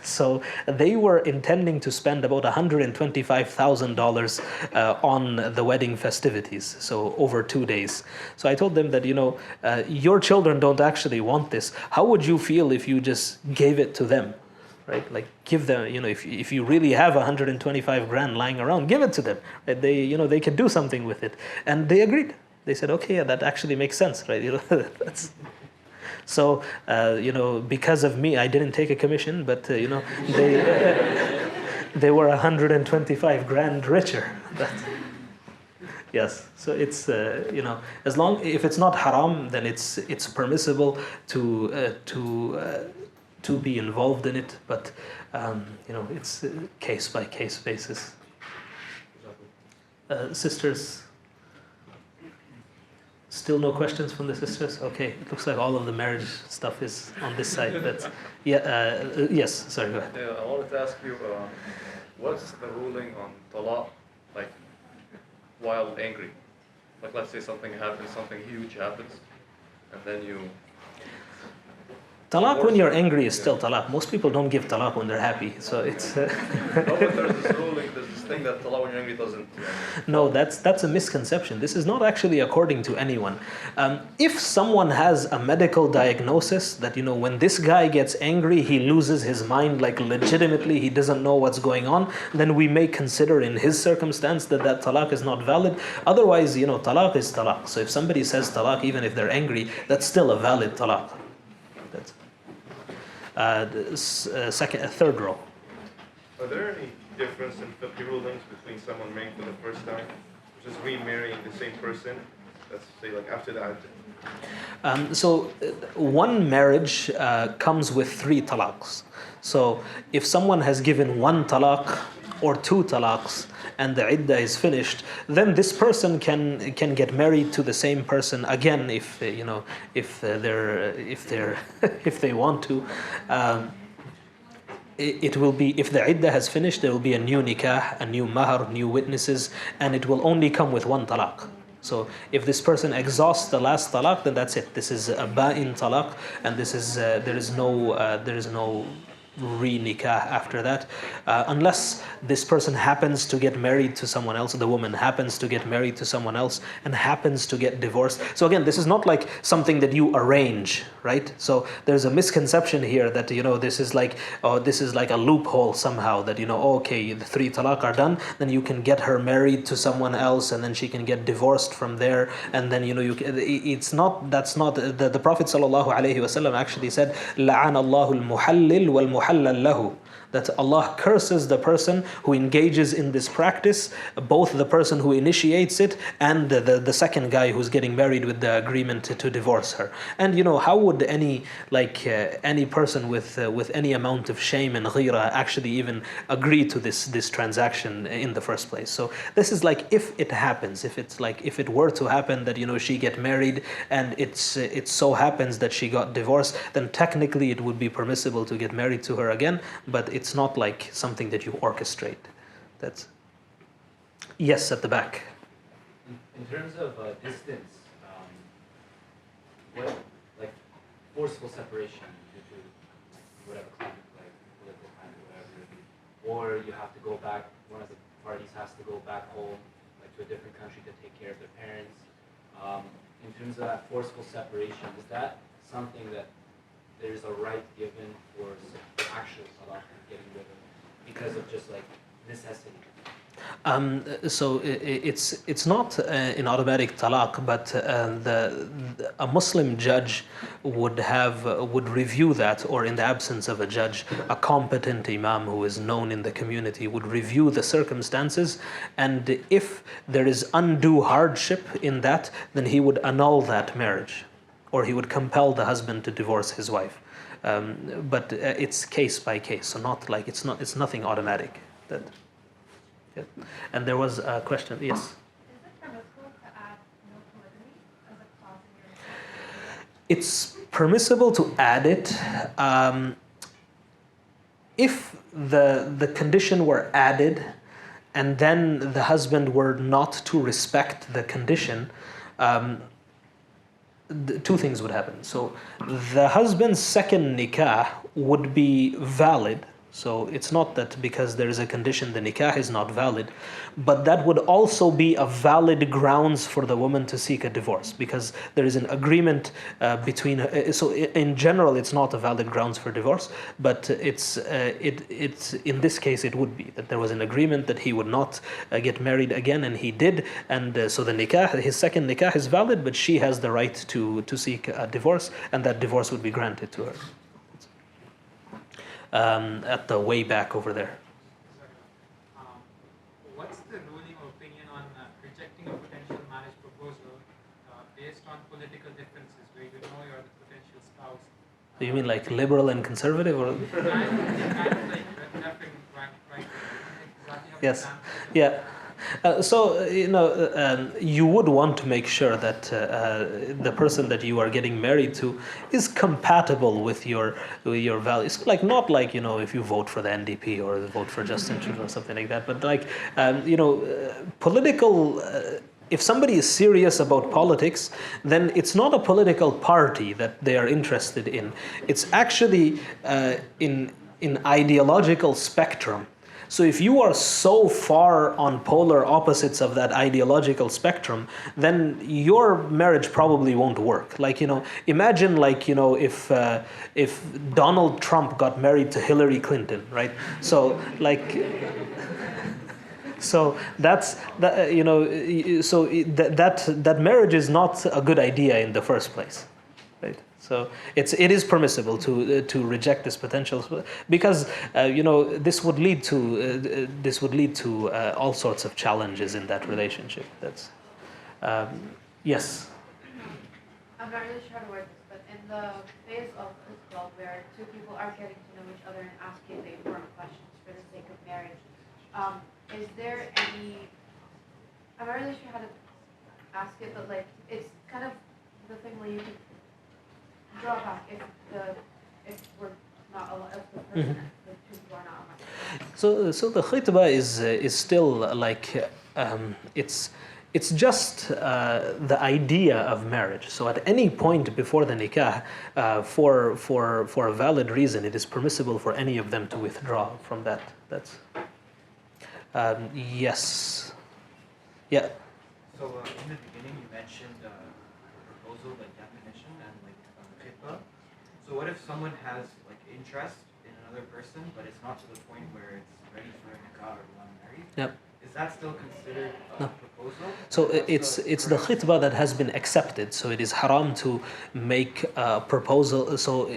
so they were intending to spend about $125,000 on the wedding festivities, so over 2 days. So I told them that your children don't actually want this. How would you feel if you just gave it to them, right? Like give them, if you really have 125 grand lying around, give it to them. Right? They can do something with it, and they agreed. They said, okay, yeah, that actually makes sense, right? That's. So because of me, I didn't take a commission, but they they were 125 grand richer. Yes, so it's as long if it's not haram, then it's permissible to be involved in it, but it's case by case basis. Sisters, still no questions from the sisters? Okay, it looks like all of the marriage stuff is on this side. But yes, sorry, go ahead. Yeah, I wanted to ask you, what's the ruling on talaq, like while angry? Like, let's say something happens, something huge happens, and then you... Talaq when you're angry is still talaq. Most people don't give talaq when they're happy, so it's... No, but there's this ruling, there's this thing that talaq when you're angry doesn't... No, that's a misconception. This is not actually according to anyone. If someone has a medical diagnosis that, when this guy gets angry, he loses his mind, like legitimately, he doesn't know what's going on, then we may consider in his circumstance that talaq is not valid. Otherwise, talaq is talaq. So if somebody says talaq, even if they're angry, that's still a valid talaq. That's third row. Are there any difference in fiqh rulings between someone marrying for the first time, just remarrying the same person, let's say like after that? So one marriage comes with 3 talaqs. So if someone has given 1 talaq or 2 talaqs and the iddah is finished, then this person can get married to the same person again if they want to. It will be, if the iddah has finished, there will be a new nikah, a new mahar, new witnesses, and it will only come with 1 talaq. So if this person exhausts the last talaq, then that's it. This is a ba'in talaq, and this is there is no re-nikah after that, unless this person happens to get married to someone else, the woman happens to get married to someone else and happens to get divorced. So again, this is not like something that you arrange, right? So there's a misconception here that this is like a loophole somehow that okay, the 3 talaq are done, then you can get her married to someone else and then she can get divorced from there, and then it's not, that's not the Prophet sallallahu alaihi wasallam actually said la'ana Allahu al-muhallil wal muhallal lahu, that Allah curses the person who engages in this practice, both the person who initiates it and the second guy who's getting married with the agreement to divorce her. And how would any person with any amount of shame and ghira actually even agree to this transaction in the first place? So this is like if it happens, if it were to happen that she get married and it so happens that she got divorced, then technically it would be permissible to get married to her again, but it's not like something that you orchestrate. That's yes, at the back. In terms of distance, what, like forceful separation due to whatever climate, like political climate, whatever it be, or you have to go back, one of the parties has to go back home, like to a different country to take care of their parents. In terms of that forceful separation, is that something that there's a right given for actual talaq and getting rid of it because of just like necessity? So it's not an automatic talaq, but a Muslim judge would review that, or in the absence of a judge, a competent imam who is known in the community would review the circumstances, and if there is undue hardship in that, then he would annul that marriage, or he would compel the husband to divorce his wife. But it's case by case, so not like it's nothing automatic. That. Yeah. And there was a question, yes? Is it permissible to add no polygamy as a clause in your It's permissible to add it if the condition were added and then the husband were not to respect the condition. Two things would happen. So the husband's second nikah would be valid. So it's not that because there is a condition the nikah is not valid, but that would also be a valid grounds for the woman to seek a divorce, because there is an agreement between. So in general, it's not a valid grounds for divorce, but it's in this case it would be that there was an agreement that he would not get married again, and he did, and so the nikah, his second nikah is valid, but she has the right to seek a divorce, and that divorce would be granted to her. At the way back over there. What's the ruling or opinion on rejecting a potential marriage proposal based on political differences, where you know you're the potential spouse? Do you mean like liberal and conservative, or? Kind of like referring right. Exactly. Yes. Yeah. So you would want to make sure that the person that you are getting married to is compatible with your values. Like not like if you vote for the NDP or vote for Justin Trudeau or something like that, but like political. If somebody is serious about politics, then it's not a political party that they are interested in. It's actually in ideological spectrum. So if you are so far on polar opposites of that ideological spectrum, then your marriage probably won't work. Like, imagine like, if Donald Trump got married to Hillary Clinton, right? So like, so that's that marriage is not a good idea in the first place, right? So it is permissible to reject this potential, because this would lead to all sorts of challenges in that relationship. That's yes. I'm not really sure how to word this, but in the phase of Islam where two people are getting to know each other and asking the important questions for the sake of marriage, is there any? I'm not really sure how to ask it, but like it's kind of the thing where you can draw back if we're not allowed, if the person, the two people are not allowed. So the khitbah is still like it's just the idea of marriage. So at any point before the nikah, for a valid reason, it is permissible for any of them to withdraw from that. That's yes, yeah. So in the beginning, you mentioned proposal, like definition, and like khitbah. So what if someone has like interest in another person, but it's not to the point where it's ready for a nikah or want to marry? Yep. Is that still considered a proposal? So it's the khitbah that has been accepted. So it is haram to make a proposal. So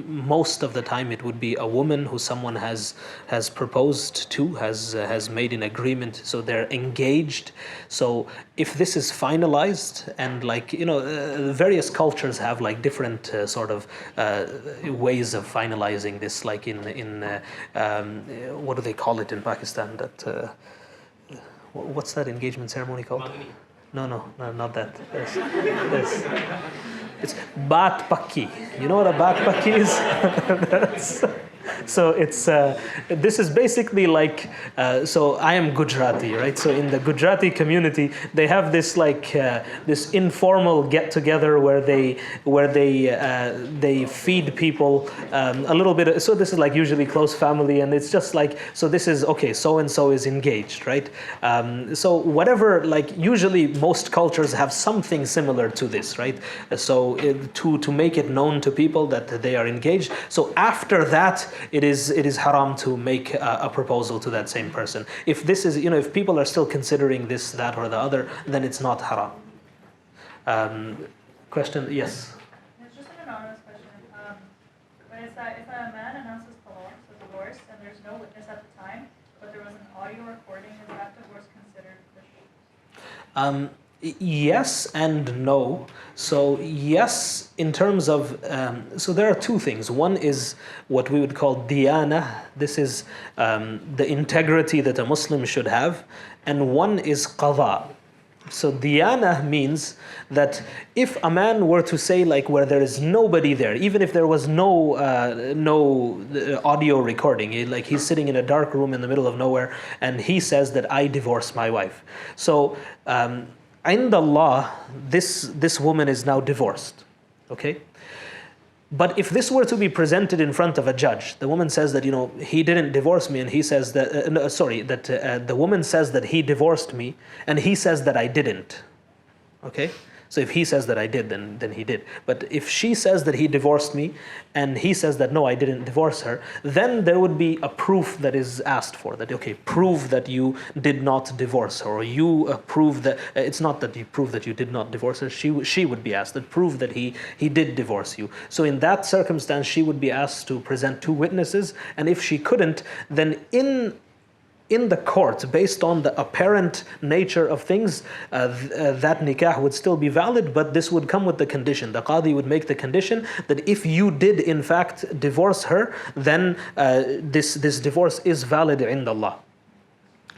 most of the time it would be a woman who someone has proposed to, has made an agreement. So they're engaged. So if this is finalized, and like various cultures have like different sort of ways of finalizing this. Like in what do they call it in Pakistan? That what's that engagement ceremony called? No, not that. It's baat pakki. You know what a baat pakki is? So it's this is basically like so I am Gujarati, right? So in the Gujarati community, they have this like this informal get together where they feed people a little bit. So this is like usually close family, and it's just like, so this is okay. So and so is engaged, right? So whatever, like usually most cultures have something similar to this, right? So to make it known to people that they are engaged. So after that, it is haram to make a proposal to that same person. If this is, if people are still considering this, that, or the other, then it's not haram. Question? Yes. It's just an anonymous question. When it's that if a man announces talaq, so divorce, and there's no witness at the time, but there was an audio recording, is that divorce considered Christian? Yes and no. So yes, in terms of, so there are two things. One is what we would call diyana. This is the integrity that a Muslim should have. And one is qada. So diyana means that if a man were to say, like, where there is nobody there, even if there was no audio recording, like he's sitting in a dark room in the middle of nowhere, and he says that I divorce my wife. So in the law, this woman is now divorced, okay? But if this were to be presented in front of a judge, the woman says that, he didn't divorce me, and he says that, the woman says that he divorced me, and he says that I didn't, okay? So if he says that I did, then he did. But if she says that he divorced me, and he says that no, I didn't divorce her, then there would be a proof that is asked for. That, okay, prove that you did not divorce her, or you prove that, it's not that you prove that you did not divorce her, she would be asked that prove that he did divorce you. So in that circumstance, she would be asked to present two witnesses, and if she couldn't, then in the court, based on the apparent nature of things, that nikah would still be valid, but this would come with the condition. The qadi would make the condition that if you did in fact divorce her, then this divorce is valid in Allah.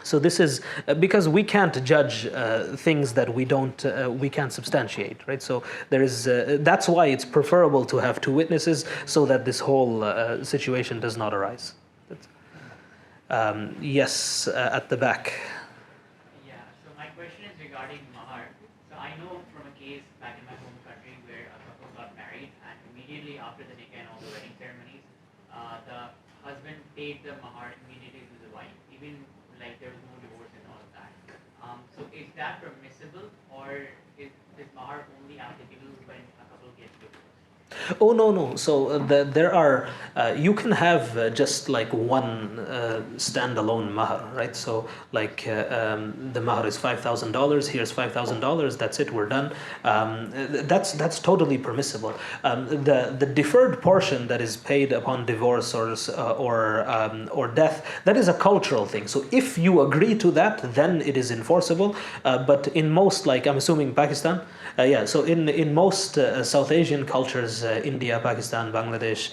So this is because we can't judge things that we can't substantiate, right? So there is that's why it's preferable to have two witnesses, so that this whole situation does not arise. Yes, at the back. Yeah, so my question is regarding mahar. So I know from a case back in my home country where a couple got married, and immediately after the nikah and all the wedding ceremonies, the husband paid the mahar immediately to the wife, even like there was no divorce and all of that. So is that permissible, or is this mahar only applicable when a couple gets divorced? Oh, no. So there are, you can have just like one standalone mahar, right? So like the mahar is $5,000, here's $5,000, that's it, we're done. That's totally permissible. The deferred portion that is paid upon divorce or death, that is a cultural thing. So if you agree to that, then it is enforceable. But in most, like I'm assuming Pakistan, so in most South Asian cultures, India, Pakistan, Bangladesh,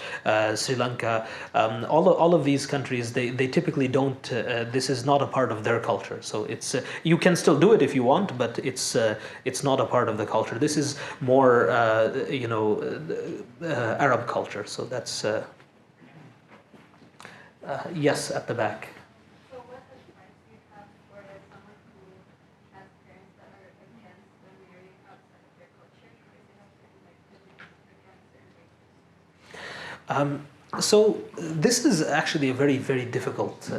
Sri Lanka, all of these countries, they typically don't. This is not a part of their culture. So it's you can still do it if you want, but it's not a part of the culture. This is more Arab culture. So that's yes, at the back. So this is actually a very, very difficult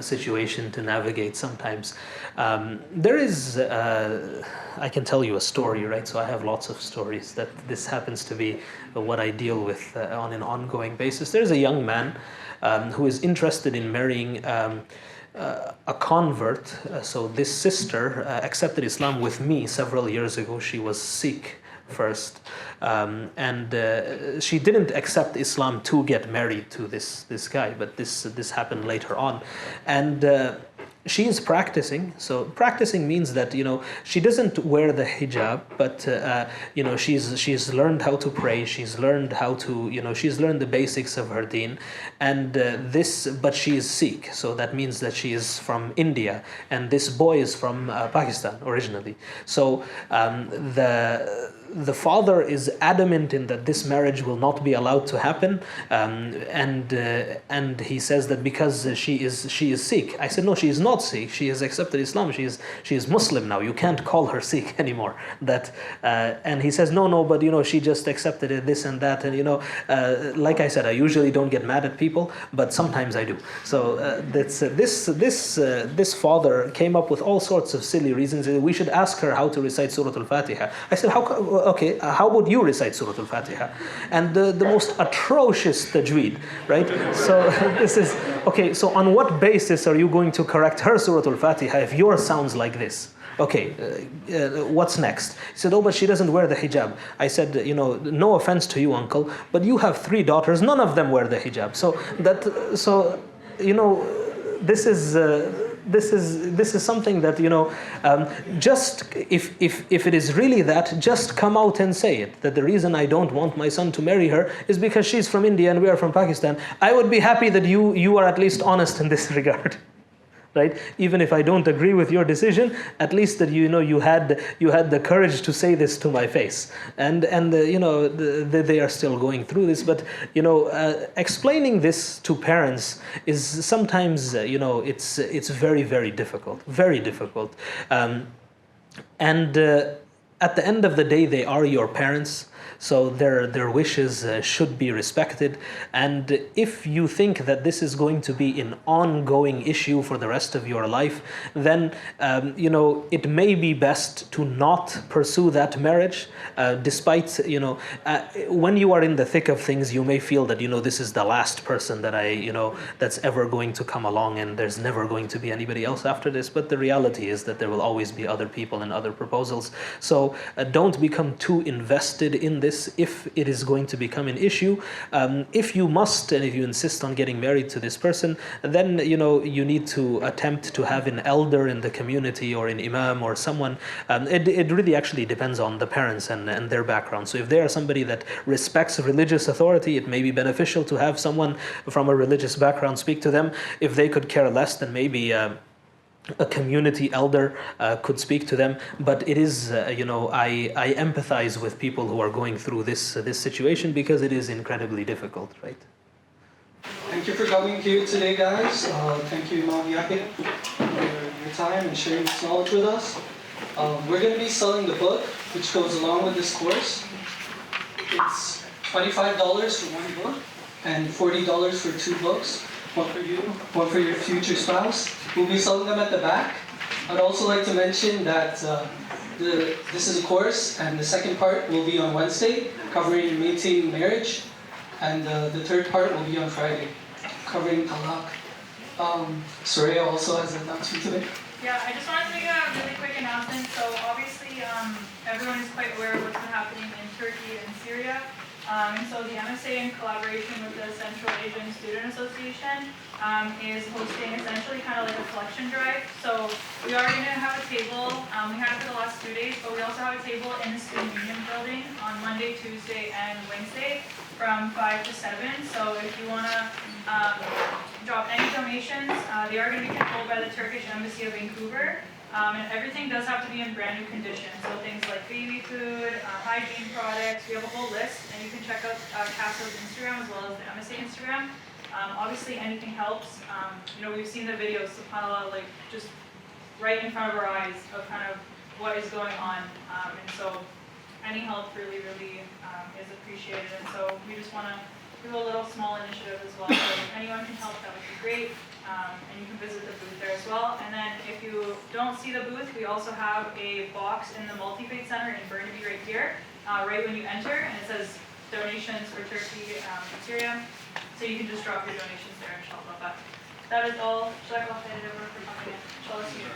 situation to navigate sometimes. There is, I can tell you a story, right? So I have lots of stories that this happens to be what I deal with on an ongoing basis. There's a young man who is interested in marrying a convert. So this sister accepted Islam with me several years ago. She was Sikh first, and she didn't accept Islam to get married to this guy, but this happened later on, and she is practicing. So practicing means that she doesn't wear the hijab, but she's learned how to pray. She's learned how to she's learned the basics of her deen, and but she is Sikh, so that means that she is from India, and this boy is from Pakistan originally. So the father is adamant in that this marriage will not be allowed to happen, and he says that because she is Sikh. I said, no, she is not Sikh. She has accepted Islam. She is Muslim now. You can't call her Sikh anymore. And he says, no, but she just accepted it, this and that, and like I said, I usually don't get mad at people, but sometimes I do. So this father came up with all sorts of silly reasons. We should ask her how to recite Surah Al-Fatiha. I said, how would you recite Surah Al-Fatiha? And the most atrocious tajweed, right? So this is, okay, so on what basis are you going to correct her Surah Al-Fatiha if yours sounds like this? Okay, what's next? He said, but she doesn't wear the hijab. I said, no offense to you, uncle, but you have 3 daughters, none of them wear the hijab. This is something that, just if it is really that, just come out and say it. That the reason I don't want my son to marry her is because she's from India and we are from Pakistan. I would be happy that you are at least honest in this regard. Right? Even if I don't agree with your decision, at least that you had the courage to say this to my face, and they are still going through this. But explaining this to parents is sometimes it's very, very difficult, very difficult. And at the end of the day, they are your parents. So their wishes should be respected. And if you think that this is going to be an ongoing issue for the rest of your life, then it may be best to not pursue that marriage. Despite when you are in the thick of things, you may feel that this is the last person that that's ever going to come along, and there's never going to be anybody else after this. But the reality is that there will always be other people and other proposals. So don't become too invested in this if it is going to become an issue. If you must and if you insist on getting married to this person, then you need to attempt to have an elder in the community or an imam or someone. It really actually depends on the parents and their background. So if they are somebody that respects religious authority, it may be beneficial to have someone from a religious background speak to them. If they could care less, then maybe a community elder could speak to them. But it is, I empathize with people who are going through this situation, because it is incredibly difficult, right? Thank you for coming here today, guys. Thank you, Imam Yahya, for your time and sharing this knowledge with us. We're going to be selling the book, which goes along with this course. It's $25 for one book and $40 for 2 books. One for you, one for your future spouse. We'll be selling them at the back. I'd also like to mention that this is a course, and the second part will be on Wednesday, covering maintaining marriage, and the third part will be on Friday, covering halaqah. Soraya also has an announcement to make. Yeah, I just wanted to make a really quick announcement. So obviously, everyone is quite aware of what's been happening in Turkey and Syria. And so the MSA, in collaboration with the Central Asian Student Association, is hosting essentially kind of like a collection drive. So we are going to have a table. We had it for the last 2 days, but we also have a table in the Student Union building on Monday, Tuesday, and Wednesday from 5 to 7. So if you want to drop any donations, they are going to be controlled by the Turkish Embassy of Vancouver. And everything does have to be in brand new condition. So things like baby food, hygiene products, we have a whole list, and you can check out CASA's Instagram as well as the MSA Instagram. Obviously anything helps. We've seen the videos, subhanAllah, like just right in front of our eyes of kind of what is going on. And so any help really, really is appreciated. And so we just want to do a little small initiative as well. So if anyone can help, that would be great. And you can visit the booth there as well. And then if you don't see the booth, we also have a box in the Multi-Faith Center in Burnaby right here, right when you enter, and it says donations for Turkey and Syria. So you can just drop your donations there, inshallah. But that is all. Jazakallah khair for coming in. Inshallah, see you.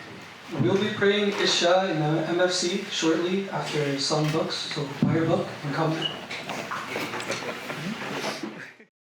We'll be praying Isha in the MFC shortly after some books, so buy your book and come.